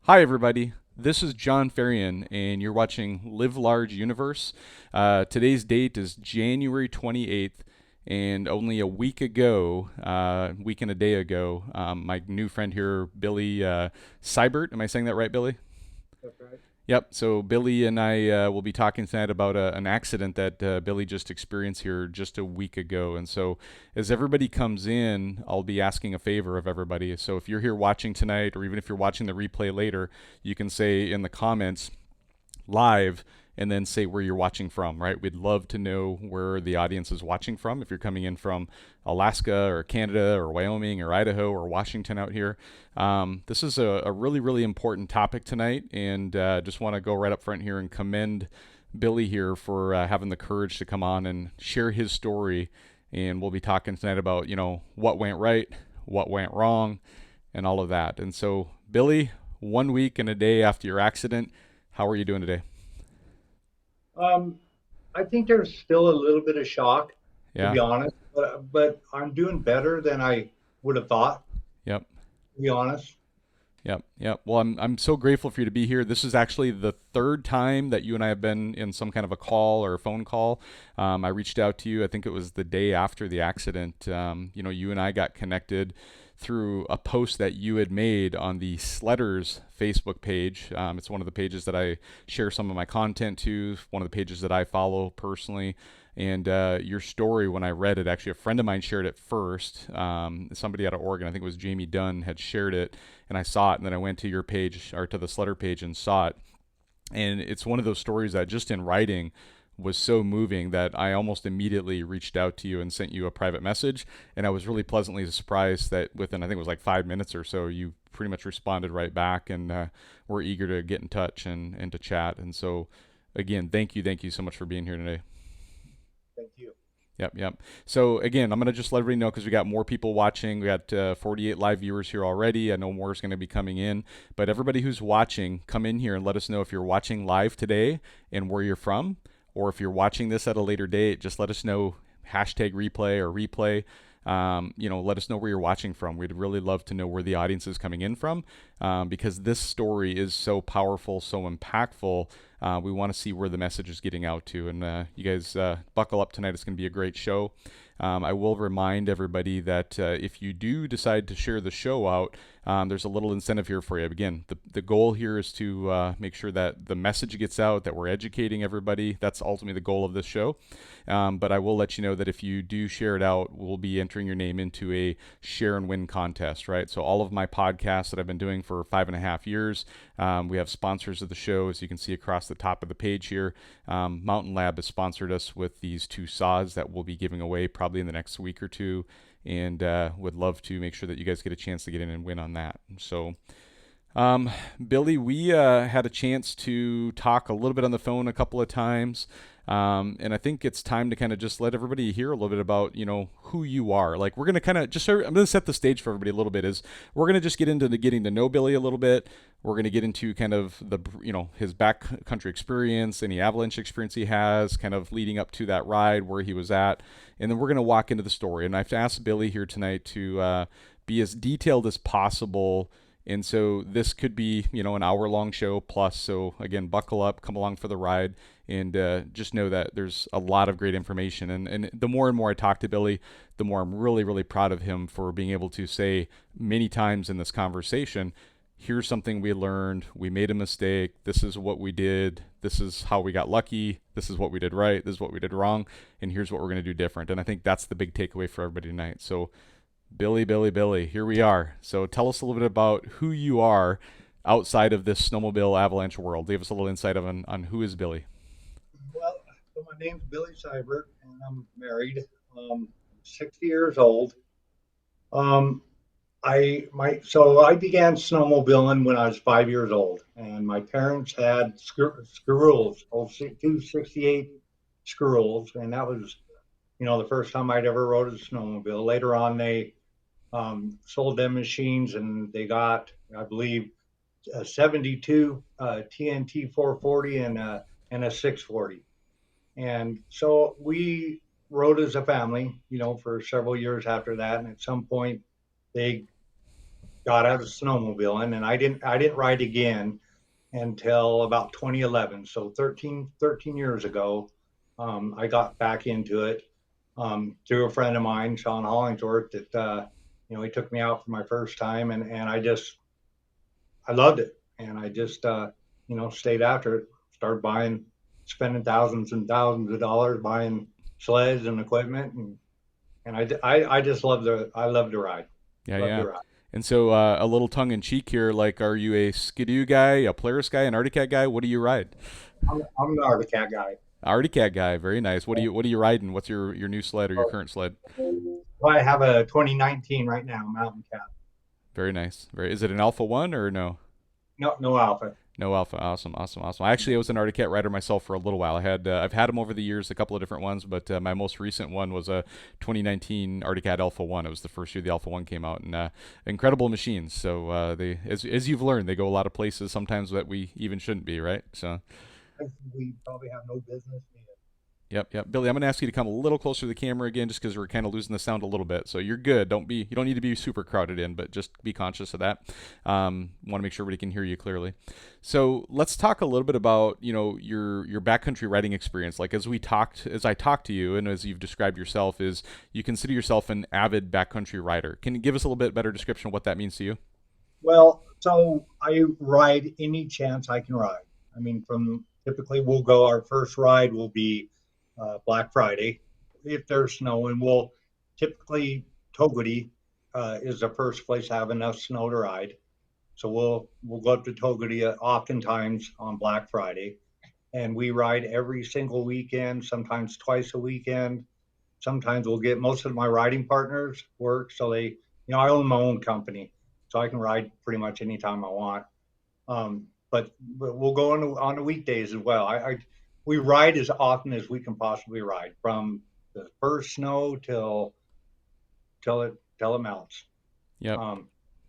Hi, everybody. This is John Farian, and you're watching Live Large Universe. Today's date is January 28th, and only a week ago, week and a day ago, my new friend here, Billy Seibert, am I saying that right, Billy? That's right. Yep. So Billy and I will be talking tonight about an accident that Billy just experienced here just a week ago. And so, as everybody comes in, I'll be asking a favor of everybody. So if you're here watching tonight, or even if you're watching the replay later, you can say in the comments live and then say where you're watching from, right? We'd love to know where the audience is watching from. If you're coming in from Alaska or Canada or Wyoming or Idaho or Washington out here, this is a really, really important topic tonight. And just want to go right up front here and commend Billy here for having the courage to come on and share his story. And we'll be talking tonight about, what went right, what went wrong, and all of that. And so, Billy, 1 week and a day after your accident, how are you doing today? Um, I think there's still a little bit of shock, to Yeah. be honest, but I'm doing better than I would have thought, Yep. to be honest. Yep. Yep. Well, I'm so grateful for you to be here. This is actually the third time that you and I have been in some kind of a call or a phone call. I reached out to you. I think it was the day after the accident. You and I got connected through a post that you had made on the Sledders Facebook page. It's one of the pages that I share some of my content to. One of the pages that I follow personally. And your story, when I read it, actually, a friend of mine shared it first. Somebody out of Oregon, I think it was Jamie Dunn, had shared it, and I saw it. And then I went to your page or to the Slutter page and saw it. And it's one of those stories that just in writing was so moving that I almost immediately reached out to you and sent you a private message. And I was really pleasantly surprised that within, I think it was like 5 minutes or so, you pretty much responded right back and were eager to get in touch and to chat. And so, again, thank you so much for being here today. Thank you. Yep, yep. So again, I'm gonna just let everybody know because we got more people watching. We got 48 live viewers here already. I know more is going to be coming in, but everybody who's watching, come in here and let us know if you're watching live today and where you're from, or if you're watching this at a later date. Just let us know hashtag replay or replay. Let us know where you're watching from. We'd really love to know where the audience is coming in from, because this story is so powerful, so impactful. We want to see where the message is getting out to. And you guys buckle up tonight. It's going to be a great show. I will remind everybody that if you do decide to share the show out, there's a little incentive here for you. Again, the goal here is to make sure that the message gets out, that we're educating everybody. That's ultimately the goal of this show. But I will let you know that if you do share it out, we'll be entering your name into a share and win contest, right? So all of my podcasts that I've been doing for 5.5 years, we have sponsors of the show, as you can see across the top of the page here. Mountain Lab has sponsored us with these two saws that we'll be giving away probably in the next week or two, and would love to make sure that you guys get a chance to get in and win on that. So, Billy, we had a chance to talk a little bit on the phone a couple of times. And I think it's time to kind of just let everybody hear a little bit about, who you are. Like, we're going to kind of I'm going to set the stage for everybody a little bit. Is we're going to just get into the getting to know Billy a little bit. We're going to get into kind of his backcountry experience, any avalanche experience he has, kind of leading up to that ride, where he was at. And then we're going to walk into the story. And I've asked Billy here tonight to be as detailed as possible, and so this could be, an hour long show plus. So again, buckle up, come along for the ride, and just know that there's a lot of great information. And the more and more I talk to Billy, the more I'm really, really proud of him for being able to say many times in this conversation, here's something we learned. We made a mistake. This is what we did. This is how we got lucky. This is what we did right. This is what we did wrong. And here's what we're going to do different. And I think that's the big takeaway for everybody tonight. So Billy, here we are. So tell us a little bit about who you are outside of this snowmobile avalanche world. Give us a little insight on who is Billy. Well, so my name's Billy Seibert, and I'm married. 60 years old. Um, I began snowmobiling when I was 5 years old, and my parents had squirrels, 268 squirrels, and that was the first time I'd ever rode a snowmobile. Later on, they sold them machines, and they got, I believe, a 72 TNT 440 and a 640. And so we rode as a family, for several years after that. And at some point, they got out of snowmobiling, and I didn't ride again until about 2011. So 13 years ago, I got back into it through a friend of mine, Sean Hollingsworth, that he took me out for my first time, and I loved it, and I just stayed after it, started buying, spending thousands and thousands of dollars buying sleds and equipment, and I just love to ride, Yeah, love yeah. to ride. And so a little tongue in cheek here, like, are you a Skidoo guy, a Polaris guy, an Arctic Cat guy? What do you ride? I'm the Arctic Cat guy. Arctic Cat guy, very nice. What are you riding? What's your new sled or your current sled? Well, I have a 2019 right now, Mountain Cat. Very nice. Very. Is it an Alpha One or no? No, no alpha. No Alpha. Awesome, awesome, awesome. Actually, I was an Arctic Cat rider myself for a little while. I've had them over the years, a couple of different ones, but my most recent one was a 2019 Arctic Cat Alpha One. It was the first year the Alpha One came out, and incredible machines. So they, as you've learned, they go a lot of places sometimes that we even shouldn't be, right? So. We probably have no business being. Yep, yep. Billy, I'm gonna ask you to come a little closer to the camera again, just because we're kind of losing the sound a little bit. So you're good. You don't need to be super crowded in, but just be conscious of that. Want to make sure everybody can hear you clearly. So let's talk a little bit about your backcountry riding experience. Like as I talked to you, and as you've described yourself, is you consider yourself an avid backcountry rider. Can you give us a little bit better description of what that means to you? Well, so I ride any chance I can ride. I mean, from typically we'll go, our first ride will be Black Friday. If there's snow, and we'll typically, Togody is the first place to have enough snow to ride. So we'll go up to Togody oftentimes on Black Friday, and we ride every single weekend, sometimes twice a weekend. Sometimes we'll get, most of my riding partners work, so I own my own company, so I can ride pretty much anytime I want. But we'll go on the weekdays as well. We ride as often as we can possibly ride, from the first snow till it melts. Yep. Um,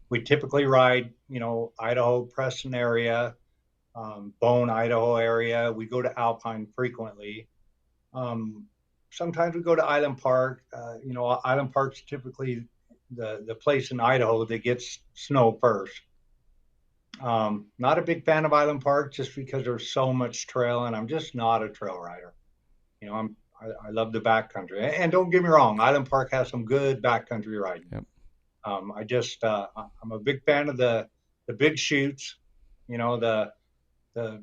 we typically ride, Idaho, Preston area, Bone, Idaho area. We go to Alpine frequently. Um, Sometimes we go to Island Park. Island Park's typically the place in Idaho that gets snow first. Not a big fan of Island Park, just because there's so much trail, and I'm just not a trail rider. I love the backcountry, and don't get me wrong, Island Park has some good backcountry riding. Yep. I'm a big fan of the big chutes, the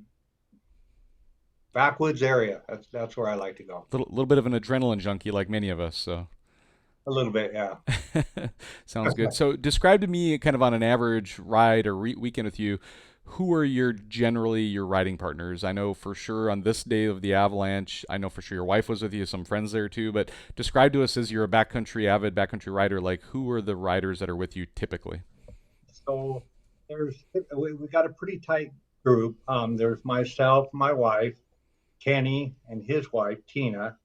backwoods area. That's where I like to go. Little bit of an adrenaline junkie, like many of us. So. A little bit, yeah. Sounds good. So describe to me, kind of on an average ride or weekend with you, who are generally your riding partners? I know for sure on this day of the Avalanche, I know for sure your wife was with you, some friends there too, but describe to us, as you're a avid backcountry rider, like who are the riders that are with you typically? So we got a pretty tight group. There's myself, my wife, Kenny, and his wife, Tina.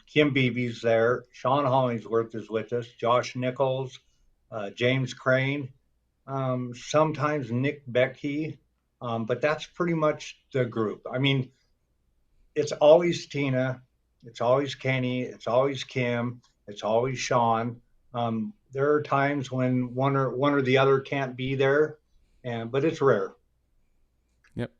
Kim Beebe's there. Sean Hollingsworth is with us. Josh Nichols, James Crane, sometimes Nick Becky, but that's pretty much the group. I mean, it's always Tina, it's always Kenny, it's always Kim, it's always Sean. There are times when one or the other can't be there, but it's rare. Yep.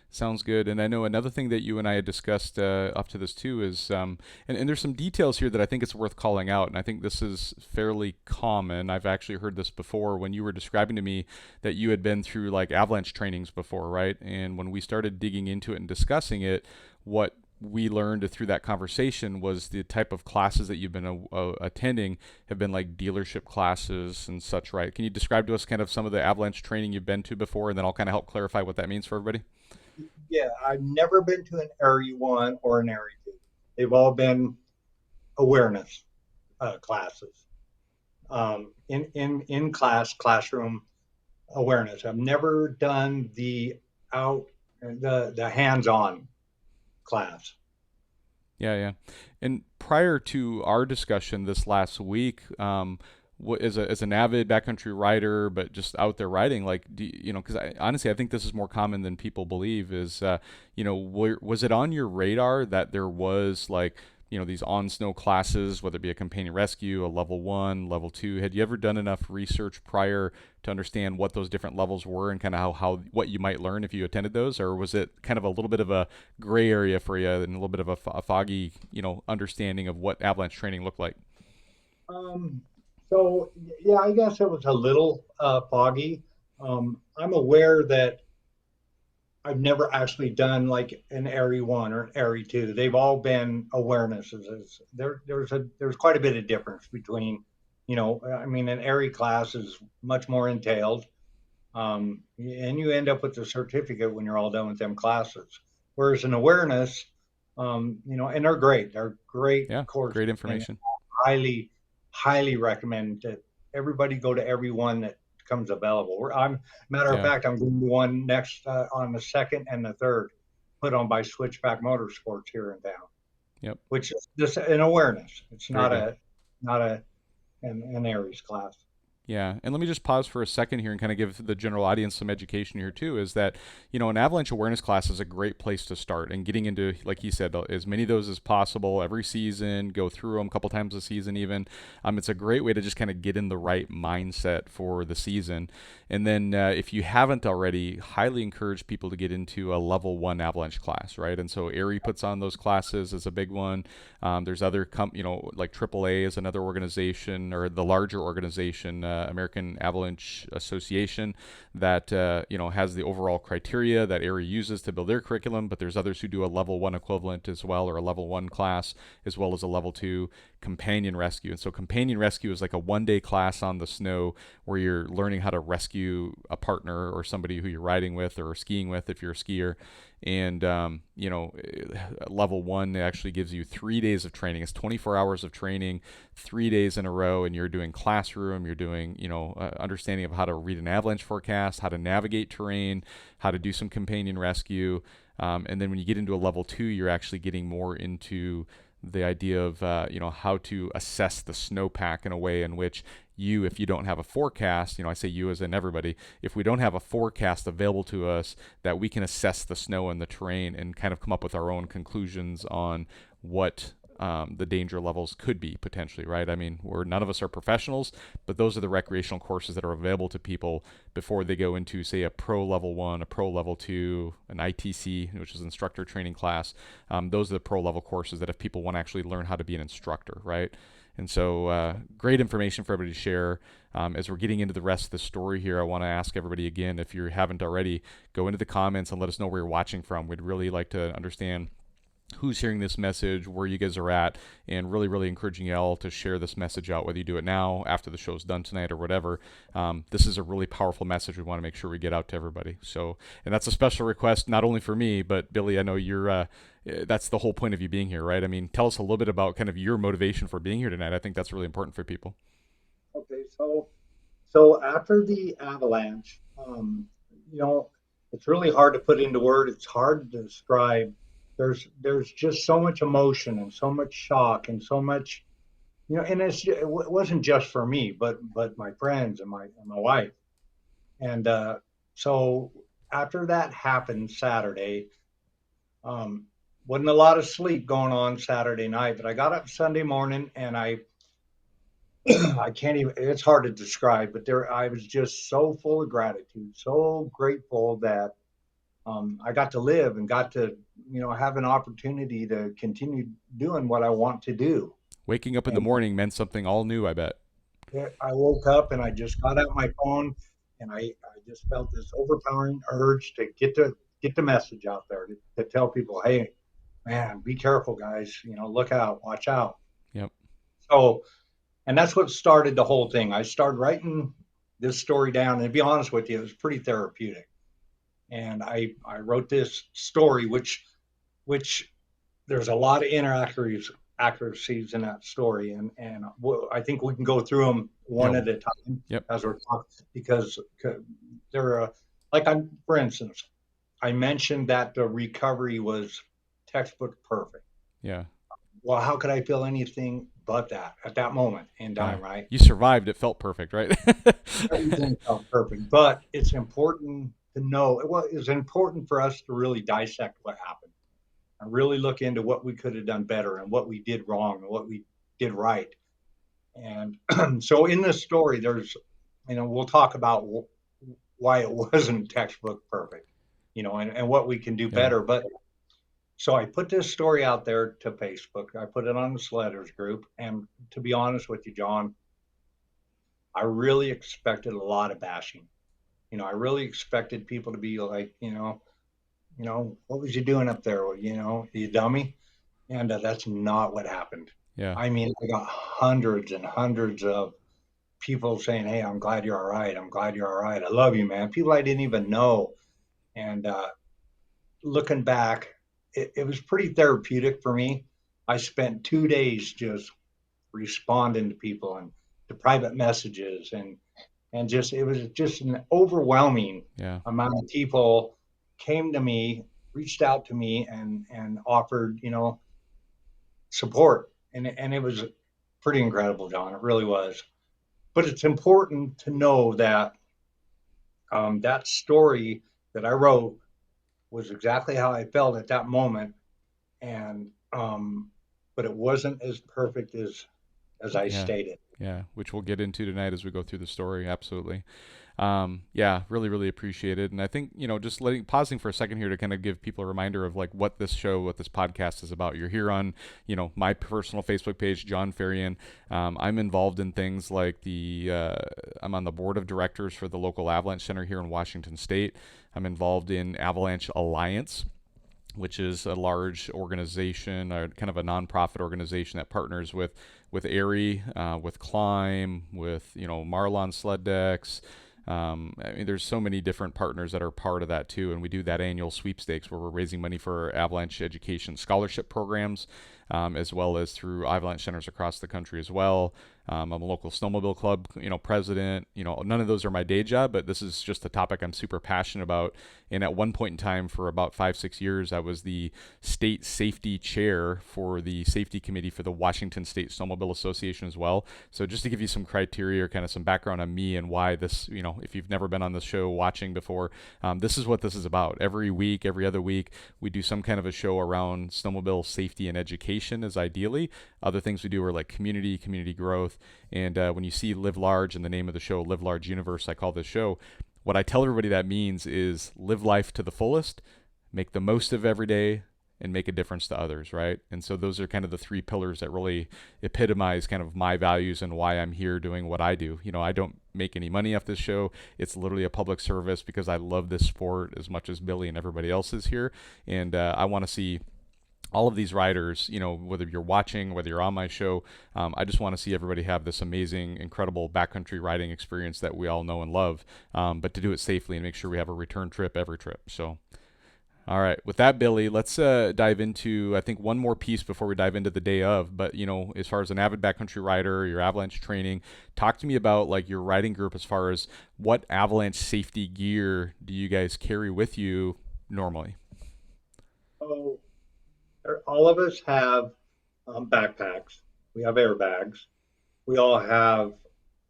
Sounds good. And I know another thing that you and I had discussed up to this too is, and there's some details here that I think it's worth calling out. And I think this is fairly common. I've actually heard this before when you were describing to me that you had been through like avalanche trainings before, right? And when we started digging into it and discussing it, what we learned through that conversation was the type of classes that you've been attending have been like dealership classes and such, right? Can you describe to us kind of some of the avalanche training you've been to before, and then I'll kind of help clarify what that means for everybody? Yeah, I've never been to an Area 1 or an Area 2. They've all been awareness classes, in classroom awareness. I've never done the hands-on class. Yeah, yeah. And prior to our discussion this last week, as an avid backcountry rider, but just out there riding, like, because honestly, I think this is more common than people believe. Is was it on your radar that there was like, these on snow classes, whether it be a companion rescue, a level 1, level 2. Had you ever done enough research prior to understand what those different levels were and kind of how what you might learn if you attended those, or was it kind of a little bit of a gray area for you and a little bit of a foggy, understanding of what avalanche training looked like? Um, yeah, I guess it was a little foggy. I'm aware that I've never actually done like an Airy one or an Airy two. They've all been awarenesses. There's quite a bit of difference between, I mean, an Airy class is much more entailed, and you end up with a certificate when you're all done with them classes. Whereas an awareness, and they're great. They're great Yeah, courses, great and information. highly, highly recommend that everybody go to every one that comes available. Matter of Yeah, fact, I'm going to one next on the second and the third, put on by Switchback Motorsports here in town, yep, which is just an awareness. It's very not good. an Aries class. Yeah, and let me just pause for a second here and kind of give the general audience some education here too. Is that an avalanche awareness class is a great place to start, and getting into, like you said, as many of those as possible every season. Go through them a couple times a season, even. It's a great way to just kind of get in the right mindset for the season. And then if you haven't already, highly encourage people to get into a level 1 avalanche class, right? And so ARI puts on those classes as a big one. There's other like AAA is another organization, or the larger organization, American Avalanche Association, that has the overall criteria that ARI uses to build their curriculum. But there's others who do a level 1 equivalent as well, or a level 1 class, as well as a level 2 companion rescue. And so companion rescue is like a 1-day class on the snow where you're learning how to rescue a partner or somebody who you're riding with or skiing with if you're a skier. And level 1 actually gives you 3 days of training. It's 24 hours of training, 3 days in a row, and you're doing classroom. You're doing understanding of how to read an avalanche forecast, how to navigate terrain, how to do some companion rescue. And then when you get into a level 2, you're actually getting more into the idea of how to assess the snowpack in a way in which if you don't have a forecast, I say you as in everybody, if we don't have a forecast available to us, that we can assess the snow and the terrain and kind of come up with our own conclusions on what the danger levels could be potentially, right? I mean, none of us are professionals, but those are the recreational courses that are available to people before they go into, say, a pro level 1, a pro level 2, an ITC, which is instructor training class. Those are the pro level courses that if people want to actually learn how to be an instructor, right? And so great information for everybody to share. As we're getting into the rest of the story here, I want to ask everybody again, if you haven't already, go into the comments and let us know where you're watching from. We'd really like to understand who's hearing this message, where you guys are at, and really, really encouraging you all to share this message out, whether you do it now, after the show's done tonight, or whatever. This is a really powerful message we want to make sure we get out to everybody. So, and that's a special request, not only for me, but Billy, I know you're, that's the whole point of you being here, right? I mean, tell us a little bit about kind of your motivation for being here tonight. I think that's really important for people. Okay, so after the avalanche, you know, it's really hard to put into word. It's hard to describe. There's just so much emotion and so much shock and so much, and it wasn't just for me, but my friends and my wife. And so after that happened Saturday, um, wasn't a lot of sleep going on Saturday night, but I got up Sunday morning and I can't even, it's hard to describe, but I was just so full of gratitude, so grateful that I got to live and got to, have an opportunity to continue doing what I want to do. Waking up in the And morning meant something all new, I bet. I woke up and I just got out my phone and I just felt this overpowering urge to get the message out there to tell people, hey, man, be careful, guys. Look out, watch out. Yep. So, and that's what started the whole thing. I started writing this story down, and to be honest with you, it was pretty therapeutic. And I wrote this story, which there's a lot of inaccuracies in that story, and I think we can go through them one Yeah. at a time Yep. as we're talking, because they're like, for instance, I mentioned that the recovery was textbook perfect. Yeah. Well, how could I feel anything but that at that moment in Yeah. time, right? You survived. It felt perfect, right? Everything felt perfect, but it's important to know. Well, it's important for us to really dissect what happened. and really look into what we could have done better and what we did wrong and what we did right. And so in this story, there's, we'll talk about why it wasn't textbook perfect, and what we can do Yeah. better. But so I put this story out there to Facebook. I put it on the Sledders group. And to be honest with you, John, I really expected a lot of bashing. I really expected people to be like, what was you doing up there? Well, you dummy. And that's not what happened. Yeah. I mean, I got hundreds and hundreds of people saying, "Hey, I'm glad you're all right. I'm glad you're all right. I love you, man." People I didn't even know. And looking back, it was pretty therapeutic for me. I spent 2 days just responding to people and to private messages, and just it was just an overwhelming Yeah. amount of people came to me, reached out to me, and offered support, and it was pretty incredible, John. It really was. But it's important to know that that story that I wrote was exactly how I felt at that moment, and but it wasn't as perfect as I Yeah. stated. Yeah, which we'll get into tonight as we go through the story. Absolutely. Yeah, really, really appreciate it. And I think, just pausing for a second here to kind of give people a reminder of like what this show, what this podcast is about. You're here on, my personal Facebook page, John Ferrian. I'm involved in things like I'm on the board of directors for the local Avalanche Center here in Washington State. I'm involved in Avalanche Alliance, which is a large organization, or kind of a nonprofit organization that partners with ARI, with Climb, with Marlon Sled Decks. I mean, there's so many different partners that are part of that too, and we do that annual sweepstakes where we're raising money for Avalanche education scholarship programs, as well as through Avalanche centers across the country as well. I'm a local snowmobile club, president. None of those are my day job, but this is just a topic I'm super passionate about. And at one point in time, for about 5-6 years, I was the state safety chair for the safety committee for the Washington State Snowmobile Association as well. So just to give you some criteria, or kind of some background on me and why this, if you've never been on the show watching before, this is what this is about. Every week, every other week, we do some kind of a show around snowmobile safety and education, as ideally. Other things we do are like community growth. And when you see Live Large in the name of the show, Live Large Universe, I call this show, what I tell everybody that means is live life to the fullest, make the most of every day, and make a difference to others, right? And so those are kind of the three pillars that really epitomize kind of my values and why I'm here doing what I do. I don't make any money off this show. It's literally a public service because I love this sport as much as Billy and everybody else is here. And I want to see all of these riders, whether you're watching, whether you're on my show, I just want to see everybody have this amazing, incredible backcountry riding experience that we all know and love, but to do it safely and make sure we have a return trip every trip. So, all right, with that, Billy, let's dive into, I think, one more piece before we dive into the day of. But, as far as an avid backcountry rider, your avalanche training, talk to me about like your riding group as far as what avalanche safety gear do you guys carry with you normally? So all of us have backpacks. We have airbags. We all have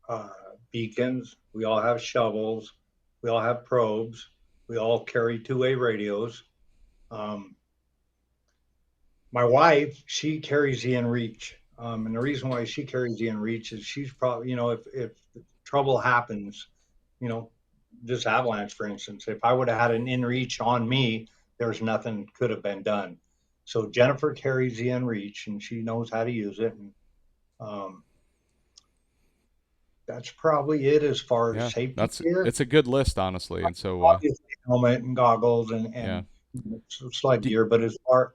uh, beacons. We all have shovels. We all have probes. We all carry two-way radios. Um, my wife, she carries the inReach. And the reason why she carries the inReach is she's probably, if trouble happens, you know, this avalanche, for instance, if I would have had an inReach on me, there's nothing could have been done. So Jennifer carries the inReach and she knows how to use it. And um, that's probably it as far as Yeah, safety gear. it's a good list, honestly. And so, Obviously, helmet and goggles yeah, and sled D- gear. But as far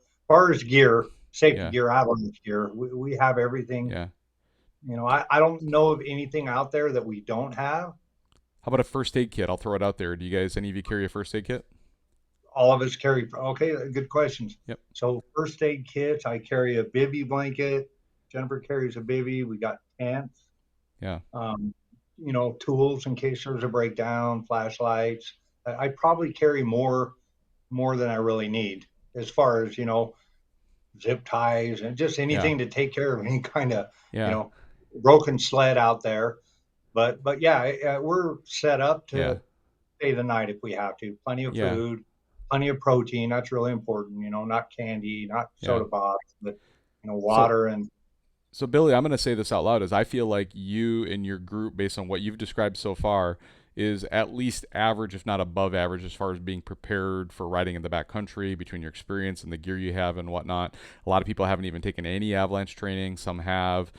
as gear, safety yeah, gear, avalanche gear, we have everything. yeah. I don't know of anything out there that we don't have. How about a first aid kit? I'll throw it out there. Do you guys, any of you carry a first aid kit? All of us carry. Okay, good questions. Yep. So first aid kits, I carry a bivy blanket. Jennifer carries a bivy. We got tents. Yeah. Um, tools in case there's a breakdown, flashlights. I probably carry more than I really need as far as zip ties and just Yeah. anything to take care of any kind of you Yeah. know broken sled out there. But yeah, we're set up Yeah. to stay the night if we have to. Plenty of Yeah. food. plenty of protein. That's really important. Not candy, not Yeah. soda pop, but So water and So Billy, I'm going to say this out loud: is I feel like you and your group, based on what you've described so far, is at least average, if not above average, as far as being prepared for riding in the backcountry between your experience and the gear you have and whatnot. A lot of people haven't even taken any avalanche training. Some have.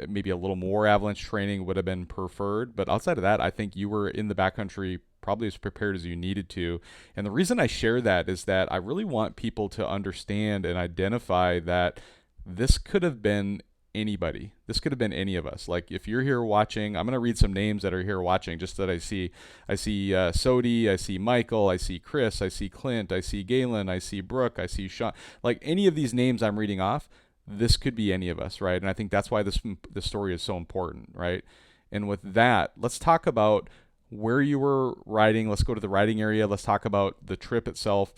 Maybe a little more avalanche training would have been preferred. But outside of that, I think you were in the backcountry probably as prepared as you needed to. And the reason I share that is that I really want people to understand and identify that this could have been anybody. This could have been any of us. Like if you're here watching, I'm gonna read some names that are here watching, just that I see. I see Sodi, I see Michael, I see Chris, I see Clint, I see Galen, I see Brooke, I see Sean. Like any of these names I'm reading off, this could be any of us, right? And I think that's why this story is so important, right? And with that, let's talk about where you were riding. Let's go to the riding area. Let's talk about the trip itself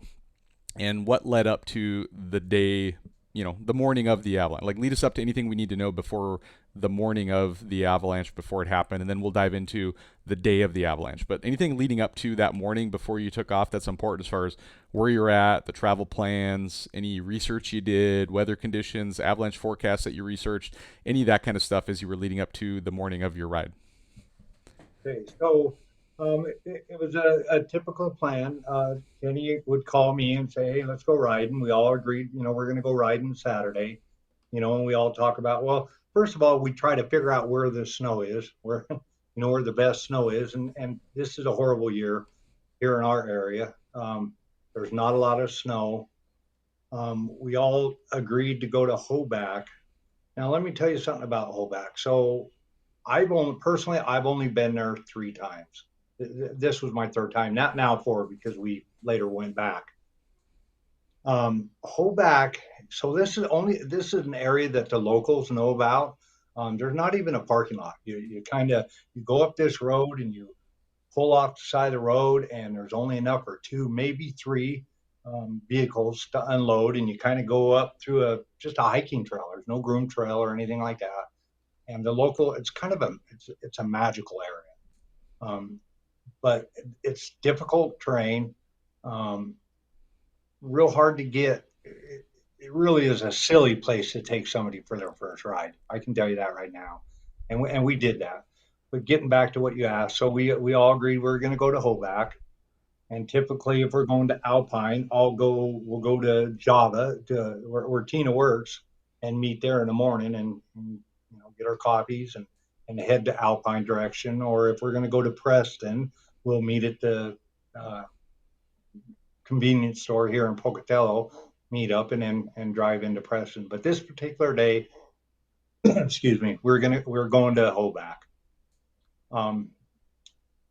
and what led up to the day, the morning of the avalanche. Like lead us up to anything we need to know before the morning of the avalanche, before it happened, and then we'll dive into the day of the avalanche. But anything leading up to that morning before you took off that's important, as far as where you're at, the travel plans, any research you did, weather conditions, avalanche forecasts that you researched, any of that kind of stuff as you were leading up to the morning of your ride. okay. So it was a typical plan. Kenny would call me and say, "Hey, let's go riding." We all agreed, we're going to go riding Saturday. And we all talk about, well, first of all, we try to figure out where the snow is, where where the best snow is, and this is a horrible year here in our area. There's not a lot of snow. We all agreed to go to Hoback. Now, let me tell you something about Hoback. So, I've only been there 3 times. This was my third time, not now four because we later went back. Hoback. So this is an area that the locals know about. There's not even a parking lot. You kind of you go up this road and you pull off the side of the road, and there's only enough for two, maybe three vehicles to unload, and you kind of go up through a just a hiking trail. There's no groom trail or anything like that. And the local, it's kind of it's a magical area, but it's difficult terrain. Um, Real hard to get. It really is a silly place to take somebody for their first ride. I can tell you that right now, and we did that. But getting back to what you asked, so we all agreed we are going to go to Hoback, and typically if we're going to Alpine, we'll go to Java to where Tina works, and meet there in the morning and get our coffees and head to Alpine direction. Or if we're going to go to Preston, we'll meet at the uh, convenience store here in Pocatello, meet up, and drive into Preston. But this particular day, excuse me, we're going to Hoback. Um,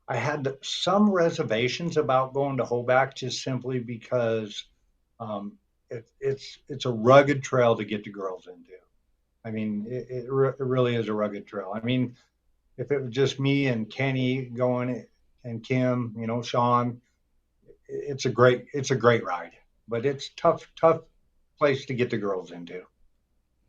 I had some reservations about going to Hoback just simply because it's a rugged trail to get the girls into. I mean, it really is a rugged trail. I mean, if it was just me and Kenny going and Kim, Sean, it's a great ride, but it's tough place to get the girls into.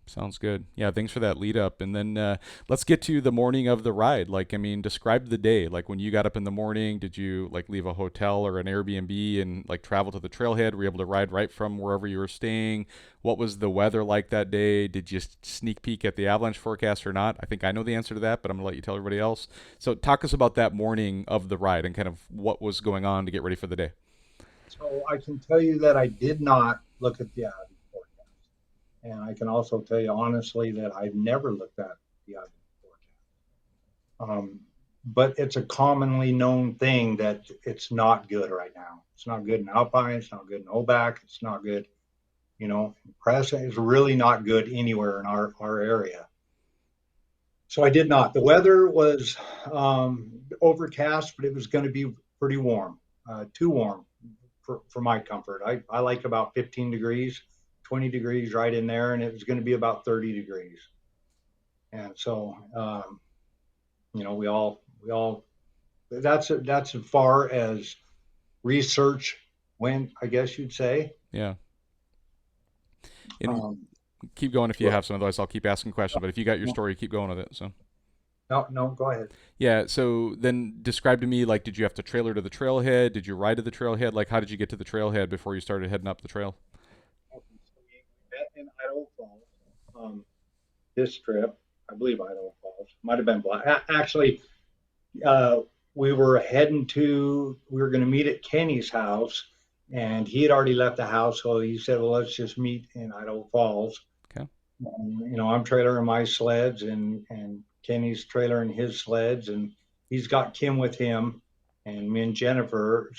Sounds good. Yeah, thanks for that lead up. And then let's get to the morning of the ride. Like, I mean, describe the day. Like, when you got up in the morning, did you like leave a hotel or an Airbnb and like travel to the trailhead? Were you able to ride right from wherever you were staying? What was the weather like that day? Did you sneak peek at the avalanche forecast or not? I think I know the answer to that, but I'm gonna let you tell everybody else. So, talk us about that morning of the ride and kind of what was going on to get ready for the day. So I can tell you that I did not look at the Audi forecast, and I can also tell you honestly that I've never looked at the Audi forecast. But it's a commonly known thing that it's not good right now. It's not good in Alpine. It's not good in Obac. It's not good. Press is really not good anywhere in our area. So I did not. The weather was overcast, but it was going to be pretty warm, too warm for my comfort. I like about 15 degrees, 20 degrees right in there, and it was going to be about 30 degrees. And so, we all, that's as far as research went, I guess you'd say. Yeah. And Um, keep going if you well, have some. Otherwise, I'll keep asking questions. But if you got your story, keep going with it. So. No, no, go ahead. Yeah. So then describe to me, like, did you have to trailer to the trailhead? Did you ride to the trailhead? Like, how did you get to the trailhead before you started heading up the trail? Okay, so we met in Idaho Falls. Um, this trip, I believe Idaho Falls, might have been Black. Actually, uh, we were going to meet at Kenny's house, and he had already left the house. So he said, well, let's just meet in Idaho Falls. Okay. I'm trailering my sleds, and Kenny's trailering his sleds, and he's got Kim with him, and me and Jennifer.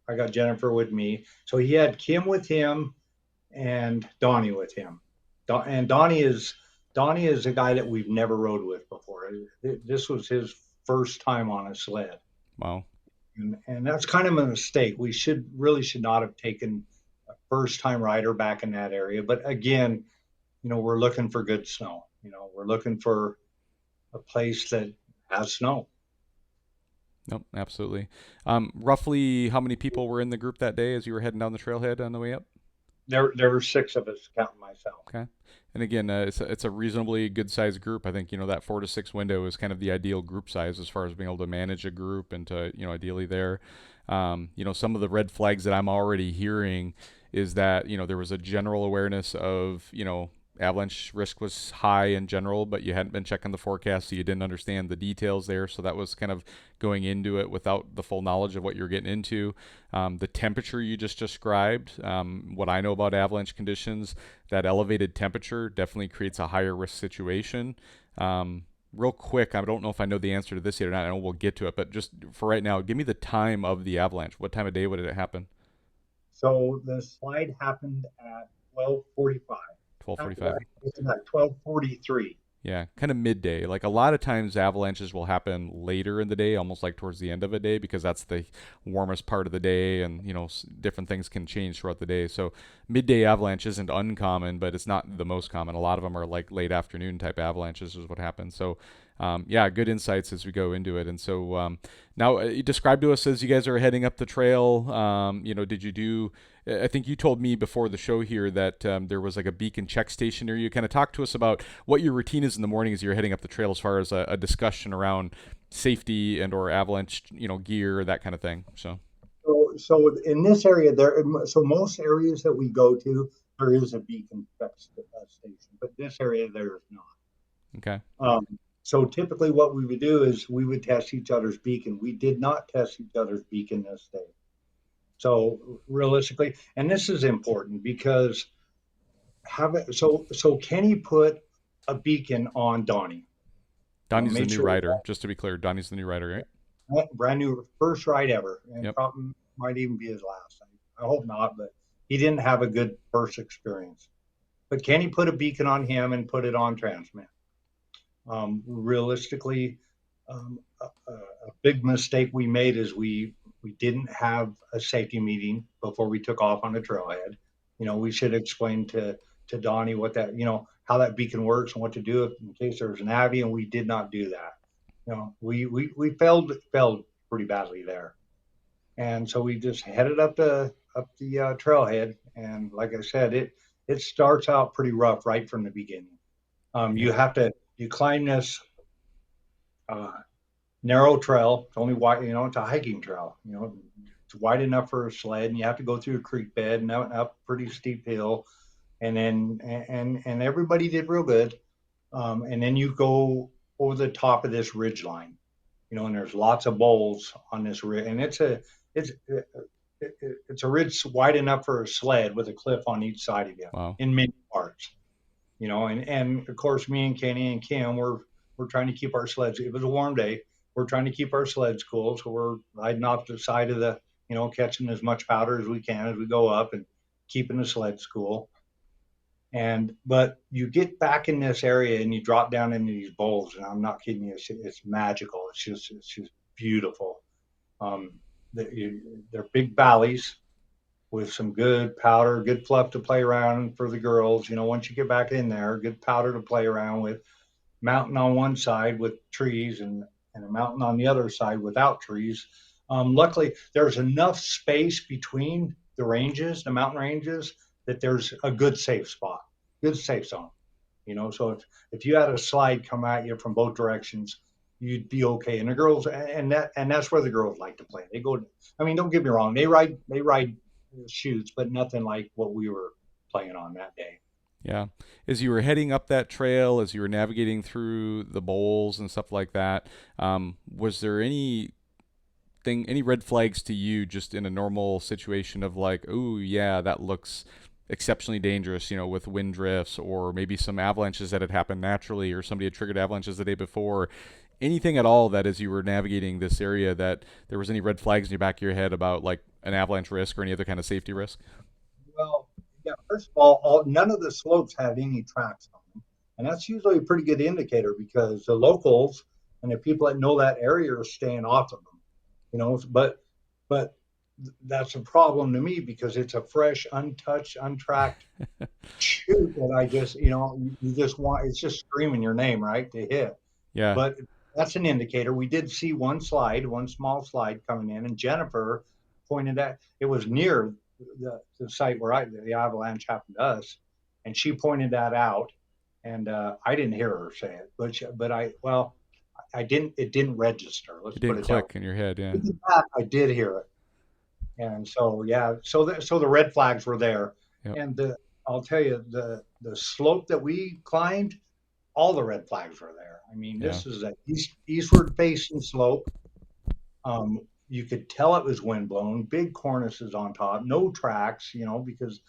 I got Jennifer with me. So he had Kim with him and Donnie with him. And Donnie is a guy that we've never rode with before. This was his first time on a sled, Wow. and that's kind of a mistake. We should not have taken a first time rider back in that area. But again, we're looking for good snow. We're looking for a place that has snow. Nope. Absolutely. Roughly, how many people were in the group that day as you were heading down the trailhead on the way up? There were six of us, counting myself. Okay. And again, it's a reasonably good sized group. I think that 4 to 6 window is kind of the ideal group size as far as being able to manage a group and to ideally there. Some of the red flags that I'm already hearing is that there was a general awareness of avalanche risk was high in general, but you hadn't been checking the forecast, so you didn't understand the details there. So that was kind of going into it without the full knowledge of what you're getting into. The temperature you just described, what I know about avalanche conditions, that elevated temperature definitely creates a higher risk situation. Real quick, I don't know if I know the answer to this yet or not. I know we'll get to it, but just for right now, give me the time of the avalanche. What time of day would it happen? So the slide happened at 12:45. Actually, 12:45. it's at 12:43. Yeah, kind of midday. Like a lot of times, avalanches will happen later in the day, almost like towards the end of a day, because that's the warmest part of the day, and different things can change throughout the day. So midday avalanche isn't uncommon, but it's not the most common. A lot of them are like late afternoon type avalanches, is what happens. So yeah, good insights as we go into it. And so now, you describe to us as you guys are heading up the trail. Did you do? I think you told me before the show here that there was like a beacon check station near you. Kind of talk to us about what your routine is in the morning as you're heading up the trail, as far as a discussion around safety and or avalanche, gear, that kind of thing. So So in this area, so most areas that we go to, there is a beacon station, but this area there is not. okay, So typically, what we would do is we would test each other's beacon. We did not test each other's beacon this day. So realistically, and this is important because so Kenny put a beacon on Donnie. Donnie's the Made new sure rider. Just to be clear, Donnie's the new rider, right? brand new first ride ever, and Yep. probably might even be his last. I hope not, but he didn't have a good first experience. But Kenny put a beacon on him and put it on Transmit. Realistically, a big mistake we made is we didn't have a safety meeting before we took off on the trailhead. We should explain to Donnie what that how that beacon works and what to do in case there was an Avi, and we did not do that. We failed pretty badly there, and so we just headed up the trailhead, and like I said, it starts out pretty rough right from the beginning. Yep. You climb this uh, narrow trail. It's only wide, it's a hiking trail. It's wide enough for a sled, and you have to go through a creek bed and up a pretty steep hill, and then and everybody did real good. And then you go over the top of this ridge line, and there's lots of bowls on this ridge, and it's it's a ridge wide enough for a sled with a cliff on each side of you Wow. in many parts. And of course, me and Kenny and Kim we're trying to keep our sleds. It was a warm day. We're trying to keep our sleds cool, so we're riding off the side of the, catching as much powder as we can as we go up and keeping the sleds cool. And but you get back in this area and you drop down into these bowls, and I'm not kidding you, it's magical. It's just beautiful. Um, they're big valleys with some good powder, good fluff to play around for the girls. Once you get back in there, good powder to play around with. Mountain on one side with trees, and a mountain on the other side without trees. Luckily, there's enough space between the mountain ranges, that there's a good safe spot, good safe zone. So if you had a slide come at you from both directions, you'd be okay. And the girls, and that's where the girls like to play. They go. I mean, don't get me wrong. They ride shoots, but nothing like what we were playing on that day. Yeah. As you were heading up that trail, as you were navigating through the bowls and stuff like that, was there any red flags to you just in a normal situation of like, oh yeah, that looks exceptionally dangerous, with wind drifts or maybe some avalanches that had happened naturally or somebody had triggered avalanches the day before? Anything at all that as you were navigating this area that there was any red flags in your back of your head about like an avalanche risk or any other kind of safety risk? Well, yeah. First of none of the slopes had any tracks on them, and that's usually a pretty good indicator because the locals and the people that know that area are staying off of them. But that's a problem to me because it's a fresh, untouched, untracked shoot that I just, you just want, it's just screaming your name, right, to hit. Yeah. But that's an indicator. We did see one small slide coming in, and Jennifer pointed at it was near the site where the avalanche happened to us, and she pointed that out. And I didn't hear her say it, but I didn't. It didn't register. Let's It put didn't it that way. click in your head, yeah. Looking back, I did hear it, and so yeah, so the red flags were there, Yep. and I'll tell you the slope that we climbed, all the red flags were there. I mean, Yeah. this is a eastward facing slope. You could tell it was wind blown. Big cornices on top, no tracks, because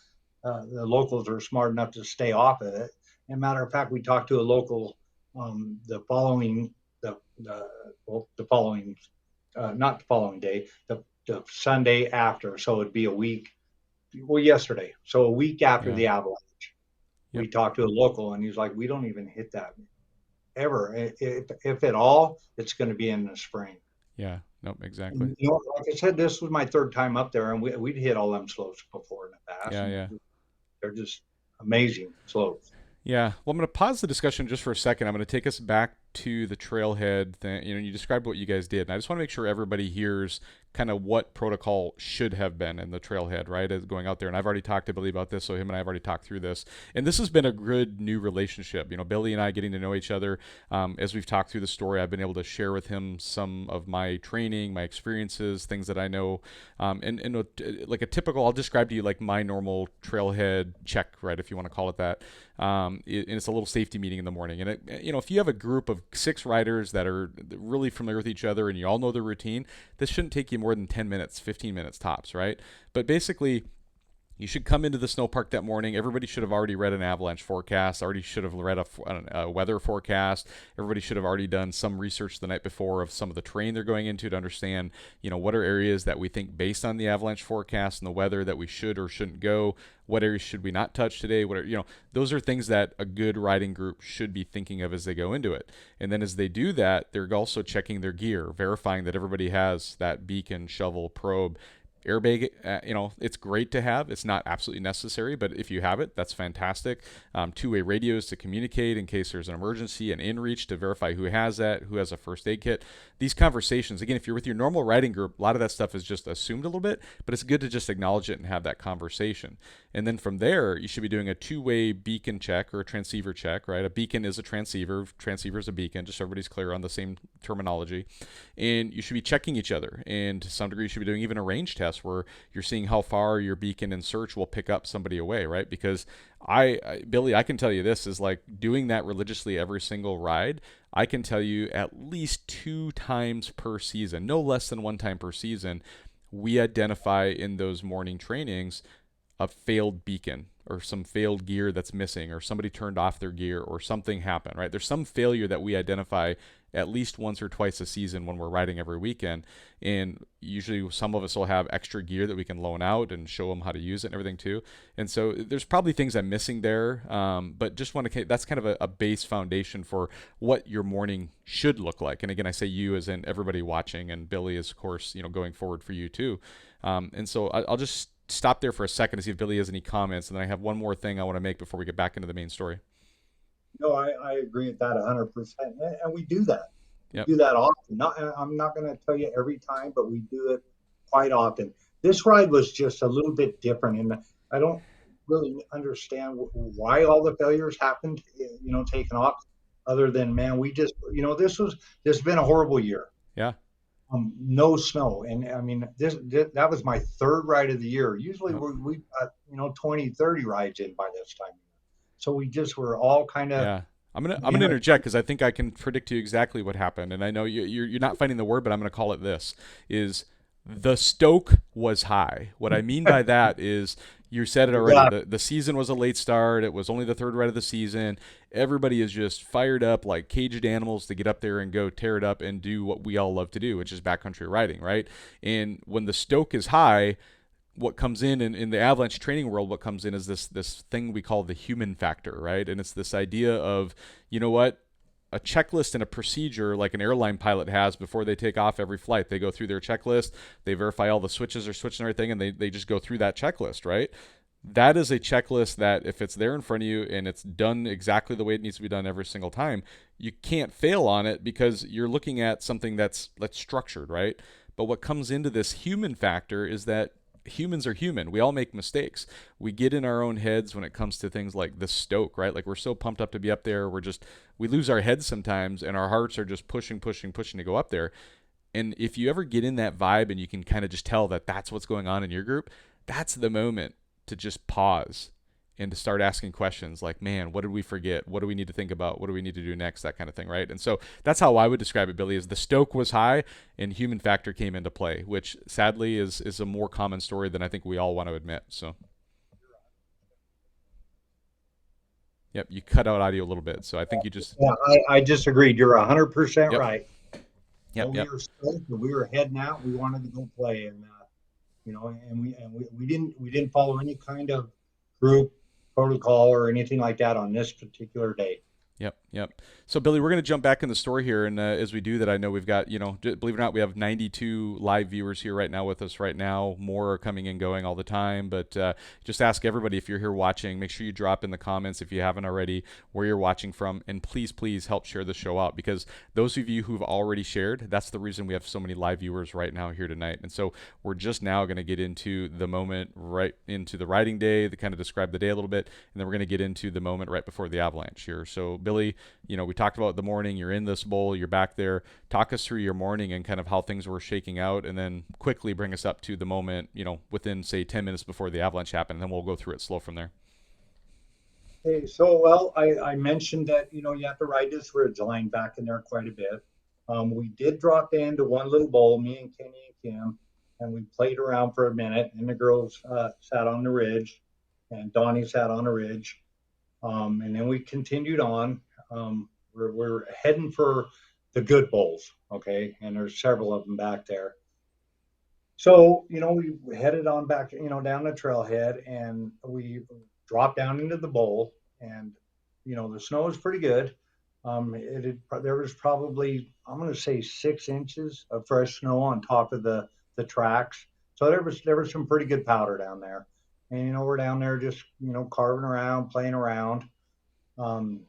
the locals are smart enough to stay off of it. And matter of fact, we talked to a local the following the following not the following day, the Sunday after, so it'd be a week. Well, yesterday, so a week after Yeah. the avalanche, we Yep. talked to a local, and he's like, "We don't even hit that ever. If at all, it's going to be in the spring." Yeah. Nope. Exactly. And, like I said, this was my third time up there, and we'd hit all them slopes before in the past, Yeah. and Yeah. they're just amazing slopes. Yeah. Well, I'm going to pause the discussion just for a second. I'm going to take us back to the trailhead thing. You described what you guys did, and I just want to make sure everybody hears kind of what protocol should have been in the trailhead, right? As going out there. And I've already talked to Billy about this, so him and I have already talked through this. And this has been a good new relationship. Billy and I getting to know each other. As we've talked through the story, I've been able to share with him some of my training, my experiences, things that I know. And like a typical, I'll describe to you like my normal trailhead check, right? If you want to call it that. And it's a little safety meeting in the morning. And if you have a group of 6 riders that are really familiar with each other and you all know their routine, this shouldn't take you more than 10 minutes, 15 minutes tops, right? But basically, you should come into the snow park that morning. Everybody should have already read an avalanche forecast, already should have read a weather forecast. Everybody should have already done some research the night before of some of the terrain they're going into to understand, what are areas that we think based on the avalanche forecast and the weather that we should or shouldn't go. What areas should we not touch today? Those are things that a good riding group should be thinking of as they go into it. And then as they do that, they're also checking their gear, verifying that everybody has that beacon, shovel, probe, airbag. It's great to have. It's not absolutely necessary, but if you have it, that's fantastic. Two-way radios to communicate in case there's an emergency, and inReach to verify who has that, who has a first aid kit. These conversations, again, if you're with your normal riding group, a lot of that stuff is just assumed a little bit, but it's good to just acknowledge it and have that conversation. And then from there, you should be doing a two-way beacon check or a transceiver check, right? A beacon is a transceiver is a beacon, just so everybody's clear on the same terminology. And you should be checking each other, and to some degree, you should be doing even a range test where you're seeing how far your beacon and search will pick up somebody away, right? Because Billy, I can tell you this is like doing that religiously every single ride. I can tell you at least 2 times per season, no less than 1 time per season, we identify in those morning trainings a failed beacon or some failed gear that's missing or somebody turned off their gear or something happened, right? There's some failure that we identify at least once or twice a season when we're riding every weekend. And usually some of us will have extra gear that we can loan out and show them how to use it and everything too. And so there's probably things I'm missing there, but just want to, that's kind of a base foundation for what your morning should look like. And again, I say you as in everybody watching, and Billy is of course, going forward for you too. And so I'll just stop there for a second to see if Billy has any comments, and then I have one more thing I want to make before we get back into the main story. No, I agree with that 100%, and we do that. We Yep. do that often. I'm not going to tell you every time, but we do it quite often. This ride was just a little bit different, and I don't. really understand why all the failures happened, taking off, other than, man, we just, this has been a horrible year. Yeah. No snow. And I mean, that was my third ride of the year. Usually Yep. we've got, 20, 30 rides in by this time. So we just were all kind of Yeah. I'm gonna in a, interject because I think I can predict to you exactly what happened, and I know you're not finding the word, but I'm gonna call it this: is the stoke was high. What I mean by that is you said it already. yeah, The season was a late start. It was only the third ride of the season. Everybody is just fired up like caged animals to get up there and go tear it up and do what we all love to do, which is backcountry riding, right? And when the stoke is high, what comes in the avalanche training world, what comes in is this thing we call the human factor, right? And it's this idea of, you know what, a checklist and a procedure like an airline pilot has before they take off every flight. They go through their checklist, they verify all the switches are switching and everything, and they just go through that checklist, right? That is a checklist that if it's there in front of you and it's done exactly the way it needs to be done every single time, you can't fail on it because you're looking at something that's structured, right? But what comes into this human factor is that humans are human. We all make mistakes. We get in our own heads when it comes to things like the stoke, right? Like we're so pumped up to be up there, we lose our heads sometimes and our hearts are just pushing, pushing, pushing to go up there. And if you ever get in that vibe and you can kind of just tell that that's what's going on in your group, that's the moment to just pause and to start asking questions like, man, what did we forget? What do we need to think about? What do we need to do next? That kind of thing, right? And so that's how I would describe it, Billy, is the stoke was high and human factor came into play, which sadly is a more common story than I think we all want to admit. So, yep, you cut out audio a little bit. So I think you just, yeah, I disagreed. You're 100% yep, right. yep, We yep. were stoked and we were heading out. We wanted to go play, and we didn't follow any kind of group protocol or anything like that on this particular day. Yep, yep. So, Billy, we're going to jump back in the story here, and as we do that, I know we've got, believe it or not, we have 92 live viewers here right now with us right now. More are coming and going all the time, but just ask everybody if you're here watching, make sure you drop in the comments if you haven't already where you're watching from, and please, please help share the show out because those of you who've already shared, that's the reason we have so many live viewers right now here tonight. And so we're just now going to get into the moment right into the riding day, to kind of describe the day a little bit, and then we're going to get into the moment right before the avalanche here. So, Billy, we talked about the morning. You're in this bowl. You're back there. Talk us through your morning and kind of how things were shaking out, and then quickly bring us up to the moment, within say 10 minutes before the avalanche happened, and then we'll go through it slow from there. Hey, so well, I mentioned that you have to ride this ridge line back in there quite a bit. We did drop into one little bowl, me and Kenny and Kim, and we played around for a minute. And the girls sat on the ridge, and Donnie sat on the ridge. And then we continued on. We're heading for the good bowls, okay? And there's several of them back there. So, we headed on back, down the trailhead, and we dropped down into the bowl, and the snow was pretty good. There was probably, I'm going to say, 6 inches of fresh snow on top of the tracks. So there was some pretty good powder down there, and we're down there just carving around, playing around. Um,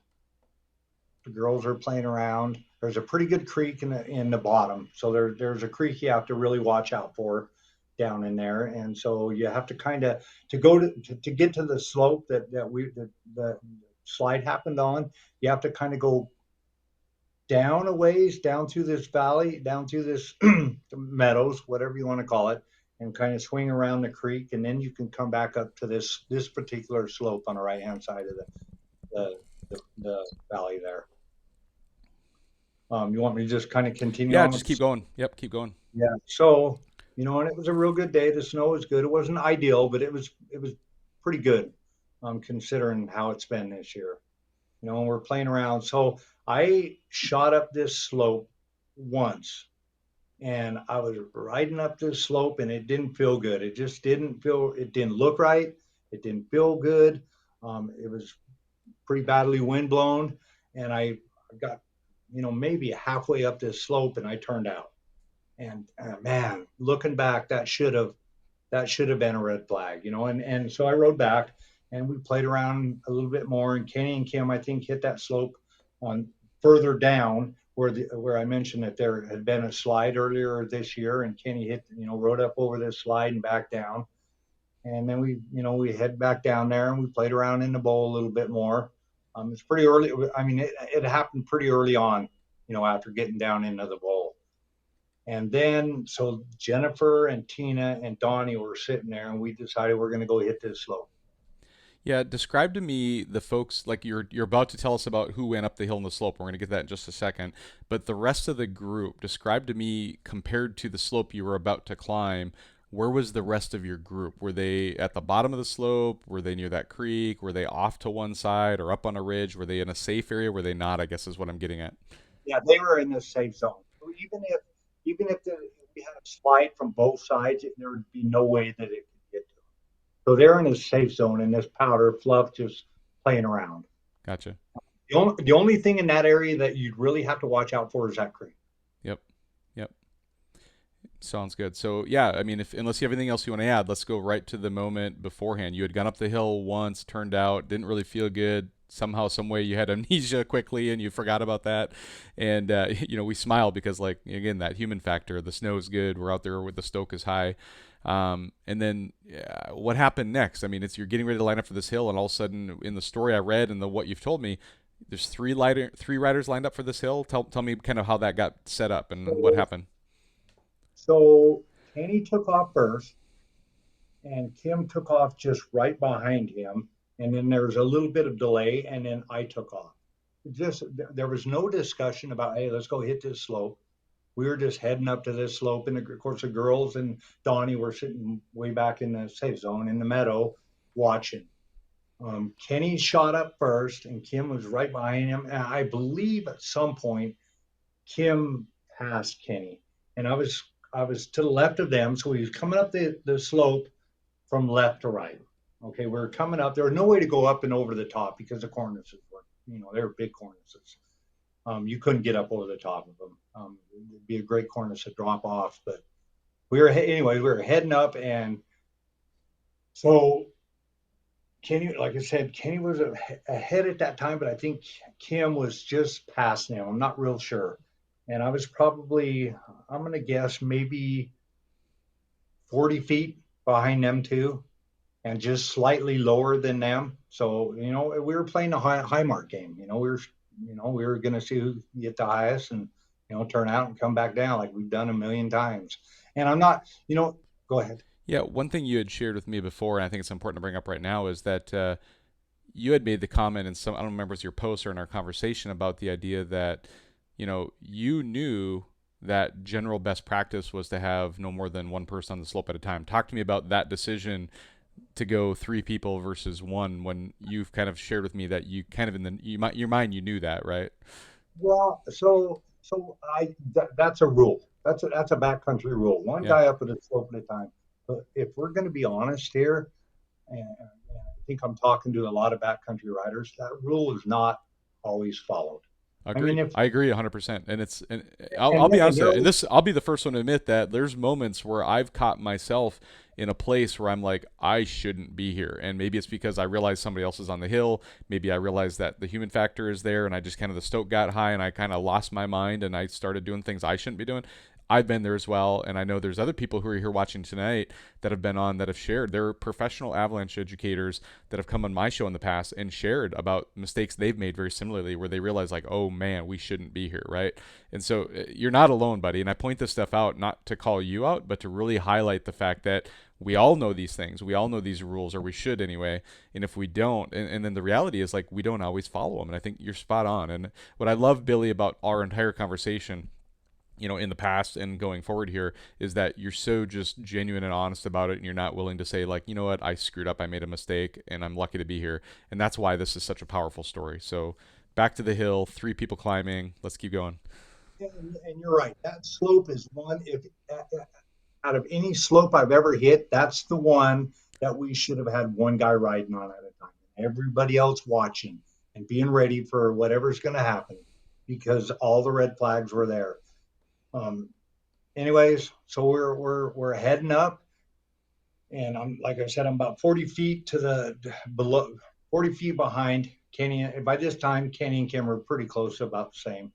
the girls are playing around. There's a pretty good creek in the bottom, so there's a creek you have to really watch out for down in there, and so you have to kind of to get to the slope that the slide happened on. You have to kind of go down a ways, down through this valley, down through this meadows, whatever you want to call it, and kind of swing around the creek, and then you can come back up to this particular slope on the right hand side of the valley there. You want me to just kind of continue Yeah, on just with keep this? going. Yep, keep going. Yeah. So, and it was a real good day. The snow was good. It wasn't ideal, but it was pretty good, considering how it's been this year. And we're playing around. So I shot up this slope once, and I was riding up this slope, and it didn't feel good. It just didn't feel. It didn't look right. It didn't feel good. It was pretty badly wind blown, and I got maybe halfway up this slope, and I turned out. And man, looking back, that should have been a red flag. And so I rode back, and we played around a little bit more. And Kenny and Kim, I think, hit that slope on further down where I mentioned that there had been a slide earlier this year, and Kenny rode up over this slide and back down. And then we head back down there and we played around in the bowl a little bit more. It's pretty early. I mean, it happened pretty early on, after getting down into the bowl. And then, so Jennifer and Tina and Donnie were sitting there, and we decided we're going to go hit this slope. Yeah, describe to me the folks like you're about to tell us about who went up the hill and the slope. We're going to get that in just a second. But the rest of the group, describe to me compared to the slope you were about to climb, where was the rest of your group? Were they at the bottom of the slope? Were they near that creek? Were they off to one side or up on a ridge? Were they in a safe area? Were they not? I guess is what I'm getting at. Yeah, they were in the safe zone. So even if we had a slide from both sides, there would be no way that it could get to them. So they're in a safe zone, and this powder fluff just playing around. Gotcha. The only thing in that area that you'd really have to watch out for is that creek. Yep. Yep. Sounds good. So yeah, I mean, if unless you have anything else you want to add, let's go right to the moment beforehand. You had gone up the hill once, turned out didn't really feel good. Somehow, some way, you had amnesia quickly, and you forgot about that. And we smiled because, like, again, that human factor. The snow is good. We're out there with the stoke is high. And then what happened next? I mean, it's you're getting ready to line up for this hill, and all of a sudden, in the story I read and what you've told me, there's three riders lined up for this hill. Tell me kind of how that got set up and what So, happened. so Kenny took off first, and Kim took off just right behind him. And then there was a little bit of delay, and then I took off. Just there was no discussion about, hey, let's go hit this slope. We were just heading up to this slope, and of course the girls and Donnie were sitting way back in the safe zone in the meadow watching. Kenny shot up first, and Kim was right behind him. And I believe at some point Kim passed Kenny, and I was to the left of them, so he was coming up the slope from left to right. Okay, we were coming up. There was no way to go up and over the top because the cornices were, they were big cornices. You couldn't get up over the top of them. It'd be a great cornice to drop off, but anyway. We were heading up, and so Kenny, like I said, Kenny was ahead at that time, but I think Kim was just past him. I'm not real sure, and I was probably, I'm gonna guess maybe 40 feet behind them two, and just slightly lower than them. So we were playing a high mark game. We were going to see who get the highest, and turn out and come back down like we've done a million times. And I'm not. Go ahead. Yeah, one thing you had shared with me before, and I think it's important to bring up right now, is that you had made the comment in some, I don't remember if it was your post or in our conversation about the idea that, you knew that general best practice was to have no more than one person on the slope at a time. Talk to me about that decision to go three people versus one when you've kind of shared with me that you kind of your mind you knew that, right? Well, that's a rule. That's a backcountry rule. One Yeah. guy up at a slope at a time. But if we're going to be honest here, and I think I'm talking to a lot of backcountry riders, that rule is not always followed. I mean, Agreed. if I agree 100%. And I'll and be and honest, there and this I'll be the first one to admit that there's moments where I've caught myself in a place where I'm like, I shouldn't be here. And maybe it's because I realize somebody else is on the hill. Maybe I realize that the human factor is there and I just kind of the stoke got high and I kind of lost my mind and I started doing things I shouldn't be doing. I've been there as well, and I know there's other people who are here watching tonight that have been on that have shared. They're professional avalanche educators that have come on my show in the past and shared about mistakes they've made very similarly, where they realize like, oh man, we shouldn't be here, right? And so you're not alone, buddy. And I point this stuff out not to call you out, but to really highlight the fact that we all know these things, we all know these rules, or we should anyway. And if we don't, and then the reality is like we don't always follow them. And I think you're spot on. And what I love, Billy, about our entire conversation, in the past and going forward here is that you're so just genuine and honest about it, and you're not willing to say like, you know what, I screwed up, I made a mistake, and I'm lucky to be here. And that's why this is such a powerful story. So back to the hill, three people climbing. Let's keep going. and you're right. That slope is one. If out of any slope I've ever hit, that's the one that we should have had one guy riding on at a time. Everybody else watching and being ready for whatever's going to happen because all the red flags were there. Um, anyways, so we're heading up, and I'm like I said, I'm about 40 feet to the below, 40 feet behind Kenny. By this time, Kenny and Kim were pretty close, about the same,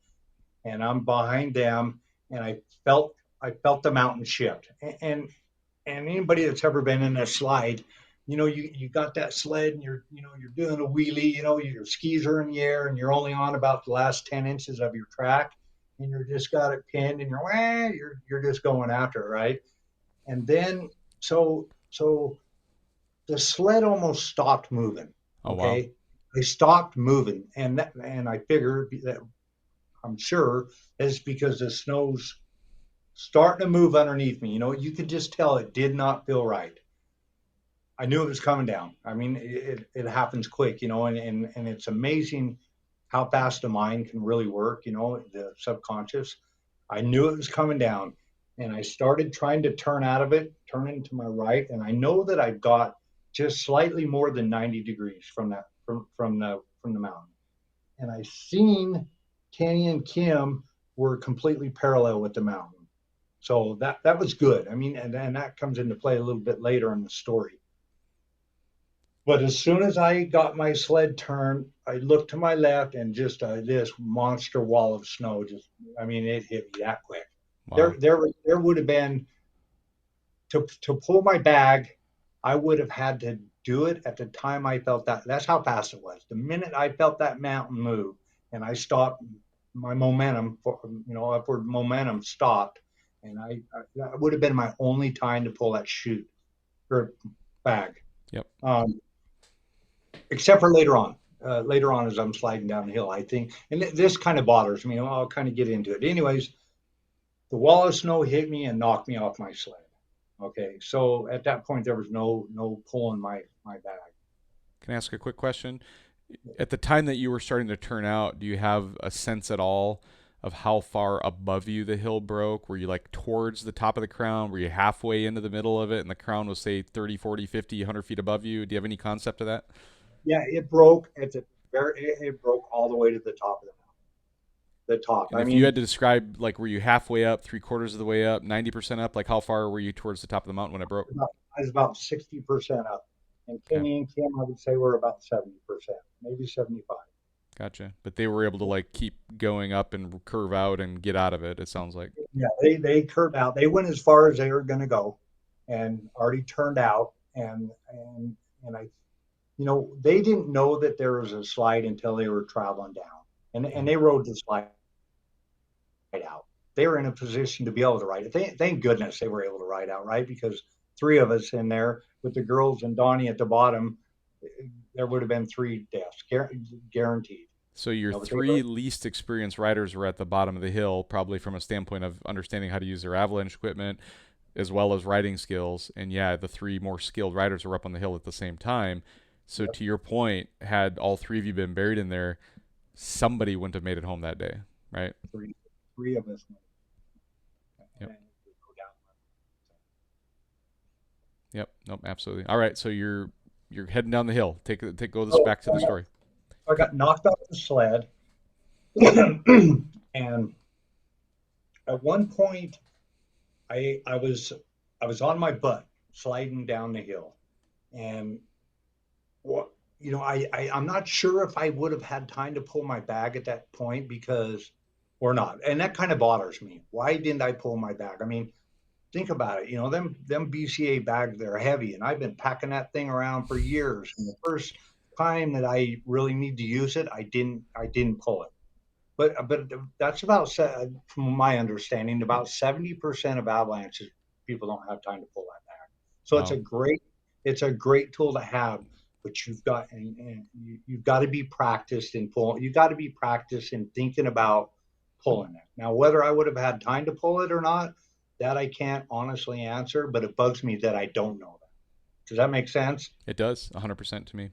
and I'm behind them, and I felt the mountain shift, and And anybody that's ever been in a slide, you got that sled and you're doing a wheelie, your skis are in the air and you're only on about the last 10 inches of your track and you're just got it pinned and you're just going after it, right? And then so the sled almost stopped moving. Oh wow. Okay. They stopped moving and I figured that I'm sure is because the snow's starting to move underneath me. You could just tell it did not feel right. I knew it was coming down. I mean, it happens quick, and it's amazing how fast the mind can really work, the subconscious. I knew it was coming down and I started trying to turn out of it, turn into my right. And I know that I got just slightly more than 90 degrees from the mountain. And I seen Kenny and Kim were completely parallel with the mountain. So that was good. I mean, and that comes into play a little bit later in the story. But as soon as I got my sled turned, I looked to my left and just this monster wall of snow just, I mean, it hit me that quick. Wow. There would have been to pull my bag, I would have had to do it at the time I felt that. That's how fast it was. The minute I felt that mountain move and I stopped, my momentum, upward momentum stopped, and that would have been my only time to pull that chute or bag. Yep. Except for later on. Later on, as I'm sliding down the hill, I think, and this kind of bothers me. I'll kind of get into it. Anyways, the wall of snow hit me and knocked me off my sled. Okay, so at that point, there was no pulling my bag. Can I ask a quick question? At the time that you were starting to turn out, do you have a sense at all of how far above you the hill broke? Were you like towards the top of the crown? Were you halfway into the middle of it and the crown was say 30, 40, 50, 100 feet above you? Do you have any concept of that? Yeah, it broke at the it broke all the way to the top of the top. And I if you mean, had to describe, like, were you halfway up, three quarters of the way up, 90% up? Like, how far were you towards the top of the mountain when it broke? I was about 60% up, and Okay, Kenny and Kim, I would say, were about 70%, maybe 75. gotcha. But they were able to like keep going up and curve out and get out of it. It sounds like. Yeah, they curved out. They went as far as they were going to go, and already turned out. And I, they didn't know that there was a slide until they were traveling down, and Mm. they rode the slide out. They were in a position to be able to ride it. Thank goodness they were able to ride out, right? Because three of us in there with the girls and Donnie at the bottom, there would have been three deaths guaranteed. So your But they three were, least experienced riders were at the bottom of the hill, probably from a standpoint of understanding how to use their avalanche equipment as well as riding skills. And yeah, the three more skilled riders were up on the hill at the same time. So yep, to your point, had all three of you been buried in there, somebody wouldn't have made it home that day, right? three of us. Yep. And go down. Yep. Nope. Absolutely. All right. So you're heading down the hill. Take go this So back to the story. I got knocked off the sled, and at one point, I was on my butt sliding down the hill, and what I'm not sure if I would have had time to pull my bag at that point because or not, and that kind of bothers me. Why didn't I pull my bag? I mean, think about it. Them BCA bags, they're heavy, and I've been packing that thing around for years. And the first time that I really need to use it, I didn't pull it. But that's from my understanding, about 70% of avalanches people don't have time to pull that back. So Wow. it's a great tool to have, but you've got to be practiced in pulling. You've got to be practiced in thinking about pulling it. Now, whether I would have had time to pull it or not, that I can't honestly answer. But it bugs me that I don't know that. Does that make sense? It does 100% to me.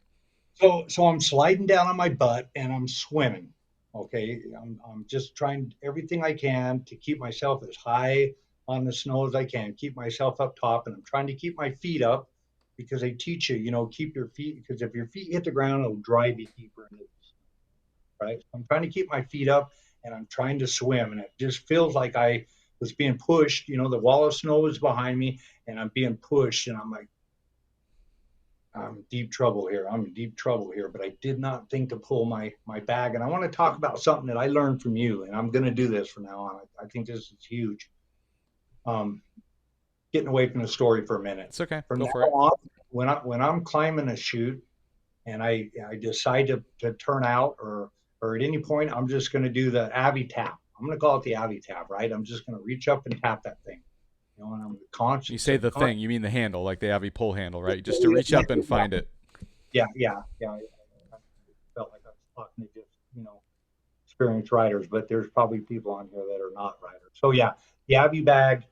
So I'm sliding down on my butt and I'm swimming. Okay, I'm just trying everything I can to keep myself as high on the snow as I can, keep myself up top, and I'm trying to keep my feet up because they teach you, keep your feet because if your feet hit the ground, it'll drive you deeper into this, right? So I'm trying to keep my feet up and I'm trying to swim, and it just feels like I was being pushed. The wall of snow is behind me, and I'm being pushed, and I'm like, I'm in deep trouble here. I'm in deep trouble here. But I did not think to pull my bag. And I want to talk about something that I learned from you. And I'm going to do this from now on. I think this is huge. Um, getting away from the story for a minute. It's okay. From Go now for it. on, when I'm climbing a chute and I decide to turn out or at any point, I'm just going to do the Abby tap. I'm going to call it the Abby tap, right? I'm just going to reach up and tap that thing, and I'm You conscious. say the thing, you mean the handle, like the Avi pull handle, right? Just to reach up and find it. Yeah. I felt like I was talking to just experienced riders, but there's probably people on here that are not riders. So yeah, the Abby bag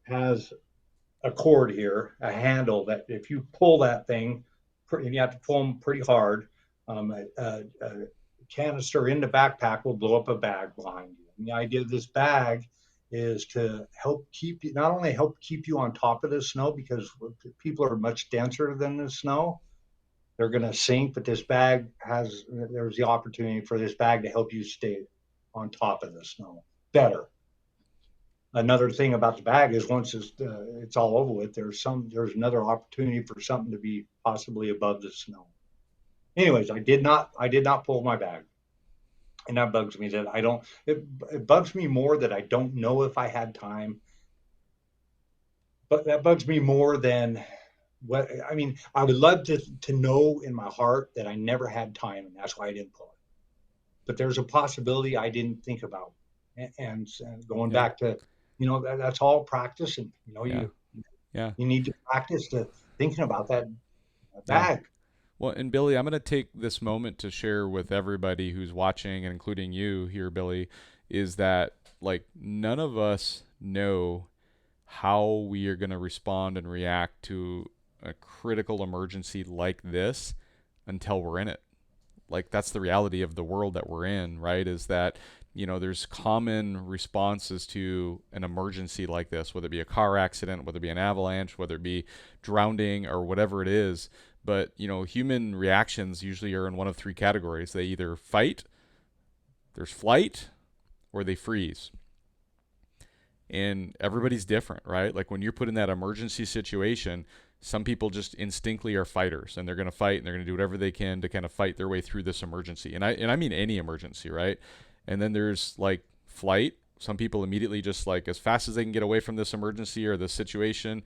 has a cord here, a handle that if you pull that thing, and you have to pull them pretty hard, a canister in the backpack will blow up a bag behind you. And the idea of this bag is to help keep you, not only help keep you on top of the snow because people are much denser than the snow, they're going to sink, but there's the opportunity for this bag to help you stay on top of the snow better. Another thing about the bag is once it's all over with, there's another opportunity for something to be possibly above the snow. Anyways, I did not pull my bag, and that bugs me that I don't. It bugs me more that I don't know if I had time, but that bugs me more than what I mean. I would love to know in my heart that I never had time, and that's why I didn't pull it. But there's a possibility I didn't think about, and going Yeah. back to that's all practice, and Yeah. Yeah. you need to practice to thinking about that Yeah. bag. Well, and Billy, I'm going to take this moment to share with everybody who's watching, and including you here, Billy, is that like none of us know how we are going to respond and react to a critical emergency like this until we're in it. Like that's the reality of the world that we're in, right? Is that there's common responses to an emergency like this, whether it be a car accident, whether it be an avalanche, whether it be drowning or whatever it is. But human reactions usually are in one of three categories. They either fight, there's flight, or they freeze. And everybody's different, right? Like when you're put in that emergency situation, some people just instinctively are fighters and they're going to fight and they're going to do whatever they can to kind of fight their way through this emergency. And I mean any emergency, right? And then there's like flight. Some people immediately just like as fast as they can get away from this emergency or this situation,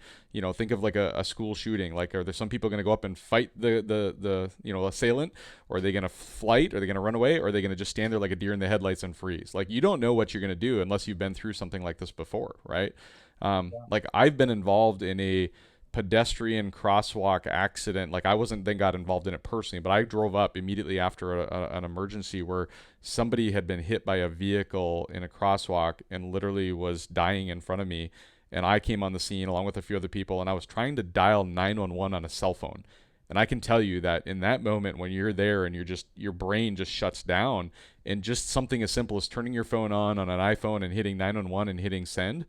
think of like a school shooting. Like, are there some people going to go up and fight the assailant, or are they going to flight? Are they going to run away? Or are they going to just stand there like a deer in the headlights and freeze? Like, you don't know what you're going to do unless you've been through something like this before, right? Like I've been involved in a pedestrian crosswalk accident. Like I wasn't then got involved in it personally, but I drove up immediately after an emergency where somebody had been hit by a vehicle in a crosswalk and literally was dying in front of me. And I came on the scene along with a few other people, and I was trying to dial 911 on a cell phone. And I can tell you that in that moment when you're there and your brain just shuts down, and just something as simple as turning your phone on an iPhone and hitting 911 and hitting send,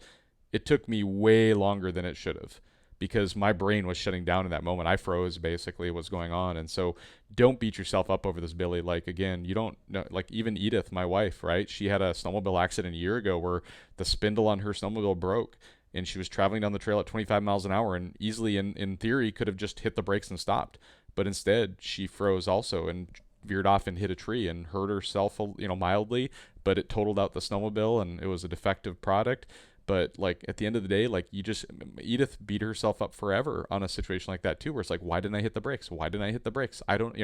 it took me way longer than it should have because my brain was shutting down in that moment. I froze basically what's going on. And so don't beat yourself up over this, Billy. Like, again, you don't know, like even Edith, my wife, right? She had a snowmobile accident a year ago where the spindle on her snowmobile broke and she was traveling down the trail at 25 miles an hour and easily in theory could have just hit the brakes and stopped. But instead she froze also and veered off and hit a tree and hurt herself, mildly, but it totaled out the snowmobile and it was a defective product. But like at the end of the day, like Edith beat herself up forever on a situation like that too, where it's like, why didn't I hit the brakes? Why didn't I hit the brakes? I don't,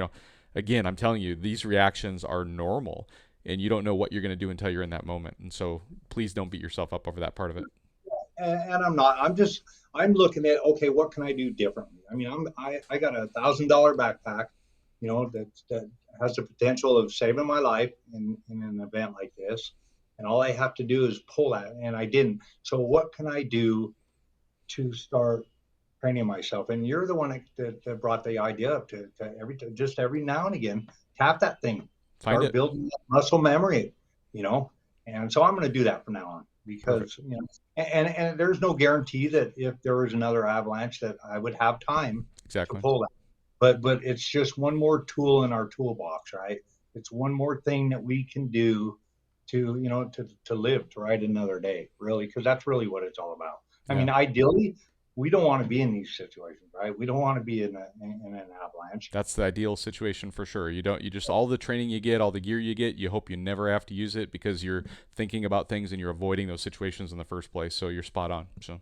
again, I'm telling you, these reactions are normal and you don't know what you're going to do until you're in that moment. And so please don't beat yourself up over that part of it. And I'm not. I'm looking at, okay, what can I do differently? I mean, I got $1,000 backpack, that has the potential of saving my life in an event like this, and all I have to do is pull that, and I didn't. So what can I do to start training myself? And you're the one that brought the idea up just every now and again, tap that thing, Find start it. building that muscle memory, you know. And so I'm going to do that from now on Perfect. because and there's no guarantee that if there was another avalanche that I would have time to Exactly. pull that. But it's just one more tool in our toolbox, right? It's one more thing that we can do to live to ride another day, really, because that's really what it's all about. I Yeah. mean, ideally, we don't want to be in these situations, right? We don't want to be in an avalanche. That's the ideal situation for sure. You just all the training you get, all the gear you get, you hope you never have to use it because you're thinking about things and you're avoiding those situations in the first place. So you're spot on. So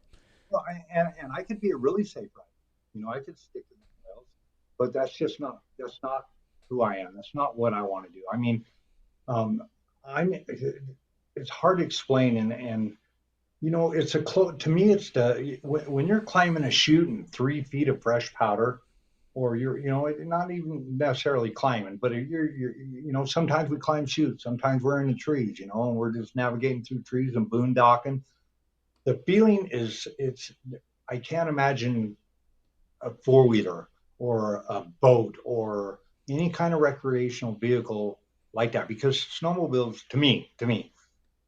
Well, and I could be a really safe rider. I could stick to the trails, but that's not who I am. That's not what I want to do. I mean, um, I'm. It's hard to explain, and it's a close to me. It's the when you're climbing a chute in 3 feet of fresh powder, or you're not even necessarily climbing, but you're sometimes we climb chutes, sometimes we're in the trees, and we're just navigating through trees and boondocking. The feeling is it's I can't imagine a four-wheeler or a boat or any kind of recreational vehicle like that, because snowmobiles to me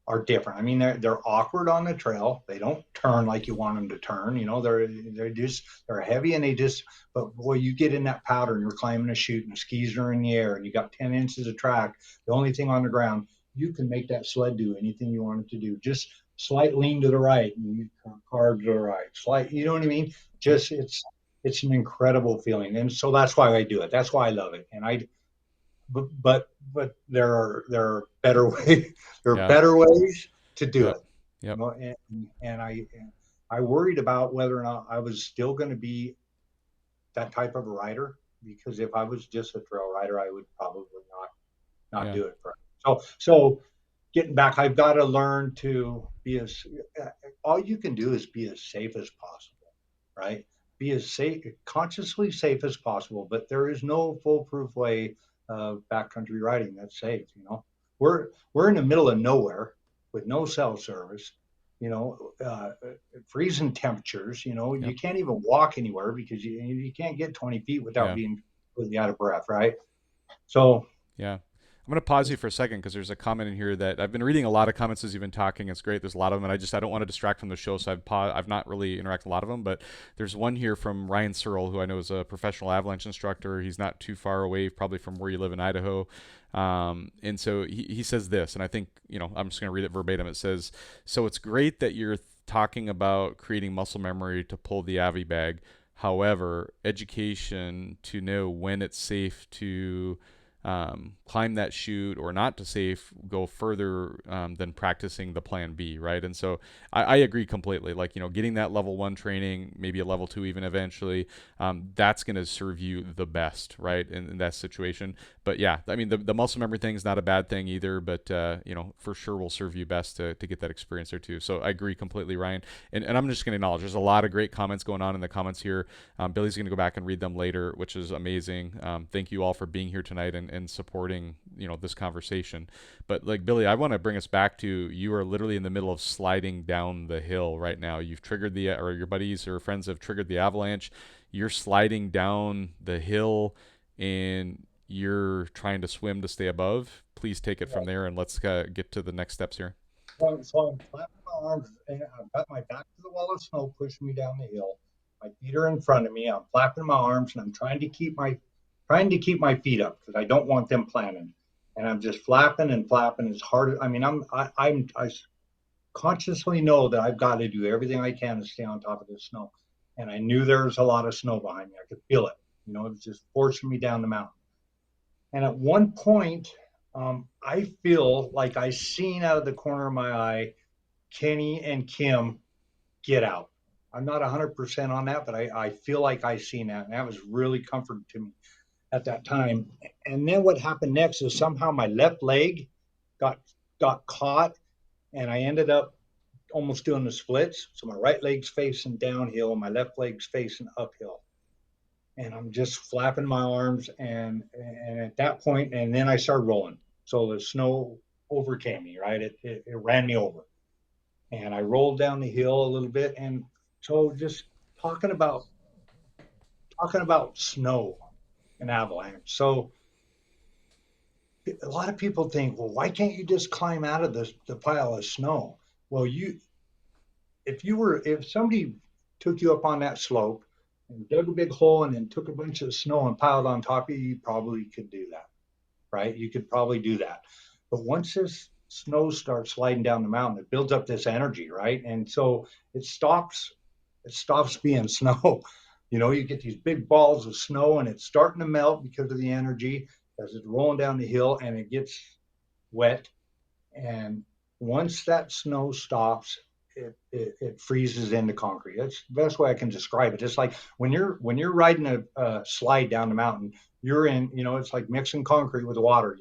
are different. I mean, they're awkward on the trail. They don't turn like you want them to turn. They're heavy, and but boy, you get in that powder and you're climbing a chute and the skis are in the air and you got 10 inches of track. The only thing on the ground, you can make that sled do anything you want it to do. Just slight lean to the right and you carb to the right. Slight, you know what I mean? Yep. Just it's an incredible feeling, and so that's why I do it. That's why I love it, and I but there are better ways. There are Yeah. better ways to do Yep. it. Yep. And I worried about whether or not I was still going to be that type of a rider, because if I was just a trail rider, I would probably not Yeah. do it. So getting back, I've got to learn to be all you can do is be as safe as possible, right? Be as safe, consciously safe as possible. But there is no foolproof way of backcountry riding that's safe. We're in the middle of nowhere with no cell service. Freezing temperatures. Yep. You can't even walk anywhere because you can't get 20 feet without Yeah. being completely out of breath, right? So Yeah. I'm going to pause you for a second because there's a comment in here that I've been reading a lot of comments as you've been talking. It's great. There's a lot of them, and I don't want to distract from the show, so I've not really interacted a lot of them. But there's one here from Ryan Searle, who I know is a professional avalanche instructor. He's not too far away, probably from where you live in Idaho. And so he says this, and I think, I'm just going to read it verbatim. It says, "So it's great that you're talking about creating muscle memory to pull the Avi bag. However, education to know when it's safe to climb that chute or not to safe go further than practicing the plan B, right? And so I agree completely. Like, getting that level 1 training, maybe a level 2 even eventually, that's going to serve you the best, right? In that situation. But yeah, I mean, the muscle memory thing is not a bad thing either, but, for sure will serve you best to get that experience there too. So I agree completely, Ryan. And I'm just going to acknowledge there's a lot of great comments going on in the comments here. Billy's going to go back and read them later, which is amazing. Thank you all for being here tonight and supporting this conversation. But like Billy, I want to bring us back to, you are literally in the middle of sliding down the hill right now. You've triggered or your buddies or friends have triggered the avalanche. You're sliding down the hill and you're trying to swim to stay above. Please take it from there and let's get to the next steps here. So I'm flapping my arms, and I've got my back to the wall of snow pushing me down the hill. My feet are in front of me. I'm flapping my arms, and I'm trying to keep my feet up because I don't want them planted. And I'm just flapping and flapping as hard. I mean, I consciously know that I've got to do everything I can to stay on top of this snow. And I knew there was a lot of snow behind me. I could feel it. It was just forcing me down the mountain. And at one point, I feel like I seen out of the corner of my eye Kenny and Kim get out. I'm not 100% on that, but I feel like I seen that. And that was really comforting to me at that time. And then what happened next is somehow my left leg got got caught, and I ended up almost doing the splits. So my right leg's facing downhill, my left leg's facing uphill. And I'm just flapping my arms, and at that point, and then I started rolling. So the snow overcame me, right? It ran me over, and I rolled down the hill a little bit. And so just talking about talking about snow and avalanche. So a lot of people think, well, why can't you just climb out of the pile of snow? Well, if somebody took you up on that slope and dug a big hole and then took a bunch of snow and piled on top of you, you probably could do that, right? You could probably do that. But once this snow starts sliding down the mountain, it builds up this energy, right? And so it stops being snow. You get these big balls of snow and it's starting to melt because of the energy as it's rolling down the hill, and it gets wet. And once that snow stops, it freezes into concrete. That's the best way I can describe it. It's like when you're riding a slide down the mountain, you're in, it's like mixing concrete with water.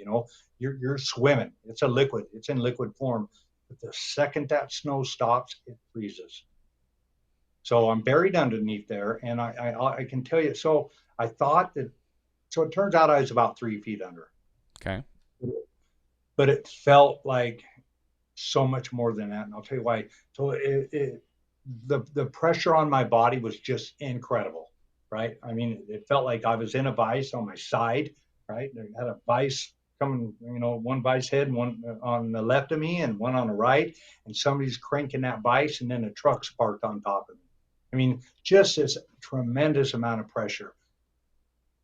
You're swimming. It's a liquid. It's in liquid form. But the second that snow stops, it freezes. So I'm buried underneath there, and I can tell you. So I thought that. So it turns out I was about 3 feet under, Okay. but it felt like so much more than that, and I'll tell you why. So the pressure on my body was just incredible, right? I mean, it felt like I was in a vice on my side, right? I had a vice coming, one vice head, one on the left of me, and one on the right, and somebody's cranking that vice, and then a truck's parked on top of me. I mean, just this tremendous amount of pressure,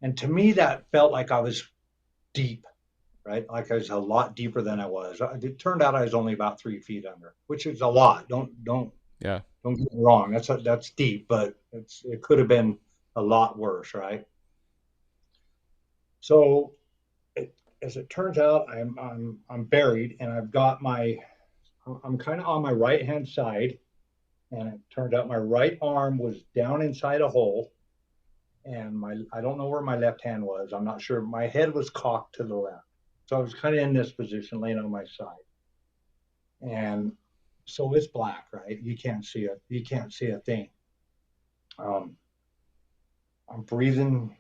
and to me, that felt like I was deep, right? Like I was a lot deeper than I was. It turned out I was only about 3 feet under, which is a lot. Yeah. Don't get me wrong. That's deep, but it could have been a lot worse, right? So as it turns out, I'm buried, and I'm kind of on my right hand side, and it turned out my right arm was down inside a hole, and my I don't know where my left hand was. I'm not sure. My head was cocked to the left, so I was kind of in this position, laying on my side, and so it's black, right? You can't see it. You can't see a thing. Um, I'm breathing.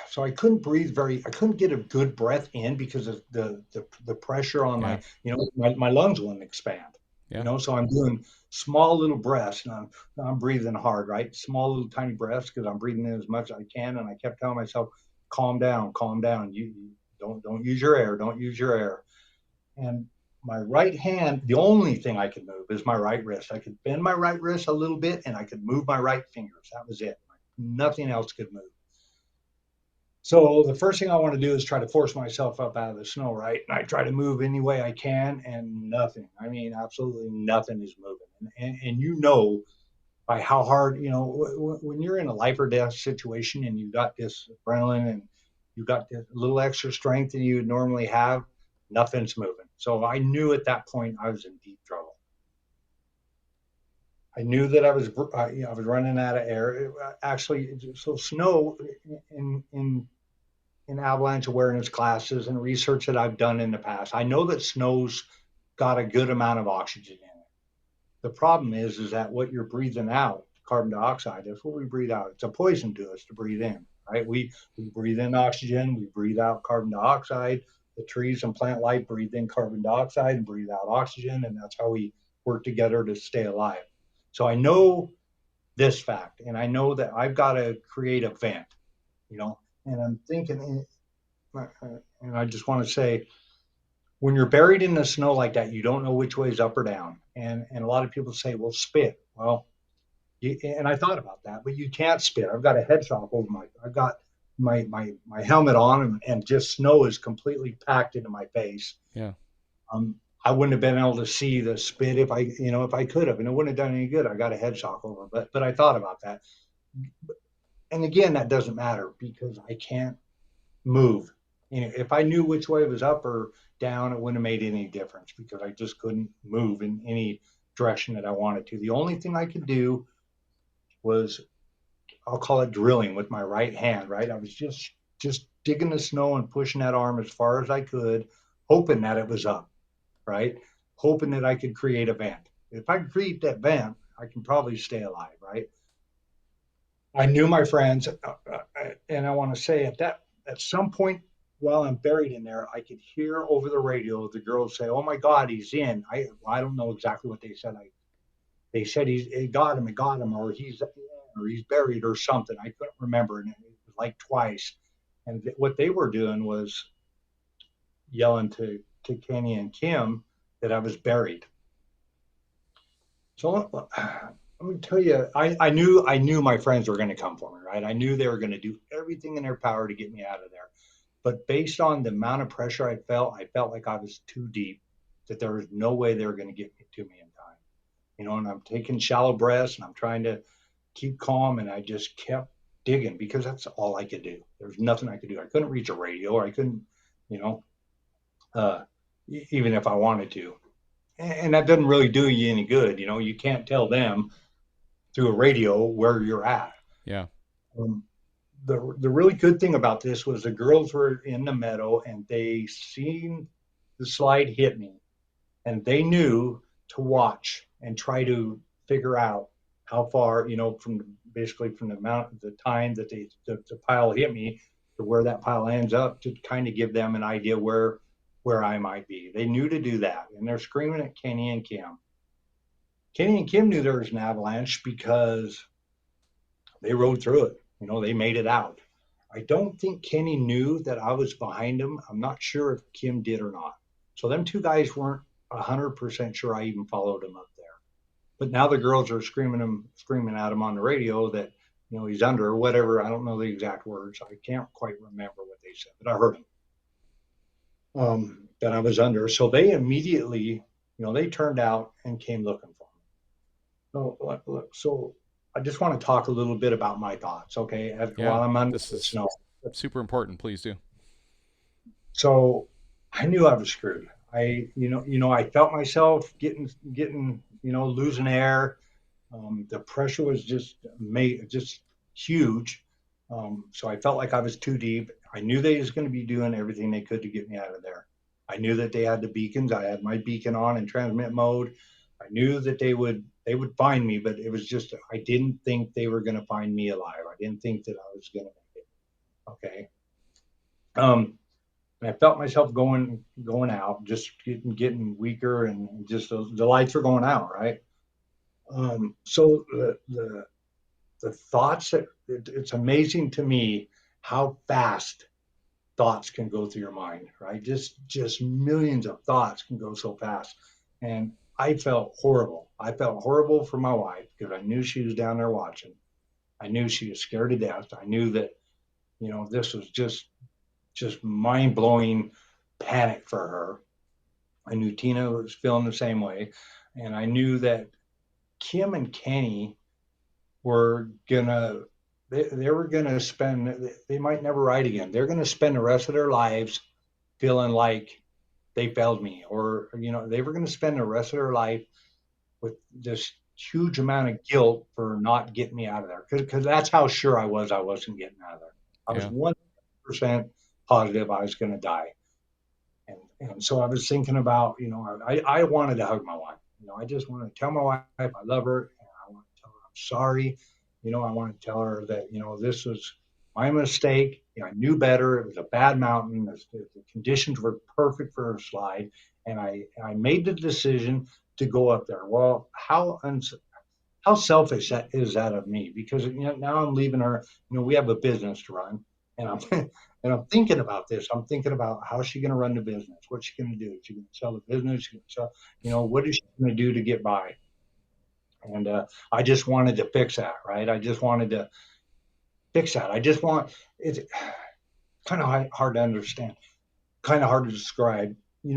So I couldn't get a good breath in because of the pressure on Yeah. my lungs wouldn't expand. Yeah. So I'm doing small little breaths, and I'm breathing hard, right? Small little tiny breaths because I'm breathing in as much as I can, and I kept telling myself, calm down, calm down. You don't use your air, don't use your air. And my right hand, the only thing I could move is my right wrist. I could bend my right wrist a little bit, and I could move my right fingers. That was it. Nothing else could move. So the first thing I want to do is try to force myself up out of the snow, right? And I try to move any way I can, and nothing. I mean, absolutely nothing is moving. And by how hard, when you're in a life or death situation and you got this adrenaline and you got this little extra strength than you would normally have, nothing's moving. So I knew at that point I was in deep trouble. I knew that I was running out of air. Actually, so snow in avalanche awareness classes and research that I've done in the past, I know that snow's got a good amount of oxygen in it. The problem is that what you're breathing out, carbon dioxide, is what we breathe out. It's a poison to us to breathe in, right? We breathe in oxygen, we breathe out carbon dioxide. The trees and plant life breathe in carbon dioxide and breathe out oxygen, and that's how we work together to stay alive. So I know this fact, and I know that I've got to create a vent, and I'm thinking, and I just want to say, when you're buried in the snow like that, you don't know which way is up or down. And a lot of people say, well, spit. Well, and I thought about that, but you can't spit. I've got a head shock over I've got my helmet on, and just snow is completely packed into my face. Yeah. Um, I wouldn't have been able to see the spit if I could have, and it wouldn't have done any good. I got a head shock over, but I thought about that. And again, that doesn't matter because I can't move. If I knew which way it was up or down, it wouldn't have made any difference because I just couldn't move in any direction that I wanted to. The only thing I could do was, I'll call it drilling with my right hand, right? I was just digging the snow and pushing that arm as far as I could, hoping that it was up, right? Hoping that I could create a vent. If I could create that vent, I can probably stay alive, right? I knew my friends, and I want to say at some point while I'm buried in there, I could hear over the radio the girls say, "Oh my God, he's in." I don't know exactly what they said. They said it got him, or he's buried or something. I couldn't remember, and it was like twice. And what they were doing was yelling to Kenny and Kim that I was buried. So let me tell you, I knew my friends were going to come for me, right? I knew they were going to do everything in their power to get me out of there. But based on the amount of pressure I felt like I was too deep, that there was no way they were going to get me to me in time. And I'm taking shallow breaths and I'm trying to keep calm, and I just kept digging because that's all I could do. There's nothing I could do. I couldn't reach a radio, or I couldn't, you know, uh, even if I wanted to. and that doesn't really do you any good. You can't tell them through a radio where you're at. Yeah. Um, the really good thing about this was the girls were in the meadow and they seen the slide hit me, and they knew to watch and try to figure out how far, from basically from the amount, the time that the pile hit me to where that pile ends up, to kind of give them an idea where I might be. They knew to do that, and they're screaming at Kenny and Kim. Kenny and Kim knew there was an avalanche because they rode through it. They made it out. I don't think Kenny knew that I was behind him. I'm not sure if Kim did or not. So them two guys weren't 100% sure I even followed him up there. But now the girls are screaming at him on the radio that he's under or whatever. I don't know the exact words. I can't quite remember what they said, but I heard them, that I was under. So they immediately, they turned out and came looking for me. So I just want to talk a little bit about my thoughts, okay? Yeah. While I'm under This the is snow. super important. Please do. So I knew I was screwed. I felt myself getting, losing air. The pressure was just huge. So I felt like I was too deep. I knew they was going to be doing everything they could to get me out of there. I knew that they had the beacons. I had my beacon on in transmit mode. I knew that they would find me, but it was just I didn't think they were going to find me alive. I didn't think that I was going to make it. Okay. Um, and I felt myself going out, just getting weaker, and just the lights were going out, right? So the thoughts that it's amazing to me how fast thoughts can go through your mind, right? Just millions of thoughts can go so fast. And I felt horrible. I felt horrible for my wife because I knew she was down there watching. I knew she was scared to death. I knew that, this was just mind blowing panic for her. I knew Tina was feeling the same way. And I knew that Kim and Kenny were gonna they were gonna spend, they might never ride again. They're gonna spend the rest of their lives feeling like they failed me, or they were gonna spend the rest of their life with this huge amount of guilt for not getting me out of there. Because that's how sure I wasn't getting out of there. I was Yeah. 100% positive I was gonna die. And so I was thinking about, I wanted to hug my wife. I just wanted to tell my wife I love her, and I want to tell her I'm sorry. I want to tell her that, this was my mistake. I knew better. It was a bad mountain. The conditions were perfect for a slide. And I made the decision to go up there. Well, how selfish that is that of me, because now I'm leaving her. We have a business to run, and I'm and I'm thinking about this. I'm thinking about how she's going to run the business. What's she going to do? She's going to sell the business. She's going to sell. What is she going to do to get by? And I just wanted to fix that, right? I just wanted to fix that. I just want it's kind of hard to understand, kind of hard to describe. You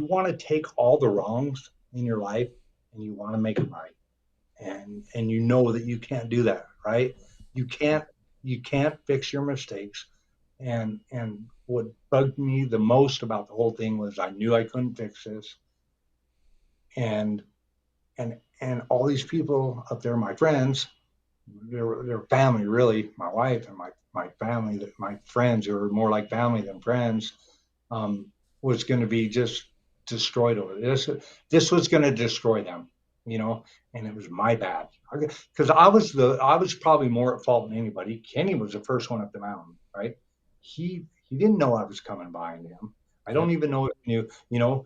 want to take all the wrongs in your life and you want to make it right, and you know that you can't do that, right? You can't fix your mistakes. And what bugged me the most about the whole thing was I knew I couldn't fix this. And and and all these people up there, my friends, their family, really, my wife and my family, that my friends, who were more like family than friends, um, was going to be just destroyed over this. This was going to destroy them, you know. And it was my bad, because I was probably more at fault than anybody. Kenny was the first one up the mountain, right? He didn't know I was coming behind him. I don't Yep. even know if he knew.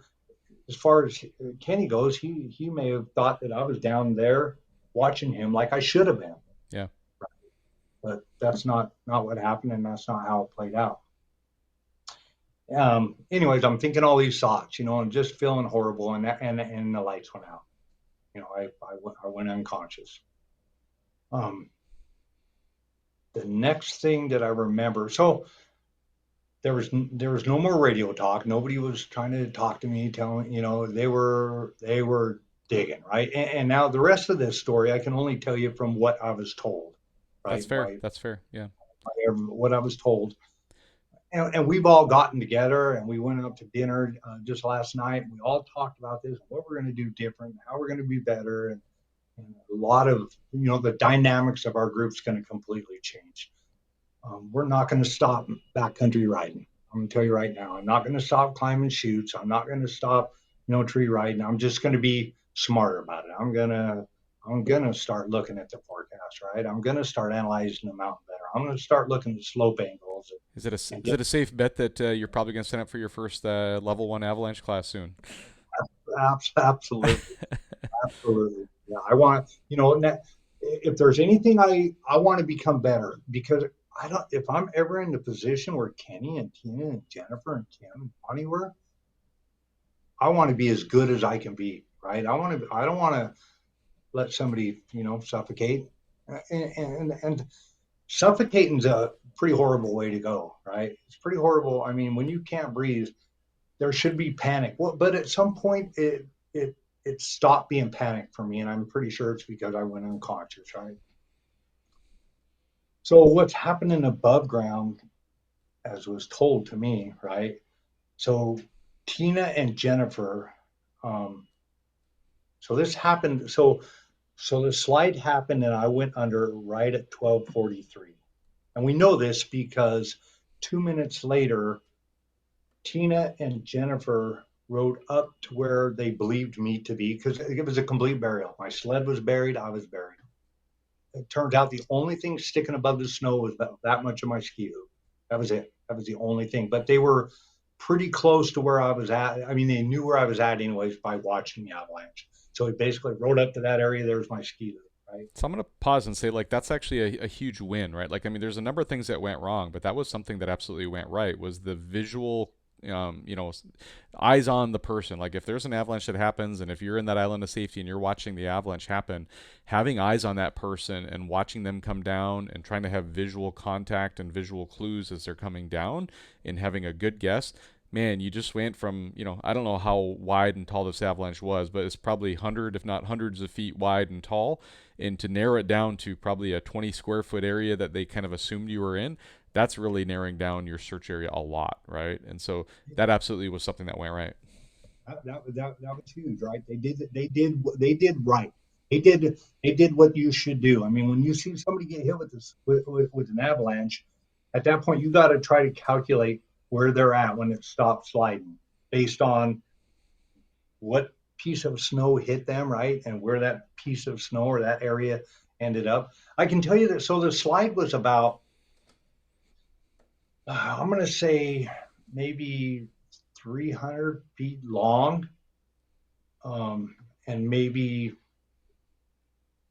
As far as Kenny goes, he may have thought that I was down there watching him like I should have been, Yeah. but that's not what happened, and that's not how it played out. Anyways, I'm thinking all these thoughts, and just feeling horrible, and the lights went out. I went unconscious. Um, the next thing that I remember, so there was no more radio talk. Nobody was trying to talk to me, telling they were digging, right. And now the rest of this story I can only tell you from what I was told, That's right, fair. That's fair. Yeah. by what I was told. and we've all gotten together and we went up to dinner just last night. And we all talked about this, what we're going to do different, how we're going to be better, and a lot of the dynamics of our group's going to completely change. We're not going to stop backcountry riding. I'm going to tell you right now. I'm not going to stop climbing chutes. I'm not going to stop tree riding. I'm just going to be smarter about it. I'm gonna start looking at the forecast, right? I'm gonna start analyzing the mountain better. I'm gonna start looking at slope angles and Is it just a safe bet that you're probably going to sign up for your first level one avalanche class soon? absolutely, absolutely. Yeah, I want if there's anything I want to become better because I don't. If I'm ever in the position where Kenny and Tina and Jennifer and Kim and Bonnie were, I want to be as good as I can be, right? I don't want to let somebody suffocate, and suffocating's a pretty horrible way to go, right? It's pretty horrible. I mean, when you can't breathe, there should be panic. Well, but at some point, it stopped being panic for me, and I'm pretty sure it's because I went unconscious, right? So what's happening above ground, as was told to me, right? So Tina and Jennifer, um, so this happened. So the slide happened, and I went under right at 12:43. And we know this because 2 minutes later, Tina and Jennifer rode up to where they believed me to be because it was a complete burial. My sled was buried, I was buried. It turned out the only thing sticking above the snow was that much of my ski hoop. That was it. That was the only thing. But they were pretty close to where I was at. I mean, they knew where I was at anyways by watching the avalanche. So we basically rode up to that area. There's my ski hoop, right? So I'm going to pause and say, like, that's actually a huge win, right? Like, I mean, there's a number of things that went wrong, but that was something that absolutely went right. Was the visual, eyes on the person. Like, if there's an avalanche that happens, and if you're in that island of safety and you're watching the avalanche happen, having eyes on that person and watching them come down and trying to have visual contact and visual clues as they're coming down and having a good guess, man, you just went from, I don't know how wide and tall this avalanche was, but it's probably if not hundreds of feet wide and tall. And to narrow it down to probably a 20 square foot area that they kind of assumed you were in, that's really narrowing down your search area a lot, right? And so that absolutely was something that went right. That was huge, right? They did right. They did what you should do. I mean, when you see somebody get hit with this with an avalanche, at that point you got to try to calculate where they're at when it stops sliding, based on what piece of snow hit them, right, and where that piece of snow or that area ended up. I can tell you that. So the slide was about, I'm going to say, maybe 300 feet long, and maybe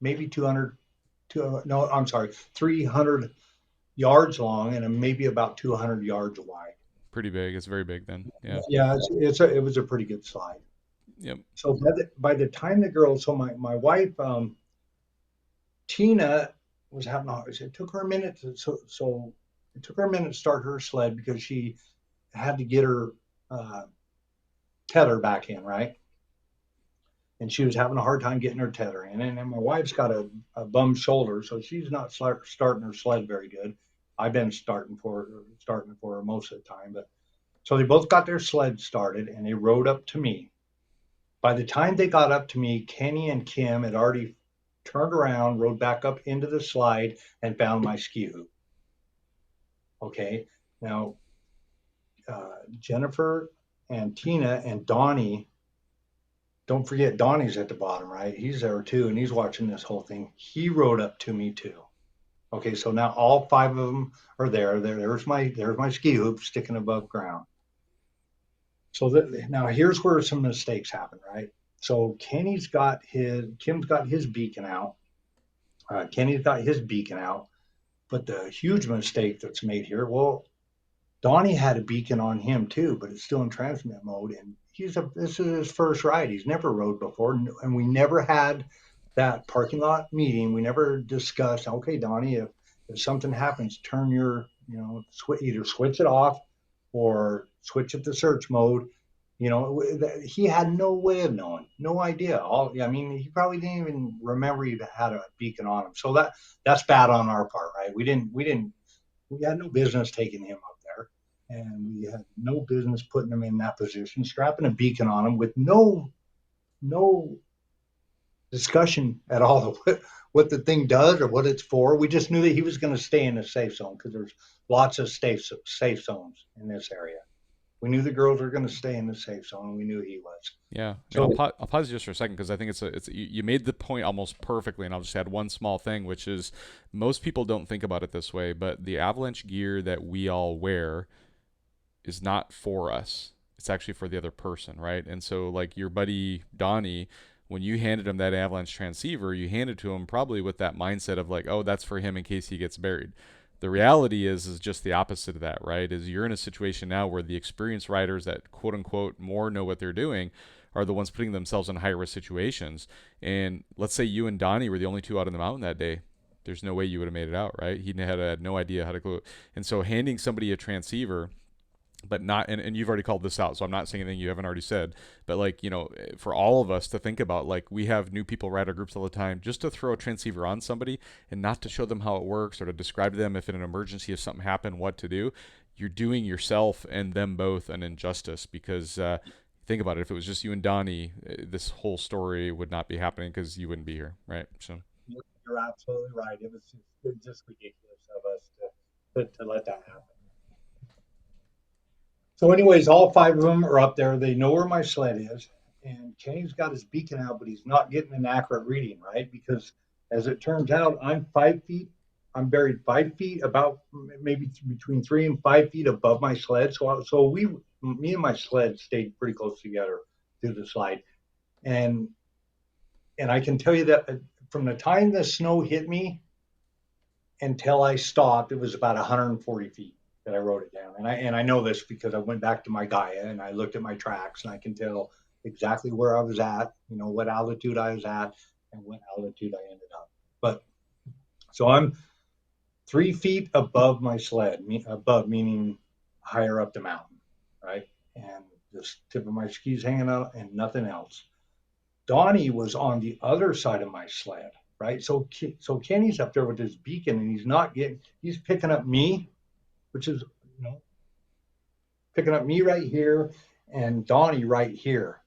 200 no, I'm sorry, 300 yards long, and maybe about 200 yards wide. Pretty big. It's very big then. Yeah. Yeah, it was a pretty good slide. Yep. So by the time the girls, so my wife, Tina, was having it took her a minute it took her a minute to start her sled because she had to get her uh, tether back in, right? And she was having a hard time getting her tether in. And my wife's got a bum shoulder, so she's not starting her sled very good. I've been starting for her most of the time, but so they both got their sled started and they rode up to me. By the time they got up to me, Kenny and Kim had already turned around, rode back up into the slide, and found my ski hoop. Okay, now Jennifer and Tina and Donnie. Don't forget, Donnie's at the bottom, right? He's there too, and he's watching this whole thing. He rode up to me too. Okay, so now all five of them are there. There's my ski hoop sticking above ground. So now here's where some mistakes happen, right? So Kim's got his beacon out. Kenny's got his beacon out. But the huge mistake that's made here, well, Donnie had a beacon on him too, but it's still in transmit mode, and this is his first ride. He's never rode before, and we never had that parking lot meeting. We never discussed, okay, Donnie, if something happens, turn your either switch it off or switch it to search mode. He had no way of knowing, no idea. I mean, he probably didn't even remember he had a beacon on him. So that's bad on our part, right? We had no business taking him up there. and we had no business putting him in that position, strapping a beacon on him with no discussion at all of what the thing does or what it's for. We just knew that he was going to stay in a safe zone because there's lots of safe zones in this area. We knew the girls were going to stay in the safe zone. And we knew he was. Yeah, and So I'll pause you just for a second because I think you made the point almost perfectly, and I'll just add one small thing, which is most people don't think about it this way, but the avalanche gear that we all wear is not for us. It's actually for the other person, right? And so, like your buddy Donnie, when you handed him that avalanche transceiver, you handed to him probably with that mindset of like, oh, that's for him in case he gets buried. The reality is just the opposite of that, right? Is you're in a situation now where the experienced riders that quote unquote more know what they're doing are the ones putting themselves in high risk situations. And let's say you and Donnie were the only two out on the mountain that day. There's no way you would have made it out, right? He had no idea how to go. And so handing somebody a transceiver, but not, and you've already called this out, so I'm not saying anything you haven't already said, but like, for all of us to think about, like we have new people ride our groups all the time, just to throw a transceiver on somebody and not to show them how it works or to describe to them if in an emergency, if something happened, what to do. You're doing yourself and them both an injustice because think about it, if it was just you and Donnie, this whole story would not be happening because you wouldn't be here, right? So you're absolutely right. It was just ridiculous of us to let that happen. So, anyways, all five of them are up there. They know where my sled is, and Kenny's got his beacon out, but he's not getting an accurate reading, right? Because as it turns out, I'm 5 feet. I'm buried 5 feet, about maybe between 3 and 5 feet above my sled. Me and my sled stayed pretty close together through the slide, and I can tell you that from the time the snow hit me until I stopped, it was about 140 feet that I wrote it down. And I know this because I went back to my Gaia and I looked at my tracks and I can tell exactly where I was at, what altitude I was at and what altitude I ended up. But so I'm 3 feet above my sled, above meaning higher up the mountain, right? And the tip of my skis hanging out and nothing else. Donnie was on the other side of my sled, right? So Kenny's up there with his beacon and he's picking up me, which is, picking up me right here and Donnie right here.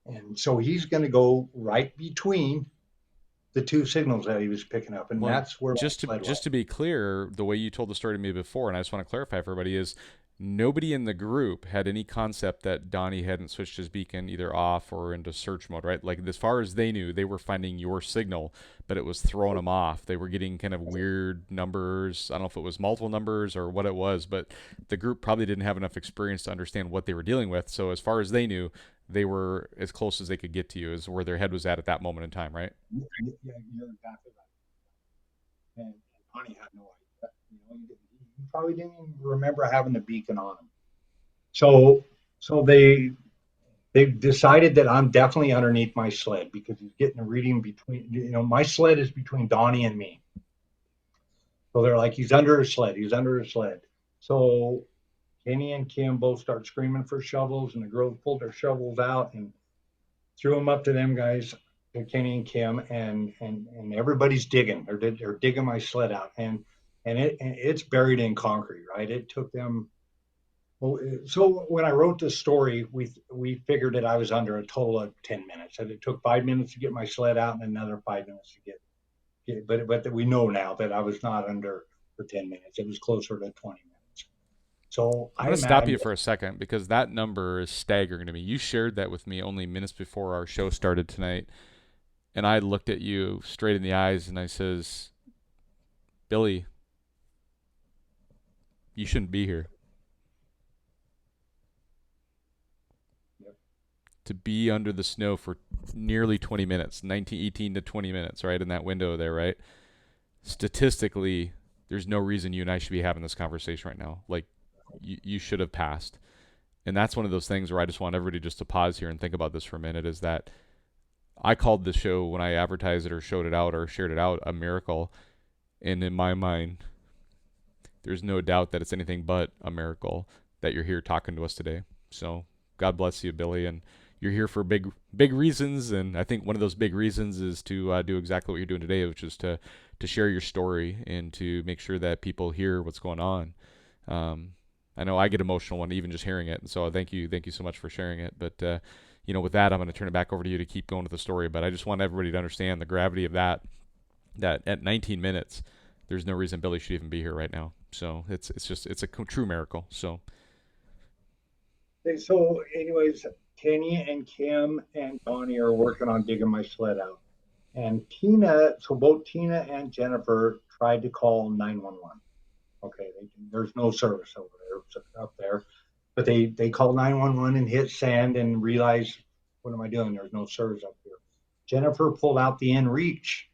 And so he's going to go right between the two signals that he was picking up. And well, that's where my sled was. just to be clear, the way you told the story to me before, and I just want to clarify for everybody, is nobody in the group had any concept that Donnie hadn't switched his beacon either off or into search mode, right? Like as far as they knew, they were finding your signal, but it was throwing them off. They were getting kind of weird numbers. I don't know if it was multiple numbers or what it was, but the group probably didn't have enough experience to understand what they were dealing with. So as far as they knew, they were as close as they could get to you, is where their head was at that moment in time, right? Yeah, you're exactly right. And Donnie had no idea. He probably didn't even remember having the beacon on him. So they decided that I'm definitely underneath my sled because he's getting a reading between, my sled is between Donnie and me. So they're like, he's under his sled. He's under his sled. So Kenny and Kim both start screaming for shovels, and the girls pulled their shovels out and threw them up to them guys, to Kenny and Kim, and everybody's digging. They're digging my sled out, and it's buried in concrete, right? It took them. Well, so when I wrote this story, we figured that I was under a total of 10 minutes. And it took 5 minutes to get my sled out, and another 5 minutes to get. But we know now that I was not under for 10 minutes. It was closer to 20 minutes. So I'm I going to stop you imagine. for a second because that number is staggering to me. You shared that with me only minutes before our show started tonight, and I looked at you straight in the eyes and I says, "Billy, you shouldn't be here. To be under the snow for nearly 20 minutes, 18 to 20 minutes, right? In that window there, right? Statistically, there's no reason you and I should be having this conversation right now. Like, you should have passed." And that's one of those things where I just want everybody just to pause here and think about this for a minute, is that I called the show when I advertised it or showed it out or shared it out a miracle. And in my mind, there's no doubt that it's anything but a miracle that you're here talking to us today. So God bless you, Billy. And you're here for big reasons. And I think one of those big reasons is to do exactly what you're doing today, which is to share your story and to make sure that people hear what's going on. I know I get emotional when even just hearing it, and so thank you so much for sharing it. But with that, I'm going to turn it back over to you to keep going with the story. But I just want everybody to understand the gravity of that. That at 19 minutes, there's no reason Billy should even be here right now. So it's a true miracle. So So, anyways, Kenny and Kim and Donnie are working on digging my sled out. And both Tina and Jennifer tried to call 911. Okay, there's no service over there up there, but they called 911 and hit send and realized, what am I doing? There's no service up here. Jennifer pulled out the inReach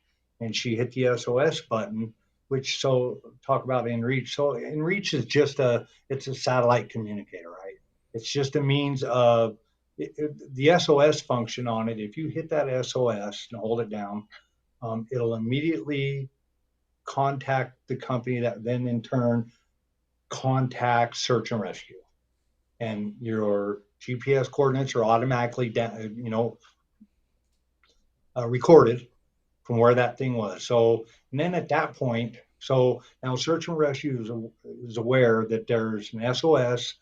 and she hit the SOS button, which, so talk about inReach. So inReach is just it's a satellite communicator, right? It's just a means of the SOS function on it. If you hit that SOS and hold it down, it'll immediately contact the company that then in turn contacts search and rescue. And your GPS coordinates are automatically, recorded from where that thing was. So, and then at that point, so now search and rescue is aware that there's an SOS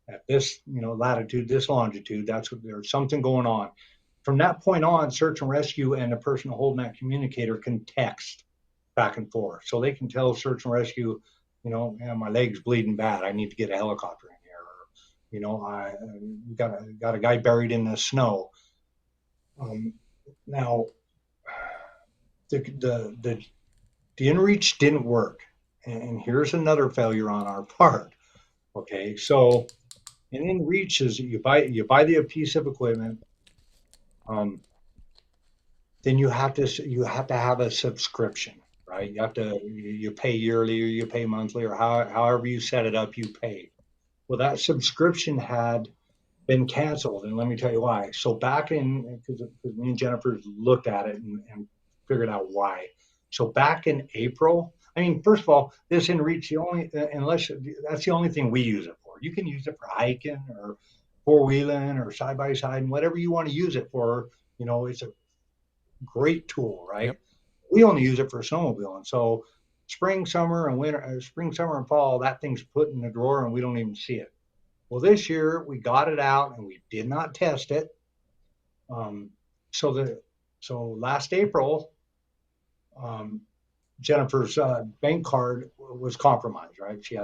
at this, latitude, this longitude. That's what there's something going on. From that point on, search and rescue and the person holding that communicator can text back and forth. So they can tell search and rescue, man, my leg's bleeding bad. I need to get a helicopter in here. Or, I got a guy buried in the snow. Now, the inReach didn't work, and here's another failure on our part. Okay, so an inReach is you buy the piece of equipment, um, then you have to have a subscription, right? You pay yearly or you pay monthly or however you set it up, you pay. Well, that subscription had been canceled, and let me tell you why. So back in because me and Jennifer looked at it and figured out why. So back in April, I mean, first of all, this inReach the only unless that's the only thing we use it for. You can use it for hiking or four wheeling or side by side and whatever you want to use it for. It's a great tool, right? yep, We only use it for snowmobiling. So spring, summer, and winter, spring, summer, and fall, that thing's put in the drawer and we don't even see it. Well, this year we got it out and we did not test it. Um, so the so last April, um, Jennifer's bank card was compromised. Right, she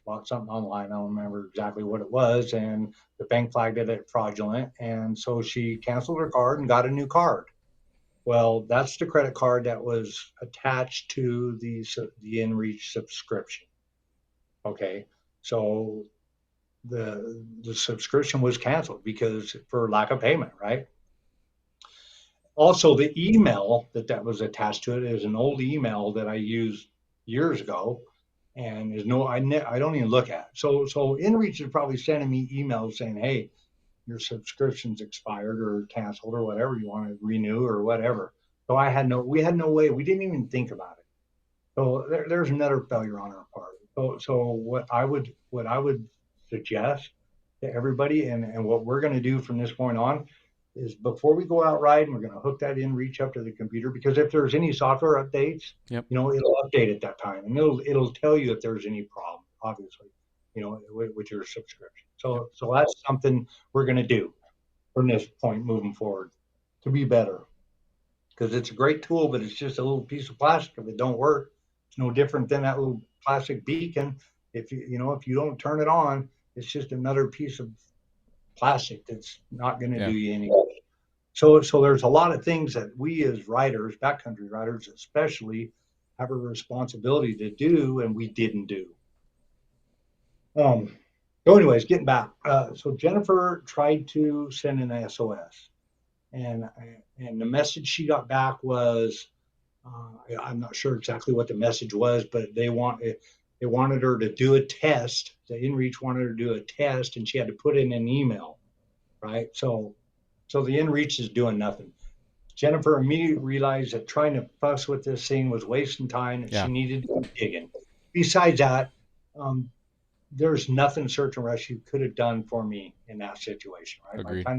bought something online. I don't remember exactly what it was, and the bank flagged it as fraudulent, and so she canceled her card and got a new card. Well, that's the credit card that was attached to the inReach subscription. Okay, so the subscription was canceled because for lack of payment, right? Also, the email that was attached to it is an old email that I used years ago, and is no I don't even look at. So InReach is probably sending me emails saying, "Hey, your subscription's expired or canceled or whatever you want to renew or whatever." So we had no way. We didn't even think about it. So there's another failure on our part. So what I would suggest to everybody, and what we're going to do from this point on is before we go out riding, we're going to hook that in reach up to the computer, because if there's any software updates, yep, it'll update at that time and it'll tell you if there's any problem, obviously, with your subscription. yep. So that's something we're going to do from this point moving forward to be better, because it's a great tool, but it's just a little piece of plastic. If it don't work, it's no different than that little plastic beacon. If you don't turn it on, it's just another piece of plastic that's not going to do Yeah. you any good. So there's a lot of things that we as riders, backcountry riders especially, have a responsibility to do, and we didn't do. Um, so, anyways, getting back. So Jennifer tried to send an SOS, and and the message she got back was, I'm not sure exactly what the message was, but they wanted her to do a test. The InReach wanted her to do a test, and she had to put in an email, right? So the InReach is doing nothing. Jennifer immediately realized that trying to fuss with this thing was wasting time, and she Yeah. needed to keep digging. Besides that, um, there's nothing search and rescue could have done for me in that situation. Right, by the Agreed. time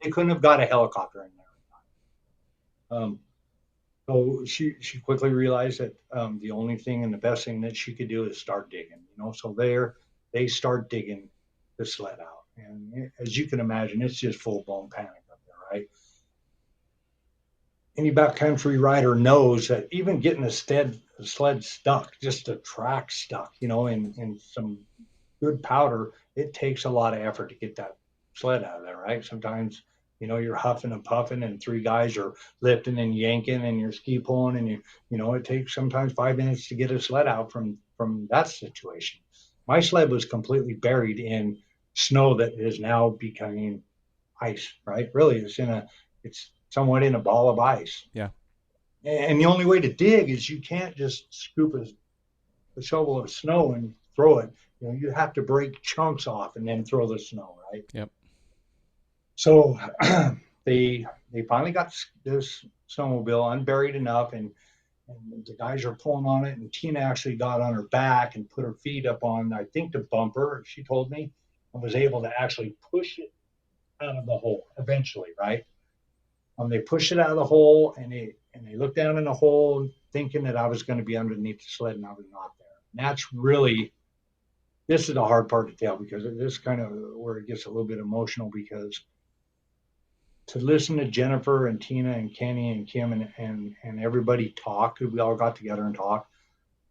they couldn't have got a helicopter in there. So she quickly realized that the only thing and the best thing that she could do is start digging. So there. they start digging the sled out. And as you can imagine, it's just full blown panic up there, right? Any backcountry rider knows that even getting a sled stuck, just a track stuck, in some good powder, it takes a lot of effort to get that sled out of there, right? Sometimes, you're huffing and puffing, and three guys are lifting and yanking, and you're ski pulling, and it takes sometimes 5 minutes to get a sled out from that situation. My sled was completely buried in snow that is now becoming ice, right? Really, it's somewhat in a ball of ice. Yeah. And the only way to dig is you can't just scoop a shovel of snow and throw it. You have to break chunks off and then throw the snow, right? Yep. So they finally got this snowmobile unburied enough, and the guys are pulling on it, and Tina actually got on her back and put her feet up on, I think, the bumper, she told me, and was able to actually push it out of the hole eventually, right? They pushed it out of the hole, and they looked down in the hole, thinking that I was going to be underneath the sled, and I was not there. And that's really, this is the hard part to tell, because this is kind of where it gets a little bit emotional, because to listen to Jennifer and Tina and Kenny and Kim and everybody talk, we all got together and talk.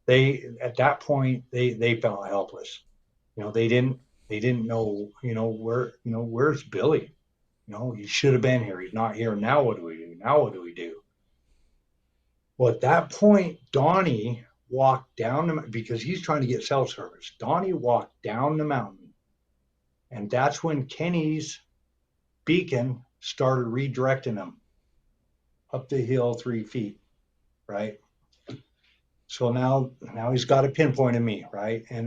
They, at that point, they felt helpless. They didn't know, where's Billy? He should have been here. He's not here. Now what do we do? Now what do we do? Well, at that point, Donnie walked down because he's trying to get self-service. Donnie walked down the mountain, and that's when Kenny's beacon started redirecting him up the hill 3 feet, right? So now he's got a pinpoint of me, right? And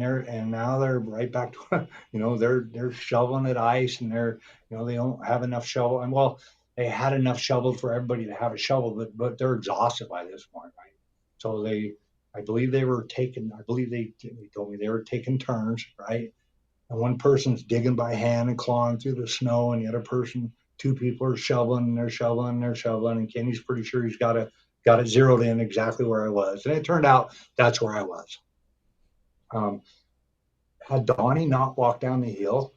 now they're right back to, they're shoveling at ice, and they don't have enough shovel. And well, they had enough shovel for everybody to have a shovel, but they're exhausted by this point, right? So I believe they told me they were taking turns, right? And one person's digging by hand and clawing through the snow, and the other person, two people are shoveling, and they're shoveling, and they're shoveling, and Kenny's pretty sure he's got it zeroed in exactly where I was. And it turned out that's where I was. Um, had Donnie not walked down the hill,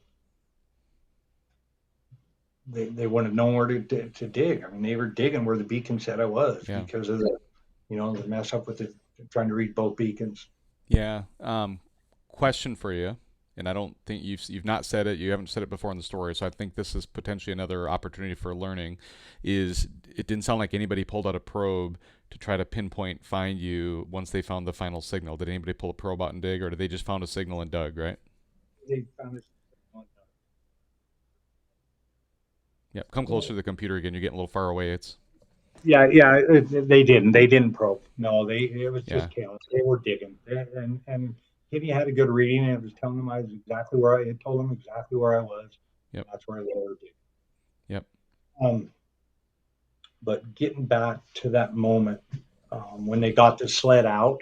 they wouldn't have known where to dig. I mean, they were digging where the beacon said I was, Yeah. because of the mess up with trying to read both beacons. Yeah. Question for you, and I don't think you've not said it. You haven't said it before in the story, so I think this is potentially another opportunity for learning. Is it didn't sound like anybody pulled out a probe to try to find you once they found the final signal. Did anybody pull a probe out and dig, or did they just found a signal and dug? Right. They found this. Yep. Come closer to the computer again. You're getting a little far away. It's Yeah. They didn't probe. No, it was yeah. just chaos. They were digging, and Kitty had a good reading, and it was telling them I was exactly where I had told them exactly where I was. Yep. That's where they were digging. Yep. Um, but getting back to that moment, when they got the sled out,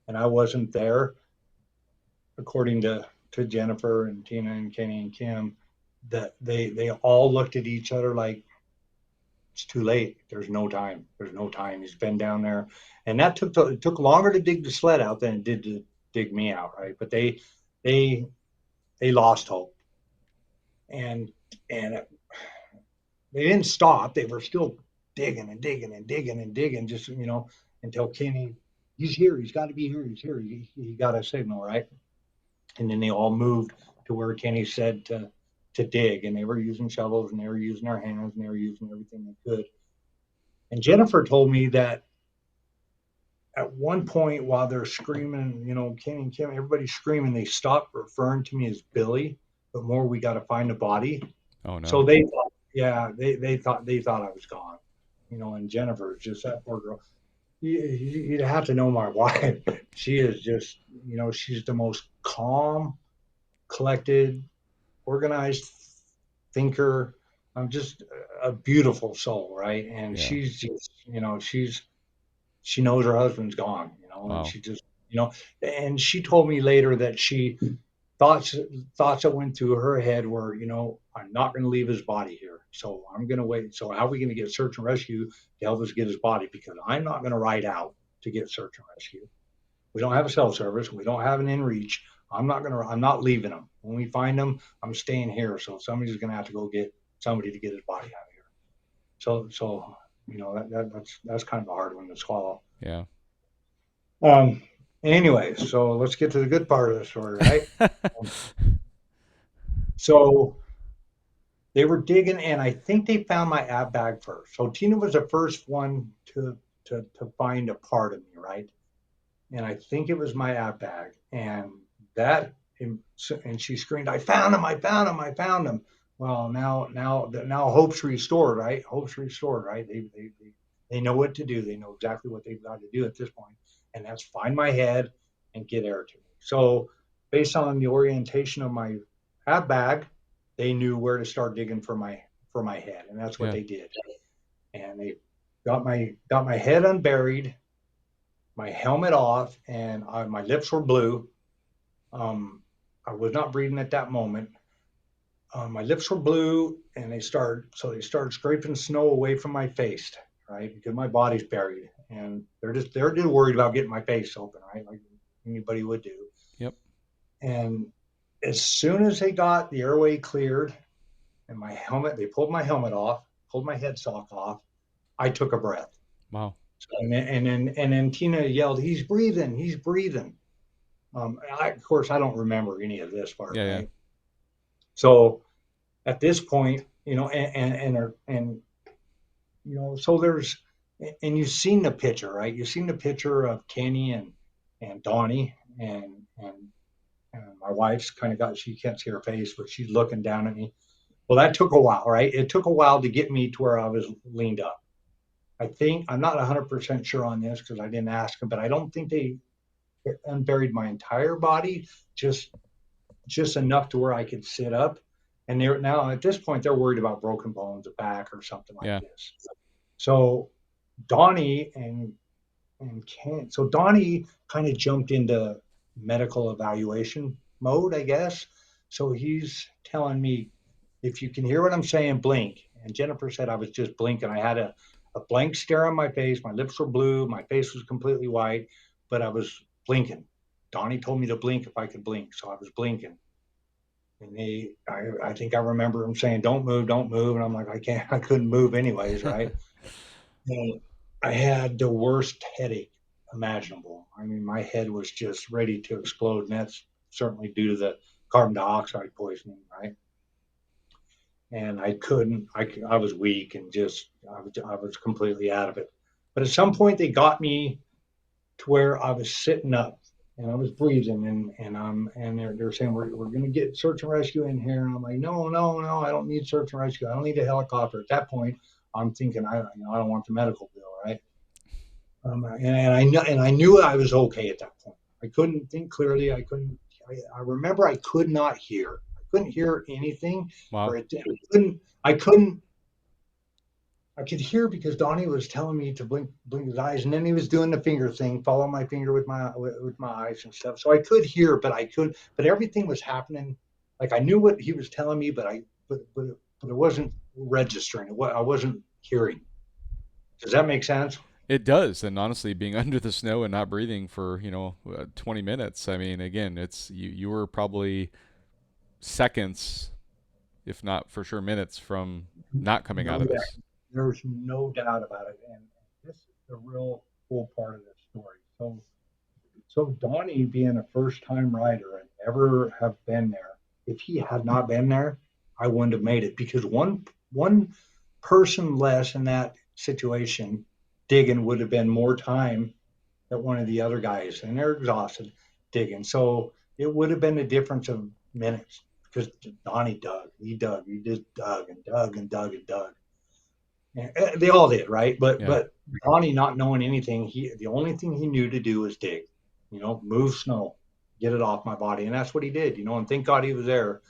and I wasn't there, according to Jennifer and Tina and Kenny and Kim, that they all looked at each other like, it's too late. There's no time. There's no time. He's been down there, and it took longer to dig the sled out than it did to dig me out, right? But they they lost hope, and they didn't stop. They were still digging and digging and digging and digging, just until Kenny, he's here. He's got to be here. He's here. He got a signal, right? And then they all moved to where Kenny said to dig, and they were using shovels, and they were using their hands, and they were using everything they could. And Jennifer told me that at one point, while they're screaming, Kenny and Kim, everybody's screaming, they stopped referring to me as Billy, but more, we got to find a body. Oh So no. they thought, yeah, they thought I was gone, and Jennifer, just that poor girl. You'd have to know my wife. She is just, she's the most calm, collected, organized thinker. I'm just a beautiful soul, right? And Yeah. she's just, she knows her husband's gone, and Wow. she just, and she told me later that she thoughts thoughts that went through her head were, I'm not going to leave his body here, so I'm going to wait. So how are we going to get search and rescue to help us get his body? Because I'm not going to ride out to get search and rescue. We don't have a cell service. We don't have an in reach. I'm not leaving them. When we find them, I'm staying here. So somebody's going to have to go get somebody to get his body out of here. So that's kind of a hard one to swallow. Yeah. Um, anyway, so let's get to the good part of the story, right? Um, so they were digging, and I think they found my ab bag first. So Tina was the first one to find a part of me, right? And I think it was my ab bag, and that and she screamed, "I found him! I found him! I found him!" Well, now hope's restored, right? Hope's restored, right? They know what to do. They know exactly what they've got to do at this point, and that's find my head and get air to me. So, based on the orientation of my ab bag, they knew where to start digging for my head, and that's what Yeah. they did. And they got my head unburied, my helmet off, and my lips were blue. Um, I was not breathing at that moment. My lips were blue, and they started scraping snow away from my face, right? Because my body's buried, and they're just worried about getting my face open, right? Like anybody would do. Yep. And as soon as they got the airway cleared and my helmet, they pulled my helmet off, pulled my head sock off. I took a breath, Wow. and then Tina yelled, "He's breathing! He's breathing!" Of course, I don't remember any of this part, Yeah. Yeah. right? So at this point, and so there's, and you've seen the picture, right? You've seen the picture of Kenny and Donnie and and my wife's kind of got, she can't see her face, but she's looking down at me. Well, that took a while, right? It took a while to get me to where I was leaned up. I think I'm not 100% sure on this because I didn't ask them, but I don't think they unburied my entire body, just just enough to where I could sit up. And they're now at this point they're worried about broken bones, a back, or something like Yeah. this. So Donnie and Ken, so Donnie kind of jumped into medical evaluation mode, I guess. So he's telling me, if you can hear what I'm saying, blink. And Jennifer said I was just blinking. I had a blank stare on my face. My lips were blue. My face was completely white, but I was blinking. Donnie told me to blink if I could blink. So I was blinking. And I think I remember him saying, don't move." And I'm like, I couldn't move anyways, right? And I had the worst headache imaginable. I mean, my head was just ready to explode, and that's certainly due to the carbon dioxide poisoning, right? And I couldn't. I was weak and just I was completely out of it. But at some point, they got me to where I was sitting up and I was breathing, and they're saying we're going to get search and rescue in here, and I'm like, no, I don't need search and rescue. I don't need a helicopter. At that point, I'm thinking I don't want the medical bill, right? And I knew I was okay at that point. I couldn't think clearly. I couldn't. I remember I could not hear. I couldn't hear anything, or Wow. it couldn't. I couldn't. I could hear because Donnie was telling me to blink his eyes, and then he was doing the finger thing, follow my finger with my eyes and stuff. So I could hear, but I could, but everything was happening. Like I knew what he was telling me, but it wasn't registering. I wasn't hearing. Does that make sense? It does, and honestly, being under the snow and not breathing for 20 minutes. I mean, again, it's you were probably seconds, if not for sure minutes, from not coming No, out of this. there's no doubt about it, and this is the real cool part of this story. So Donnie, being a first-time rider and never have been there, if he had not been there, I wouldn't have made it because one person less in that situation digging would have been more time than one of the other guys, and they're exhausted digging. So it would have been a difference of minutes because Donnie dug, he just dug and dug and dug and dug. They all did, right? Yeah. But Donnie, not knowing anything, he the only thing he knew to do was dig, move snow, get it off my body, and that's what he did, And thank God he was there,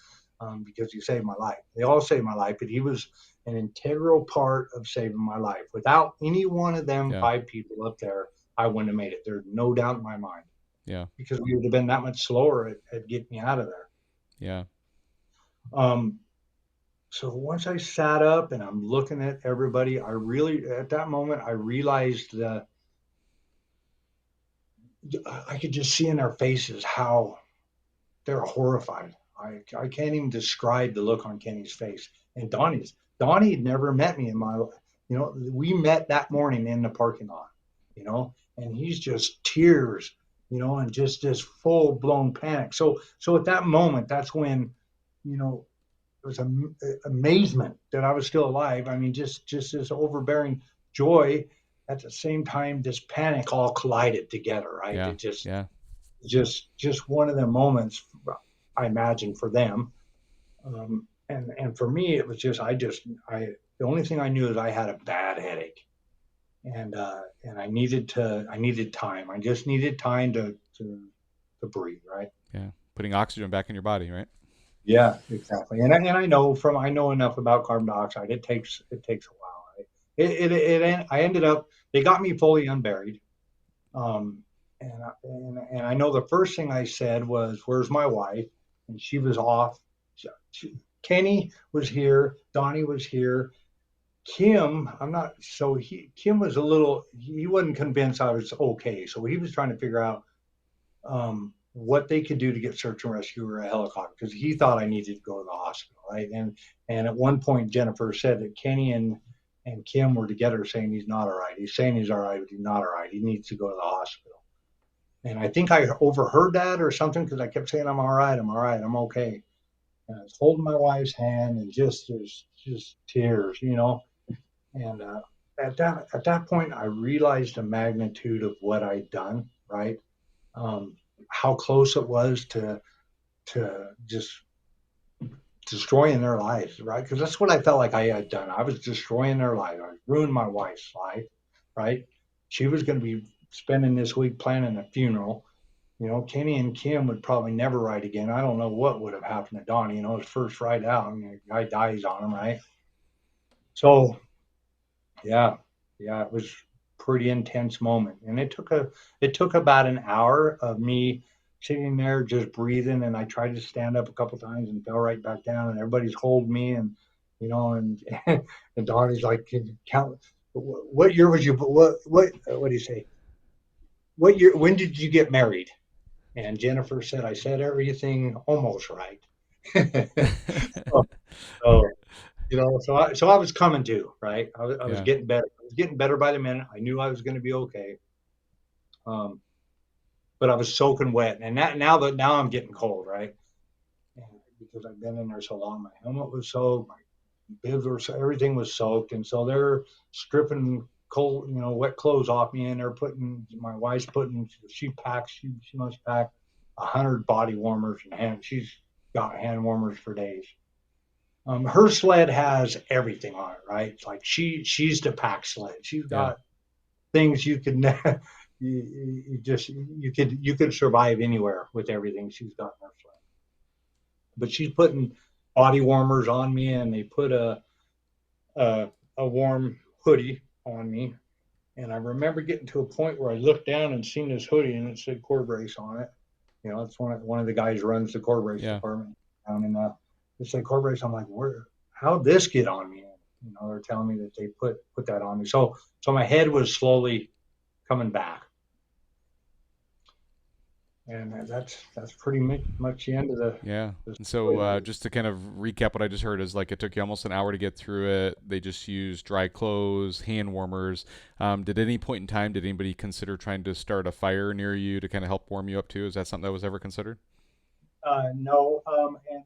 because he saved my life. They all saved my life, but he was an integral part of saving my life. Without any one of them Yeah. five people up there, I wouldn't have made it. There's no doubt in my mind Yeah. because we would have been that much slower at getting me out of there. Yeah. Um, So once I sat up and I'm looking at everybody, at that moment, I realized that I could just see in their faces how they're horrified. I can't even describe the look on Kenny's face. And Donnie had never met me in my life. We met that morning in the parking lot, and he's just tears, and just this full blown panic. So at that moment, that's when, it was amazement that I was still alive. I mean, just this overbearing joy. At the same time, this panic all collided together, right? Yeah. It just Yeah. just one of the moments, I imagine, for them. And for me, it was I the only thing I knew is I had a bad headache, and I needed time. I just needed time to breathe, right? Yeah. Putting oxygen back in your body, right? Yeah, exactly. I know enough about carbon dioxide. It takes a while. Right? I ended up, they got me fully unburied. Um, and I know the first thing I said was, "Where's my wife?" And she was off. Kenny was here. Donnie was here. Kim, I'm not. So Kim was a little. He wasn't convinced I was okay. So he was trying to figure out what they could do to get search and rescue or a helicopter, because he thought I needed to go to the hospital, right? And at one point, Jennifer said that Kenny and Kim were together saying he's not all right. He's saying he's all right, but he's not all right. He needs to go to the hospital. And I think I overheard that or something, because I kept saying, I'm all right, I'm all right, I'm okay. And I was holding my wife's hand, and there's just tears, And at that point, I realized the magnitude of what I'd done, right? Um, how close it was to just destroying their lives, right? Because that's what I felt like I had done. I was destroying their life. I ruined my wife's life, right? She was going to be spending this week planning a funeral. Kenny and Kim would probably never ride again. I don't know what would have happened to Donnie. His first ride out, I mean, the guy dies on him, right? So, yeah, yeah, it was a pretty intense moment, and it took about an hour of me sitting there just breathing, and I tried to stand up a couple times and fell right back down, and everybody's holding me, and and and Donnie's like, "Can you count? What year was you? What do you say? What year? When did you get married?" And Jennifer said, "I said everything almost right." so, so, so I was coming to, right. I was Yeah. getting better. I was getting better by the minute. I knew I was going to be okay. Um, but I was soaking wet, and now I'm getting cold, right? And because I've been in there so long, my helmet was soaked, my bibs were, everything was soaked, and so they're stripping cold, wet clothes off me, and they're putting, my wife's putting, she must pack 100 body warmers, and she's got hand warmers for days. Her sled has everything on it, right? It's like she's the pack sled. She's Yeah. got things you could you could survive anywhere with everything she's got in her sled. But she's putting body warmers on me, and they put a a warm hoodie on me. And I remember getting to a point where I looked down and seen this hoodie, and it said core brace on it. It's one of the guys runs the core brace Yeah. department down in it said core brace. I'm like, where? How'd this get on me? They're telling me that they put that on me. So my head was slowly coming back, and that's pretty much the end of Yeah. the And story so, there. just to kind of recap what I just heard is like it took you almost an hour to get through it. They just used dry clothes, hand warmers. Did at any point in time, did anybody consider trying to start a fire near you to kind of help warm you up too? Is that something that was ever considered? No, and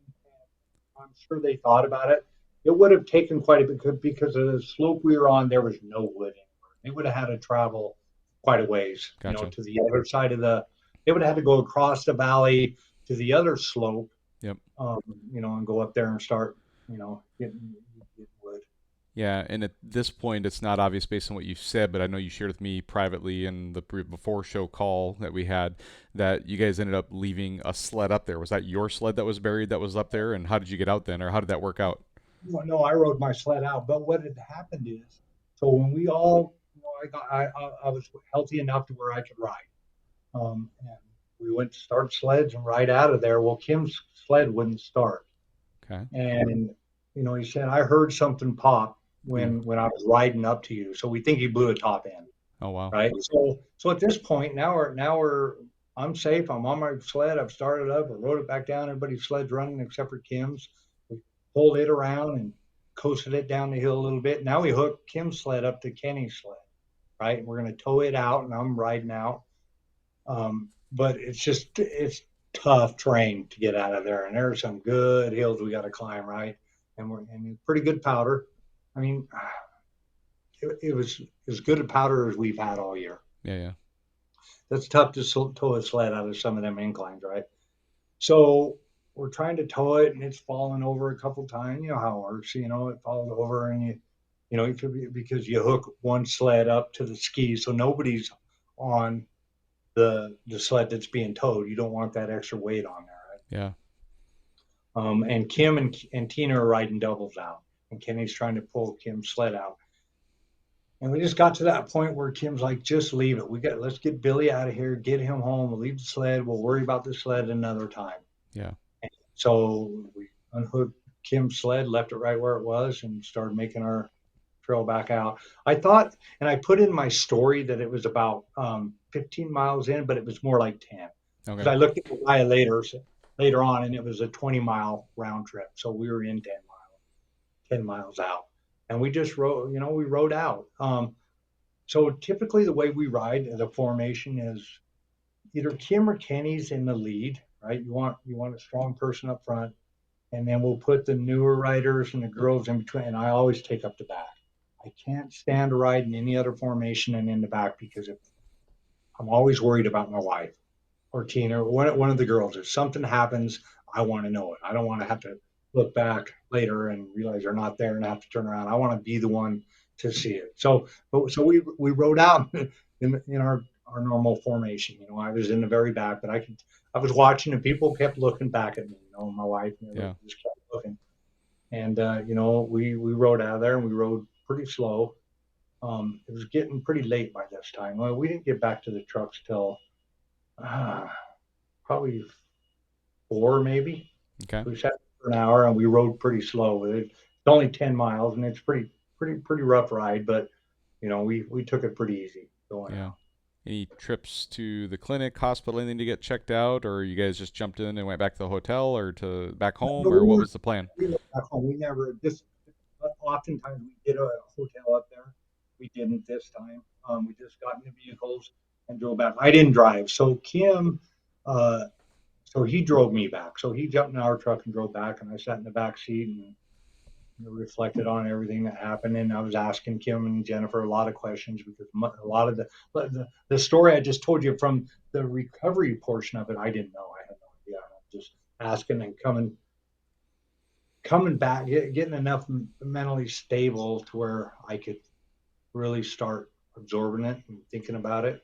I'm sure they thought about it. It would have taken quite a bit, because of the slope we were on. There was no wood anywhere. They would have had to travel quite a ways, Gotcha. to the other side of the. They would have had to go across the valley to the other slope, Yep. um, and go up there and start, getting wood. Yeah, and at this point, it's not obvious based on what you said, but I know you shared with me privately in the before show call that we had that you guys ended up leaving a sled up there. Was that your sled that was buried that was up there? And how did you get out then, or how did that work out? Well, no, I rode my sled out. But what had happened is, so when we all, I was healthy enough to where I could ride. And we went to start sleds and ride out of there. Well, Kim's sled wouldn't start. Okay. And, he said, I heard something pop Ooh. when I was riding up to you. So we think he blew a top end, Oh wow. right? So at this point, now we're I'm safe. I'm on my sled. I've started up. I rode it back down. Everybody's sled's running except for Kim's. We pulled it around and coasted it down the hill a little bit. Now we hook Kim's sled up to Kenny's sled, right? We're going to tow it out, and I'm riding out. But it's tough terrain to get out of there, and there's some good hills we got to climb, right? And we're pretty good powder. I mean, it was as good a powder as we've had all year. Yeah, yeah. That's tough to tow a sled out of some of them inclines, right? So we're trying to tow it, and it's fallen over a couple times. You know how it works. It falls over, and because you hook one sled up to the ski, so nobody's on the sled that's being towed. You don't want that extra weight on there, right? Yeah. And Kim and Tina are riding doubles out, and Kenny's trying to pull Kim's sled out. And we just got to that point where Kim's like, just leave it. Let's get Billy out of here, get him home, we'll leave the sled, we'll worry about the sled another time. Yeah. And so we unhooked Kim's sled, left it right where it was, and started making our trail back out. I thought, and I put in my story that it was about 15 miles in, but it was more like 10. Because Okay. I looked at the guy later on, and it was a 20-mile round trip. So we were in 10 miles out. And we just rode, we rode out. So typically the way we ride, the formation is either Kim or Kenny's in the lead, right? You want a strong person up front, and then we'll put the newer riders and the girls in between. And I always take up the back. I can't stand to ride in any other formation and in the back because I'm always worried about my wife or Tina or one of the girls. If something happens, I want to know it. I don't want to have to look back later and realize they're not there and have to turn around. I want to be the one to see it. So we rode out in our normal formation. I was in the very back, but I was watching and people kept looking back at me. My wife and Yeah. just kept looking. And we rode out of there and we rode pretty slow. It was getting pretty late by this time. Well, we didn't get back to the trucks till uh, probably 4 maybe. Okay. We sat for an hour and we rode pretty slow. It's only 10 miles and it's pretty rough ride, but we took it pretty easy going Yeah. out. Any trips to the clinic, hospital, anything to get checked out, or you guys just jumped in and went back to the hotel, or to back home, No, or what was the plan? we were back home. We never just oftentimes we did a hotel up there. We didn't this time. We just got in the vehicles and drove back. I didn't drive, so Kim, uh, so he drove me back. So he jumped in our truck and drove back, and I sat in the back seat and reflected on everything that happened. And I was asking Kim and Jennifer a lot of questions because a lot of the story I just told you from the recovery portion of it, I didn't know. I had no idea. I'm just asking and coming back, getting enough mentally stable to where I could really start absorbing it and thinking about it.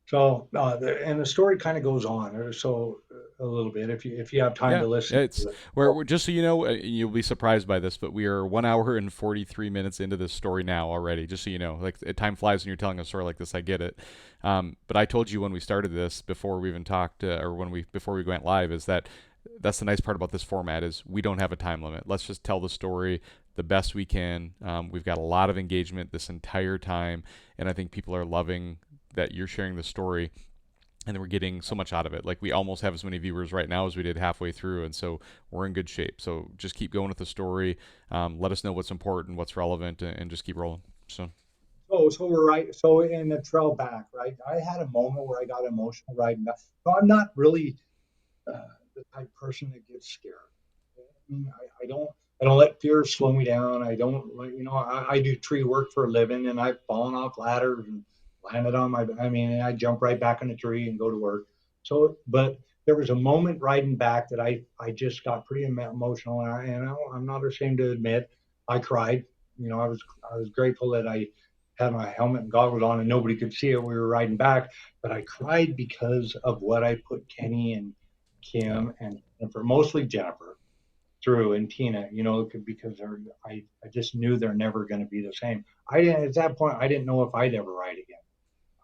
So, and the story kind of goes on, so a little bit if you have time Yeah, to listen it's to it. we're just so you know, you'll be surprised by this, but we are 1 hour and 43 minutes into this story now already. Just so you know, like time flies when you're telling a story like this. I get it, but I told you when we started this, before we even talked, or before we went live, is that that's the nice part about this format is we don't have a time limit. Let's just tell the story the best we can. We've got a lot of engagement this entire time, and I think people are loving that you're sharing the story and we're getting so much out of it. Like we almost have as many viewers right now as we did halfway through, and so we're in good shape. So just keep going with the story. Let us know what's important, what's relevant, and just keep rolling. So So we're right. So in the trail back, right, I had a moment where I got emotional riding back. So I'm not really the type of person that gets scared. I mean, I don't let fear slow me down. I don't like, I do tree work for a living, and I've fallen off ladders and landed on my. I mean, I jump right back in the tree and go to work. So, but there was a moment riding back that I just got pretty emotional, and I'm not ashamed to admit I cried. I was grateful that I had my helmet and goggles on and nobody could see it. We were riding back, but I cried because of what I put Kenny and yeah, Kim and Jennifer, mostly Jennifer, through and Tina, because I just knew they're never going to be the same. I didn't at that point. I didn't know if I'd ever ride again.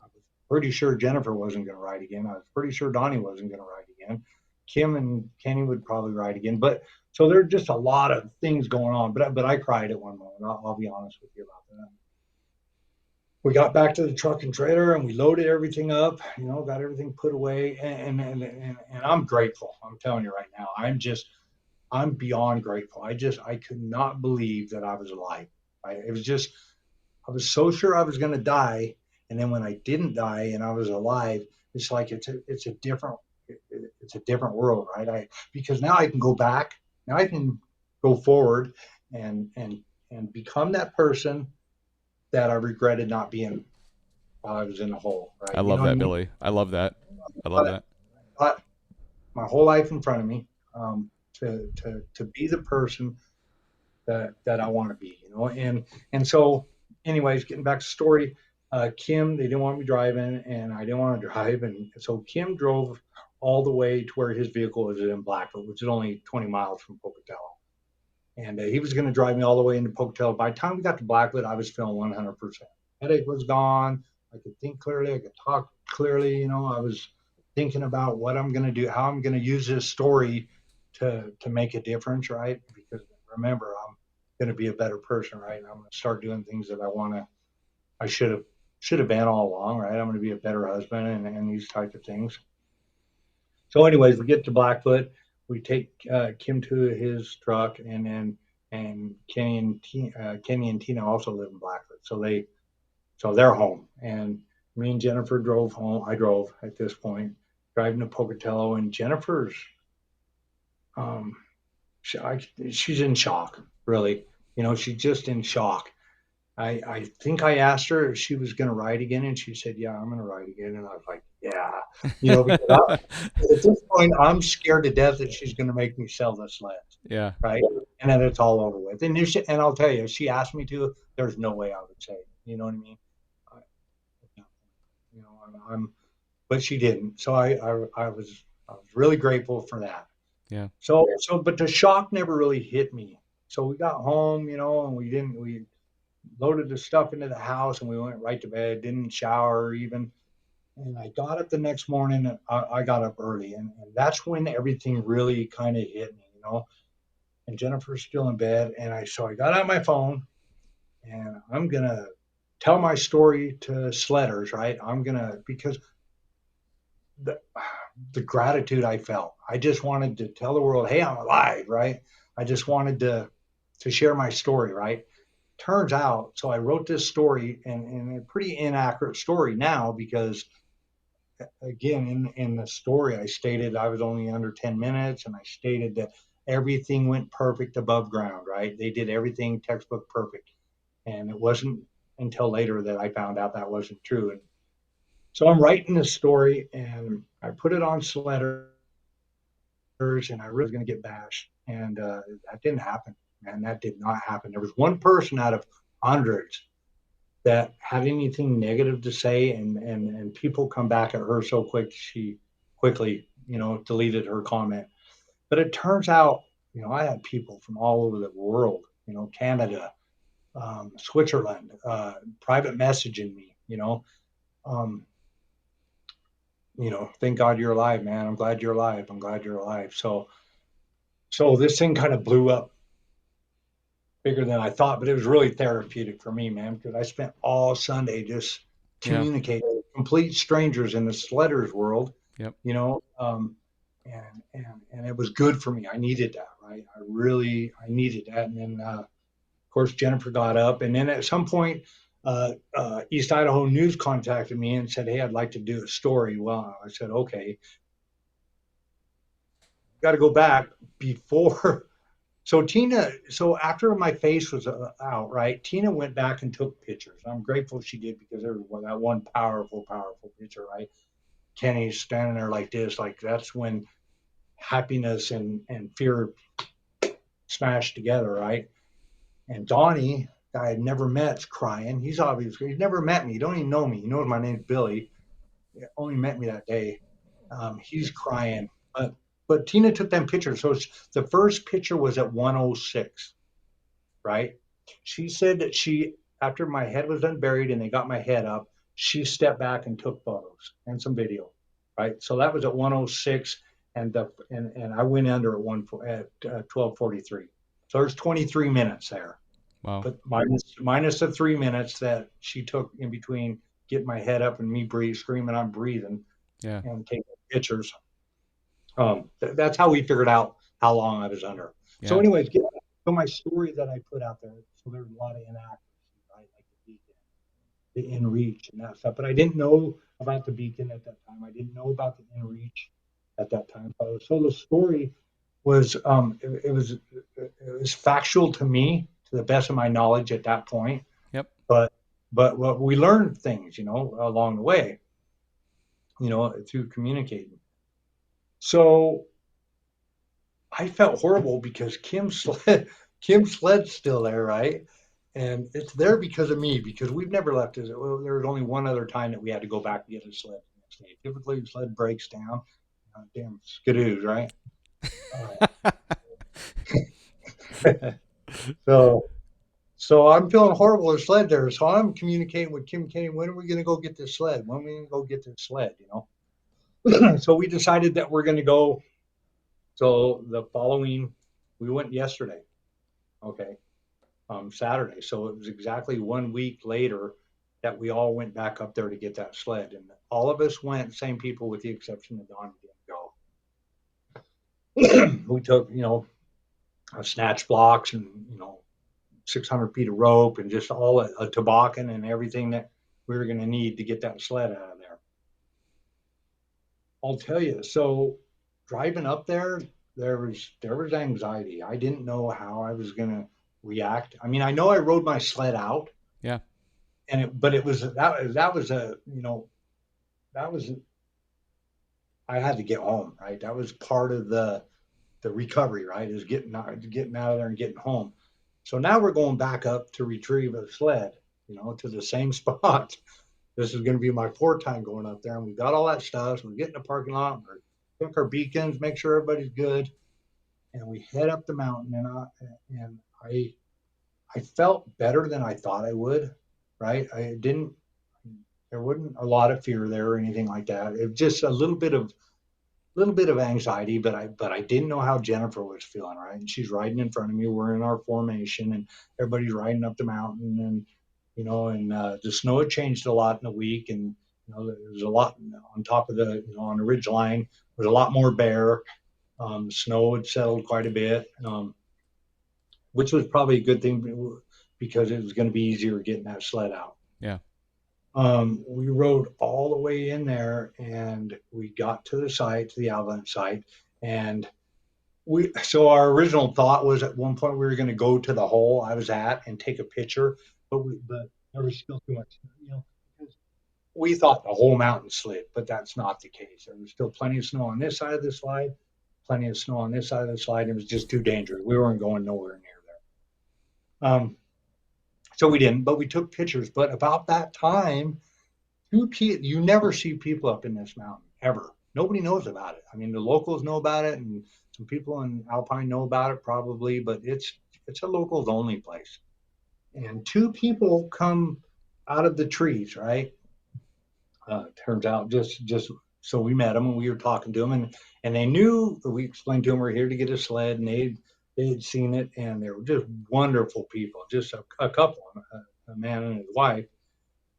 I was pretty sure Jennifer wasn't going to ride again. I was pretty sure Donnie wasn't going to ride again. Kim and Kenny would probably ride again. But so there's just a lot of things going on. But I cried at one moment. I'll be honest with you about that. we got back to the truck and trailer and we loaded everything up, got everything put away. And I'm grateful. I'm telling you right now, I'm beyond grateful. I could not believe that I was alive. It was just, I was so sure I was going to die. And then when I didn't die and I was alive, it's like, it's a different world, right? Because now I can go back, now I can go forward and, and, and become that person that I regretted not being while I was in the hole, I right? You know love what I that, mean? Billy. I love that. I love But, that. but my whole life in front of me, to be the person that I want to be, and so, anyways, getting back to the story, Kim, they didn't want me driving, and I didn't want to drive, and so Kim drove all the way to where his vehicle was in Blackfoot, which is only 20 miles from Pocatello, and he was going to drive me all the way into Pocatello. By the time we got to Blackfoot, I was feeling 100%. Headache was gone. I could think clearly. I could talk clearly. I was thinking about what I'm going to do, how I'm going to use this story to make a difference, right? Because remember, I'm going to be a better person, right? I'm going to start doing things that I should have been all along, right? I'm going to be a better husband and these types of things. So, anyways, we get to Blackfoot. We take Kim to his truck, and Kenny and Tina also live in Blackfoot, so they're home. And me and Jennifer drove home. I drove at this point, driving to Pocatello, and Jennifer's um, she, I, she's in shock, really. She's just in shock. I think I asked her if she was going to ride again, and she said, "Yeah, I'm going to ride again." And I was like, "Yeah," because at this point, I'm scared to death that she's going to make me sell the sleds, Yeah. right? And then it's all over with. And I'll tell you, if she asked me to, there's no way I would say it. You know what I mean? I, I'm, but she didn't. So I was really grateful for that. Yeah. But the shock never really hit me. So we got home, and we loaded the stuff into the house and we went right to bed, didn't shower even. And I got up the next morning and I got up early and that's when everything really kind of hit me. And Jennifer's still in bed. So I got out my phone and I'm going to tell my story to sledders, right? Because the, the gratitude I felt, I just wanted to tell the world, hey, I'm alive, right? I just wanted to share my story, right? Turns out, so I wrote this story and a pretty inaccurate story now because again, in the story, I stated I was only under 10 minutes and I stated that everything went perfect above ground, right? They did everything textbook perfect. And it wasn't until later that I found out that wasn't true. And so I'm writing this story and I put it on Sledders and I really was going to get bashed. And that didn't happen. And that did not happen. There was one person out of hundreds that had anything negative to say, and people come back at her so quick she quickly deleted her comment. But it turns out I had people from all over the world, Canada, Switzerland, private messaging me, um, thank God you're alive, man. I'm glad you're alive. I'm glad you're alive. So this thing kind of blew up bigger than I thought, but it was really therapeutic for me, man, because I spent all Sunday just Yeah. communicating with complete strangers in the sledders world, Yep. you know, and it was good for me. I needed that, right? I needed that. And then, of course, Jennifer got up, and then at some point, East Idaho News contacted me and said, "Hey, I'd like to do a story." Well, I said, "Okay, got to go back before." So after my face was out, right? Tina went back and took pictures. I'm grateful she did because there was that one powerful, powerful picture, right? Kenny's standing there like this, like that's when happiness and fear smashed together, right? And Donnie, guy I had never met's crying. He's never met me. He don't even know me. He knows my name's Billy. He only met me that day. He's crying. But Tina took them pictures. So the first picture was at 106, right? She said that after my head was unburied and they got my head up, she stepped back and took photos and some video, right? So that was at 106, and I went under at 12:43. So there's 23 minutes there. Wow. but minus the 3 minutes that she took in between getting my head up and me screaming I'm breathing Yeah. and taking pictures. That's how we figured out how long I was under. So, Yeah. anyways, so my story that I put out there. So there's a lot of inaccuracies, right? Like the beacon, the in reach, and that stuff. But I didn't know about the beacon at that time. I didn't know about the in reach at that time. So the story was it was factual to me to the best of my knowledge at that point. Yep. But what we learned things, along the way, through communicating. So I felt horrible because Kim's sled's still there, right? And it's there because of me, because we've never left it. Well, there was only one other time that we had to go back and get a sled the next day. Typically, the sled breaks down. Damn skidoos, right? so, so I'm feeling horrible as sled there. So I'm communicating with Kim Kenny. When are we going to go get this sled? When are we going to go get this sled? So we decided that we're going to go. So the following, we went yesterday. Okay. Saturday. So it was exactly 1 week later that we all went back up there to get that sled. And all of us went, same people with the exception of Don didn't go. We took, snatch blocks and, 600 feet of rope and just all a toboggan and everything that we were going to need to get that sled out of there. I'll tell you. So driving up there, there was anxiety. I didn't know how I was going to react. I mean, I know I rode my sled out, Yeah. but it was that was a that was I had to get home, right? That was part of the recovery, right? Is getting out of there and getting home. So now we're going back up to retrieve a sled, to the same spot. This is going to be my fourth time going up there, and we got all that stuff. So we get in the parking lot, we took our beacons, make sure everybody's good, and we head up the mountain. And I felt better than I thought I would, right? I didn't there wasn't a lot of fear there or anything like that. It was just a little bit of anxiety, but I didn't know how Jennifer was feeling, right? And she's riding in front of me. We're in our formation, and everybody's riding up the mountain, and the snow had changed a lot in a week, and there was a lot on top of on the ridge line. There was a lot more bare. Snow had settled quite a bit, which was probably a good thing because it was going to be easier getting that sled out. Yeah. We rode all the way in there and we got to the site, to the Avalanche site. And so our original thought was at one point we were going to go to the hole I was at and take a picture, but there was still too much, because we thought the whole mountain slid, but that's not the case. There was still plenty of snow on this side of the slide, plenty of snow on this side of the slide. It was just too dangerous. We weren't going nowhere near there. So we didn't, but we took pictures. But about that time, you never see people up in this mountain ever. Nobody knows about it. I mean, the locals know about it, and some people in Alpine know about it probably, but it's a locals only place. And two people come out of the trees, right? Turns out just so we met them and we were talking to them, and they knew. We explained to them we're here to get a sled, and they had seen it, and they were just wonderful people, just a couple, a man and his wife.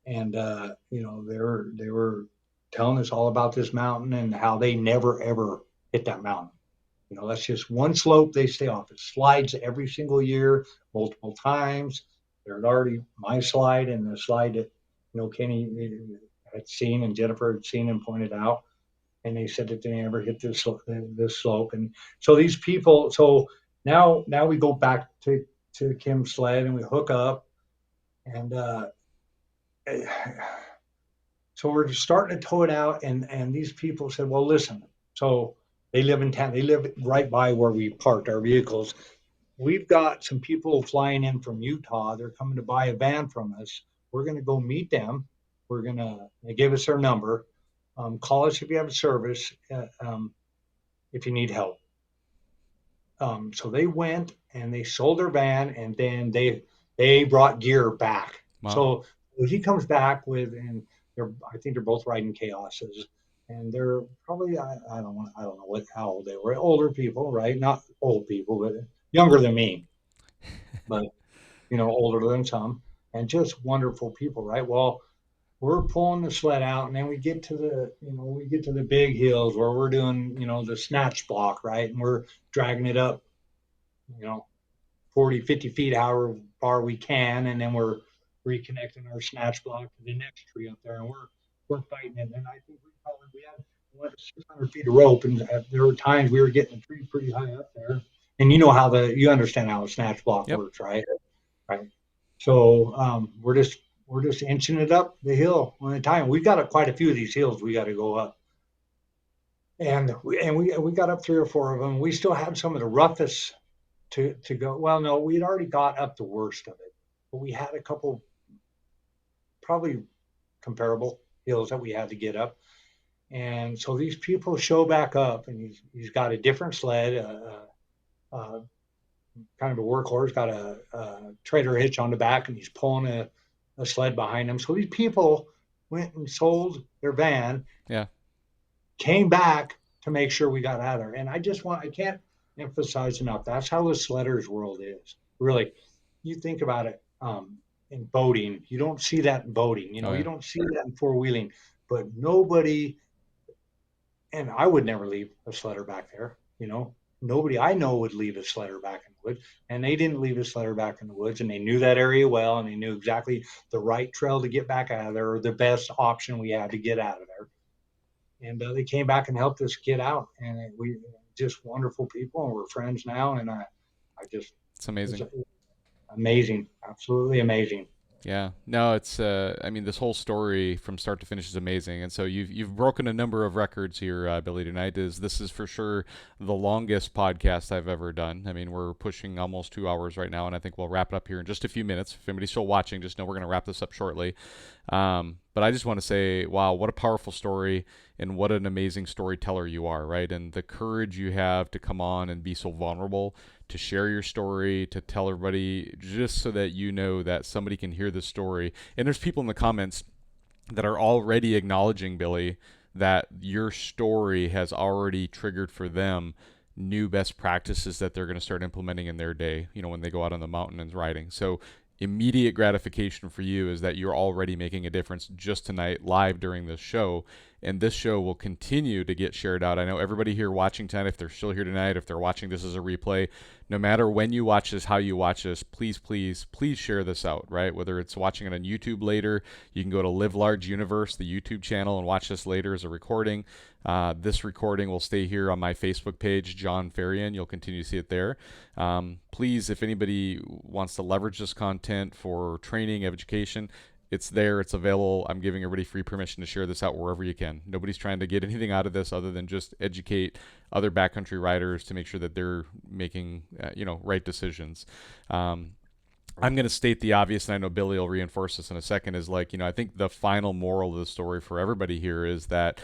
And they were telling us all about this mountain and how they never ever hit that mountain. That's just one slope they stay off. It slides every single year, multiple times. There's already my slide and the slide that Kenny had seen and Jennifer had seen and pointed out, and they said that they never hit this slope. And so these people, so now we go back to Kim's sled and we hook up, and so we're starting to tow it out, and these people said, "Well, listen." So they live in town. They live right by where we parked our vehicles. We've got some people flying in from Utah. They're coming to buy a van from us. We're going to go meet them. They gave us their number. Call us if you have a service, if you need help. So they went and they sold their van, and then they brought gear back. Wow. So he comes back and I think they're both riding Chaoses, and they're probably I don't know how old they were. Older people, right? Not old people, but younger than me. But older than some, and just wonderful people, right? Well, we're pulling the sled out, and then we get to the big hills where we're doing, the snatch block, right? And we're dragging it up, you know, 40, 50 feet however far we can, and then we're reconnecting our snatch block to the next tree up there, and we're fighting it. And I think we had 600 feet of rope, and there were times we were getting the tree pretty high up there. And you understand how a snatch block Yep. works, right? Right. So we're just inching it up the hill one at a time. We've got quite a few of these hills we got to go up, and we got up three or four of them. We still had some of the roughest to go. Well, no, we'd already got up the worst of it, but we had a couple probably comparable hills that we had to get up. And so these people show back up, and he's got a different sled, kind of a workhorse, got a trailer hitch on the back, and he's pulling a sled behind him. So these people went and sold their van, Yeah. came back to make sure we got out of there. And I can't emphasize enough. That's how the sledders world is. Really, you think about it, in boating, you don't see that in boating. Oh You yeah. don't see that in four wheeling, but nobody, and I would never leave a sledder back there. Nobody I know would leave a sledder back in the woods, and they didn't leave a sledder back in the woods, and they knew that area well, and they knew exactly the right trail to get back out of there, or the best option we had to get out of there. And they came back and helped us get out, and we just wonderful people, and we're friends now, and I just It's it's amazing. amazing, absolutely amazing. Yeah. No, it's I mean this whole story from start to finish is amazing. And so you've broken a number of records here, Billy, tonight. This is for sure the longest podcast I've ever done. I mean, we're pushing almost 2 hours right now, and I think we'll wrap it up here in just a few minutes. If anybody's still watching, just know we're going to wrap this up shortly. But I just want to say, wow, what a powerful story, and what an amazing storyteller you are, right? And the courage you have to come on and be so vulnerable, to share your story, to tell everybody, just so that you know that somebody can hear this story. And there's people in the comments that are already acknowledging, Billy, that your story has already triggered for them new best practices that they're going to start implementing in their day, when they go out on the mountain and riding. So immediate gratification for you is that you're already making a difference just tonight live during this show, and this show will continue to get shared out. I know everybody here watching tonight, if they're still here tonight, if they're watching this as a replay, no matter when you watch this, how you watch this, please, please, please share this out, right? Whether it's watching it on YouTube later, you can go to Live Large Universe, the YouTube channel, and watch this later as a recording. This recording will stay here on my Facebook page, John Farian. You'll continue to see it there. Please, if anybody wants to leverage this content for training, education, it's there. It's available. I'm giving everybody free permission to share this out wherever you can. Nobody's trying to get anything out of this other than just educate other backcountry riders to make sure that they're making, right decisions. I'm going to state the obvious, and I know Billy will reinforce this in a second, is I think the final moral of the story for everybody here is that,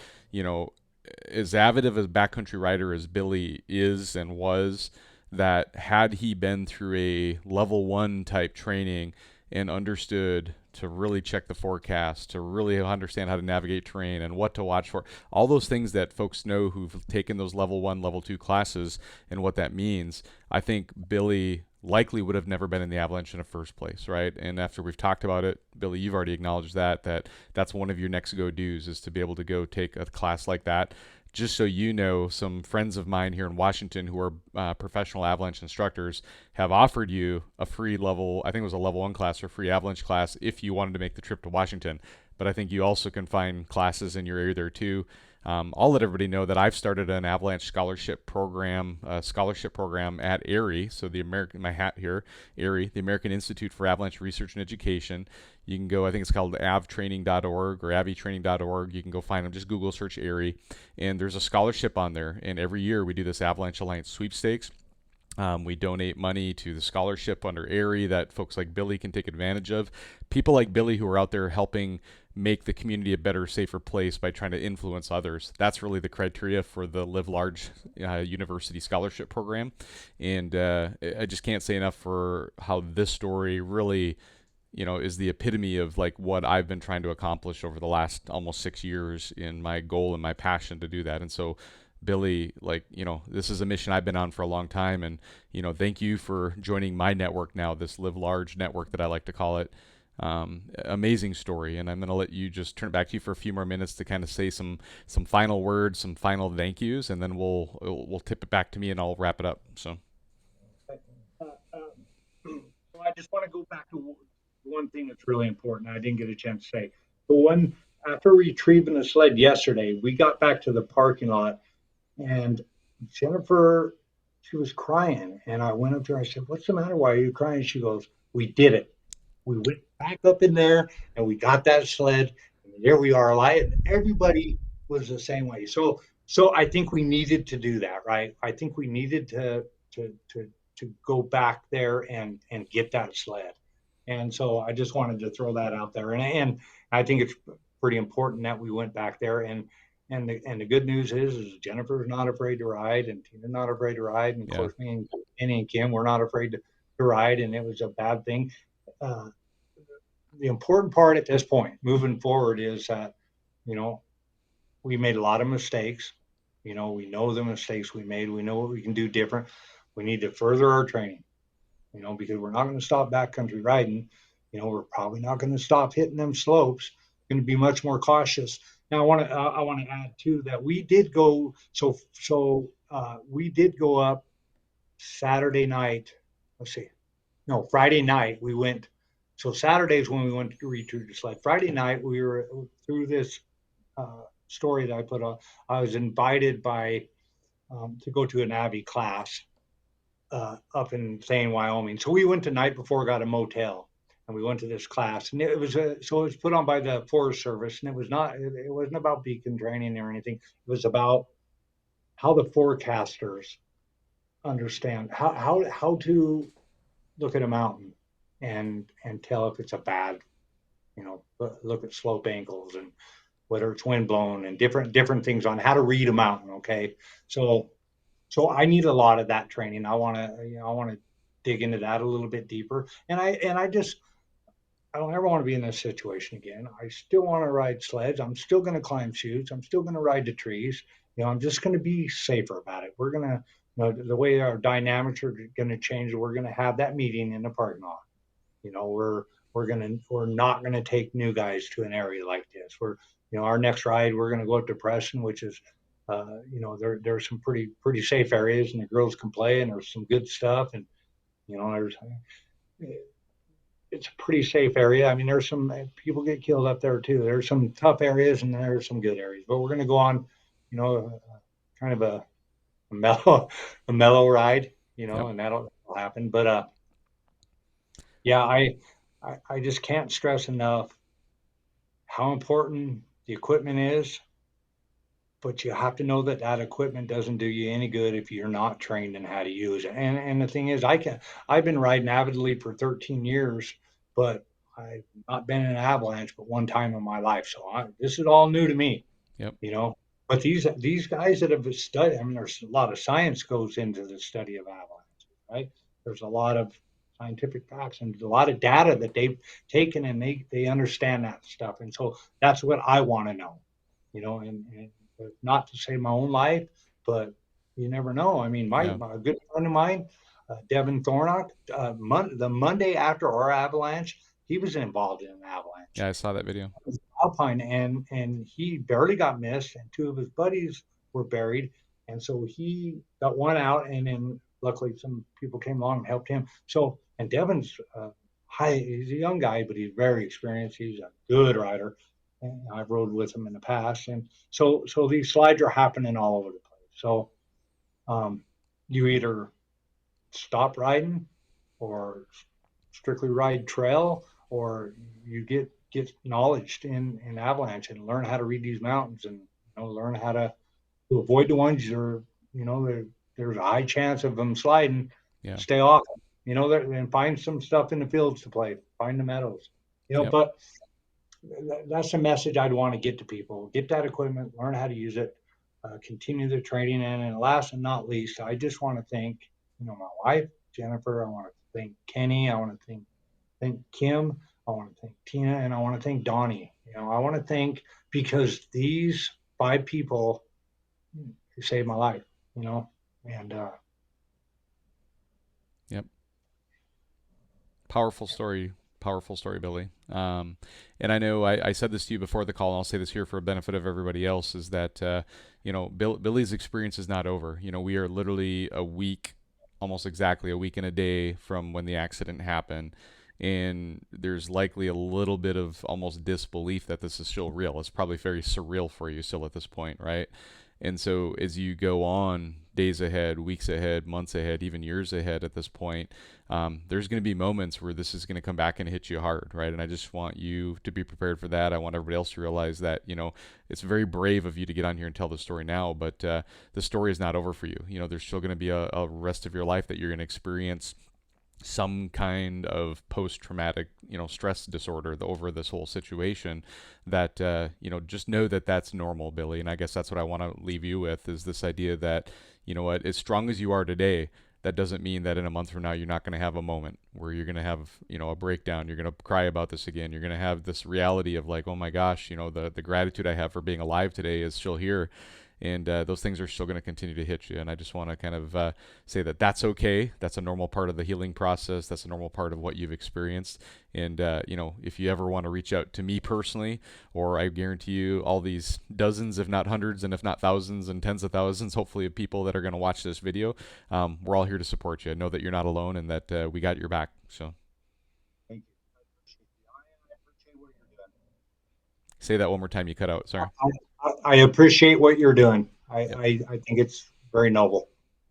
as avid of a backcountry rider as Billy is and was, that had he been through a level 1 type training and understood to really check the forecast, to really understand how to navigate terrain and what to watch for, all those things that folks know who've taken those level 1, level 2 classes and what that means, I think Billy likely would have never been in the Avalanche in the first place, right? And after we've talked about it, Billy, you've already acknowledged that's one of your next go-dos, is to be able to go take a class like that. Just so you know, some friends of mine here in Washington who are professional Avalanche instructors have offered you a free level, I think it was a level 1 class or free Avalanche class, if you wanted to make the trip to Washington. But I think you also can find classes in your area there too. I'll let everybody know that I've started an Avalanche scholarship program at AIRI, so my hat here, AIRI, the American Institute for Avalanche Research and Education. You can go, I think it's called avtraining.org or avitraining.org. You can go find them, just Google search AIRI, and there's a scholarship on there. And every year we do this Avalanche Alliance sweepstakes. We donate money to the scholarship under AIRI that folks like Billy can take advantage of. People like Billy who are out there helping make the community a better, safer place by trying to influence others. That's really the criteria for the Live Large University Scholarship Program. And I just can't say enough for how this story really, is the epitome of what I've been trying to accomplish over the last almost 6 years in my goal and my passion to do that. And so Billy, like, this is a mission I've been on for a long time. And, thank you for joining my network now, this Live Large network that I like to call it. Amazing story. And I'm going to let you just turn it back to you for a few more minutes to kind of say some final words, some final thank yous, and then we'll tip it back to me and I'll wrap it up. So, So I just want to go back to one thing that's really important. I didn't get a chance to say. The one after retrieving the sled yesterday, we got back to the parking lot, and Jennifer, she was crying, and I went up to her. I said, "What's the matter? Why are you crying?" She goes, "We did it. We went back up in there, and we got that sled, and here we are alive." Everybody was the same way. So I think we needed to do that, right? I think we needed to to to go back there and get that sled. And so I just wanted to throw that out there. And I think it's pretty important that we went back there. And the good news is Jennifer's not afraid to ride, and Tina's not afraid to ride, and of yeah. course me and Kenny and Kim we're not afraid to ride, and it was a bad thing. Uh, the important part at this point, moving forward, is that you know we made a lot of mistakes. We know the mistakes we made. We know what we can do different. We need to further our training. Because we're not going to stop backcountry riding. We're probably not going to stop hitting them slopes. We're going to be much more cautious. Now, I want to add too that we did go. We did go up Saturday night. Let's see. No, Friday night we went. So Saturdays when we went to retrieve the sled. Friday night we were through this story that I put on. I was invited by to go to an Avi class up in Thane, Wyoming. So we went the night before, got a motel, and we went to this class. And it was put on by the Forest Service, and it wasn't about beacon training or anything. It was about how the forecasters understand how to look at a mountain and tell if it's a bad, look at slope angles and whether it's wind blown and different things on how to read a mountain. Okay, so so I need a lot of that training. I want to dig into that a little bit deeper. I don't ever want to be in this situation again. I still want to ride sleds. I'm still going to climb chutes. I'm still going to ride the trees. I'm just going to be safer about it. We're going to, the way our dynamics are going to change. We're going to have that meeting in the parking lot. We're not going to take new guys to an area like this. Our next ride we're going to go up to Preston, which is there's some pretty safe areas, and the girls can play, and there's some good stuff, and there's it's a pretty safe area. I mean, there's some people get killed up there too. There's some tough areas and there's some good areas, but we're going to go on, kind of a mellow a mellow ride, Yep. and that'll happen. But yeah, I just can't stress enough how important the equipment is, but you have to know that that equipment doesn't do you any good if you're not trained in how to use it. And the thing is, I've been riding avidly for 13 years, but I've not been in an avalanche but one time in my life. So this is all new to me, Yep. you know. But these guys that have studied, I mean, there's a lot of science goes into the study of avalanches, right? There's a lot of scientific facts and a lot of data that they've taken, and they understand that stuff. And so that's what I want to know, and not to save my own life, but you never know. I mean, Yeah. my good friend of mine, Devin Thornock, the Monday after our avalanche, he was involved in an avalanche, Yeah, I saw that video. Alpine, and he barely got missed, and two of his buddies were buried, and so he got one out, and then luckily some people came along and helped him. So, and Devin's he's a young guy, but he's very experienced. He's a good rider. And I've rode with him in the past, and so these slides are happening all over the place. So um, you either stop riding, or strictly ride trail, or you get knowledge in avalanche and learn how to read these mountains, and learn how to avoid the ones that are there's a high chance of them sliding. Yeah. Stay off, and find some stuff in the fields to play. Find the meadows, Yep. But that's a message I'd want to get to people. Get that equipment, learn how to use it, continue the training, and last and not least, I just want to thank my wife Jennifer. I want to thank Kenny. I want to thank Kim. I want to thank Tina, and I want to thank Donnie. I want to thank, because these five people he saved my life, and Yep. Powerful story, Billy. And I know I said this to you before the call, and I'll say this here for the benefit of everybody else, is that Billy's experience is not over. We are literally a week, almost exactly a week and a day from when the accident happened, and there's likely a little bit of almost disbelief that this is still real. It's probably very surreal for you still at this point, right? And so as you go on days ahead, weeks ahead, months ahead, even years ahead at this point, there's going to be moments where this is going to come back and hit you hard, right? And I just want you to be prepared for that. I want everybody else to realize that, it's very brave of you to get on here and tell the story now, but the story is not over for you. There's still going to be a rest of your life that you're going to experience some kind of post-traumatic stress disorder over this whole situation, that just know that that's normal, Billy. And I guess that's what I want to leave you with, is this idea that, what, as strong as you are today, that doesn't mean that in a month from now you're not going to have a moment where you're going to have a breakdown. You're going to cry about this again. You're going to have this reality of like, oh my gosh, the gratitude I have for being alive today is still here. And those things are still going to continue to hit you. And I just want to kind of say that that's okay. That's a normal part of the healing process. That's a normal part of what you've experienced. And if you ever want to reach out to me personally, or I guarantee you all these dozens, if not hundreds, and if not thousands and tens of thousands, hopefully, of people that are going to watch this video, we're all here to support you. Know that you're not alone, and that we got your back. So thank you. I appreciate what you're doing. say that one more time. You cut out. Sorry. I appreciate what you're doing. Yep. I think it's very noble.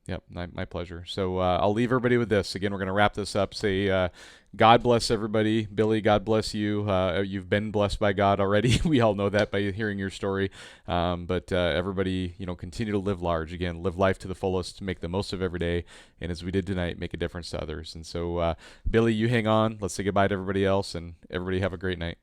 Yep, my pleasure. So I'll leave everybody with this. Again, we're going to wrap this up. Say, God bless everybody. Billy, God bless you. You've been blessed by God already. We all know that by hearing your story. But everybody, continue to live large. Again, live life to the fullest, make the most of every day. And as we did tonight, make a difference to others. And so, Billy, you hang on. Let's say goodbye to everybody else, and everybody have a great night.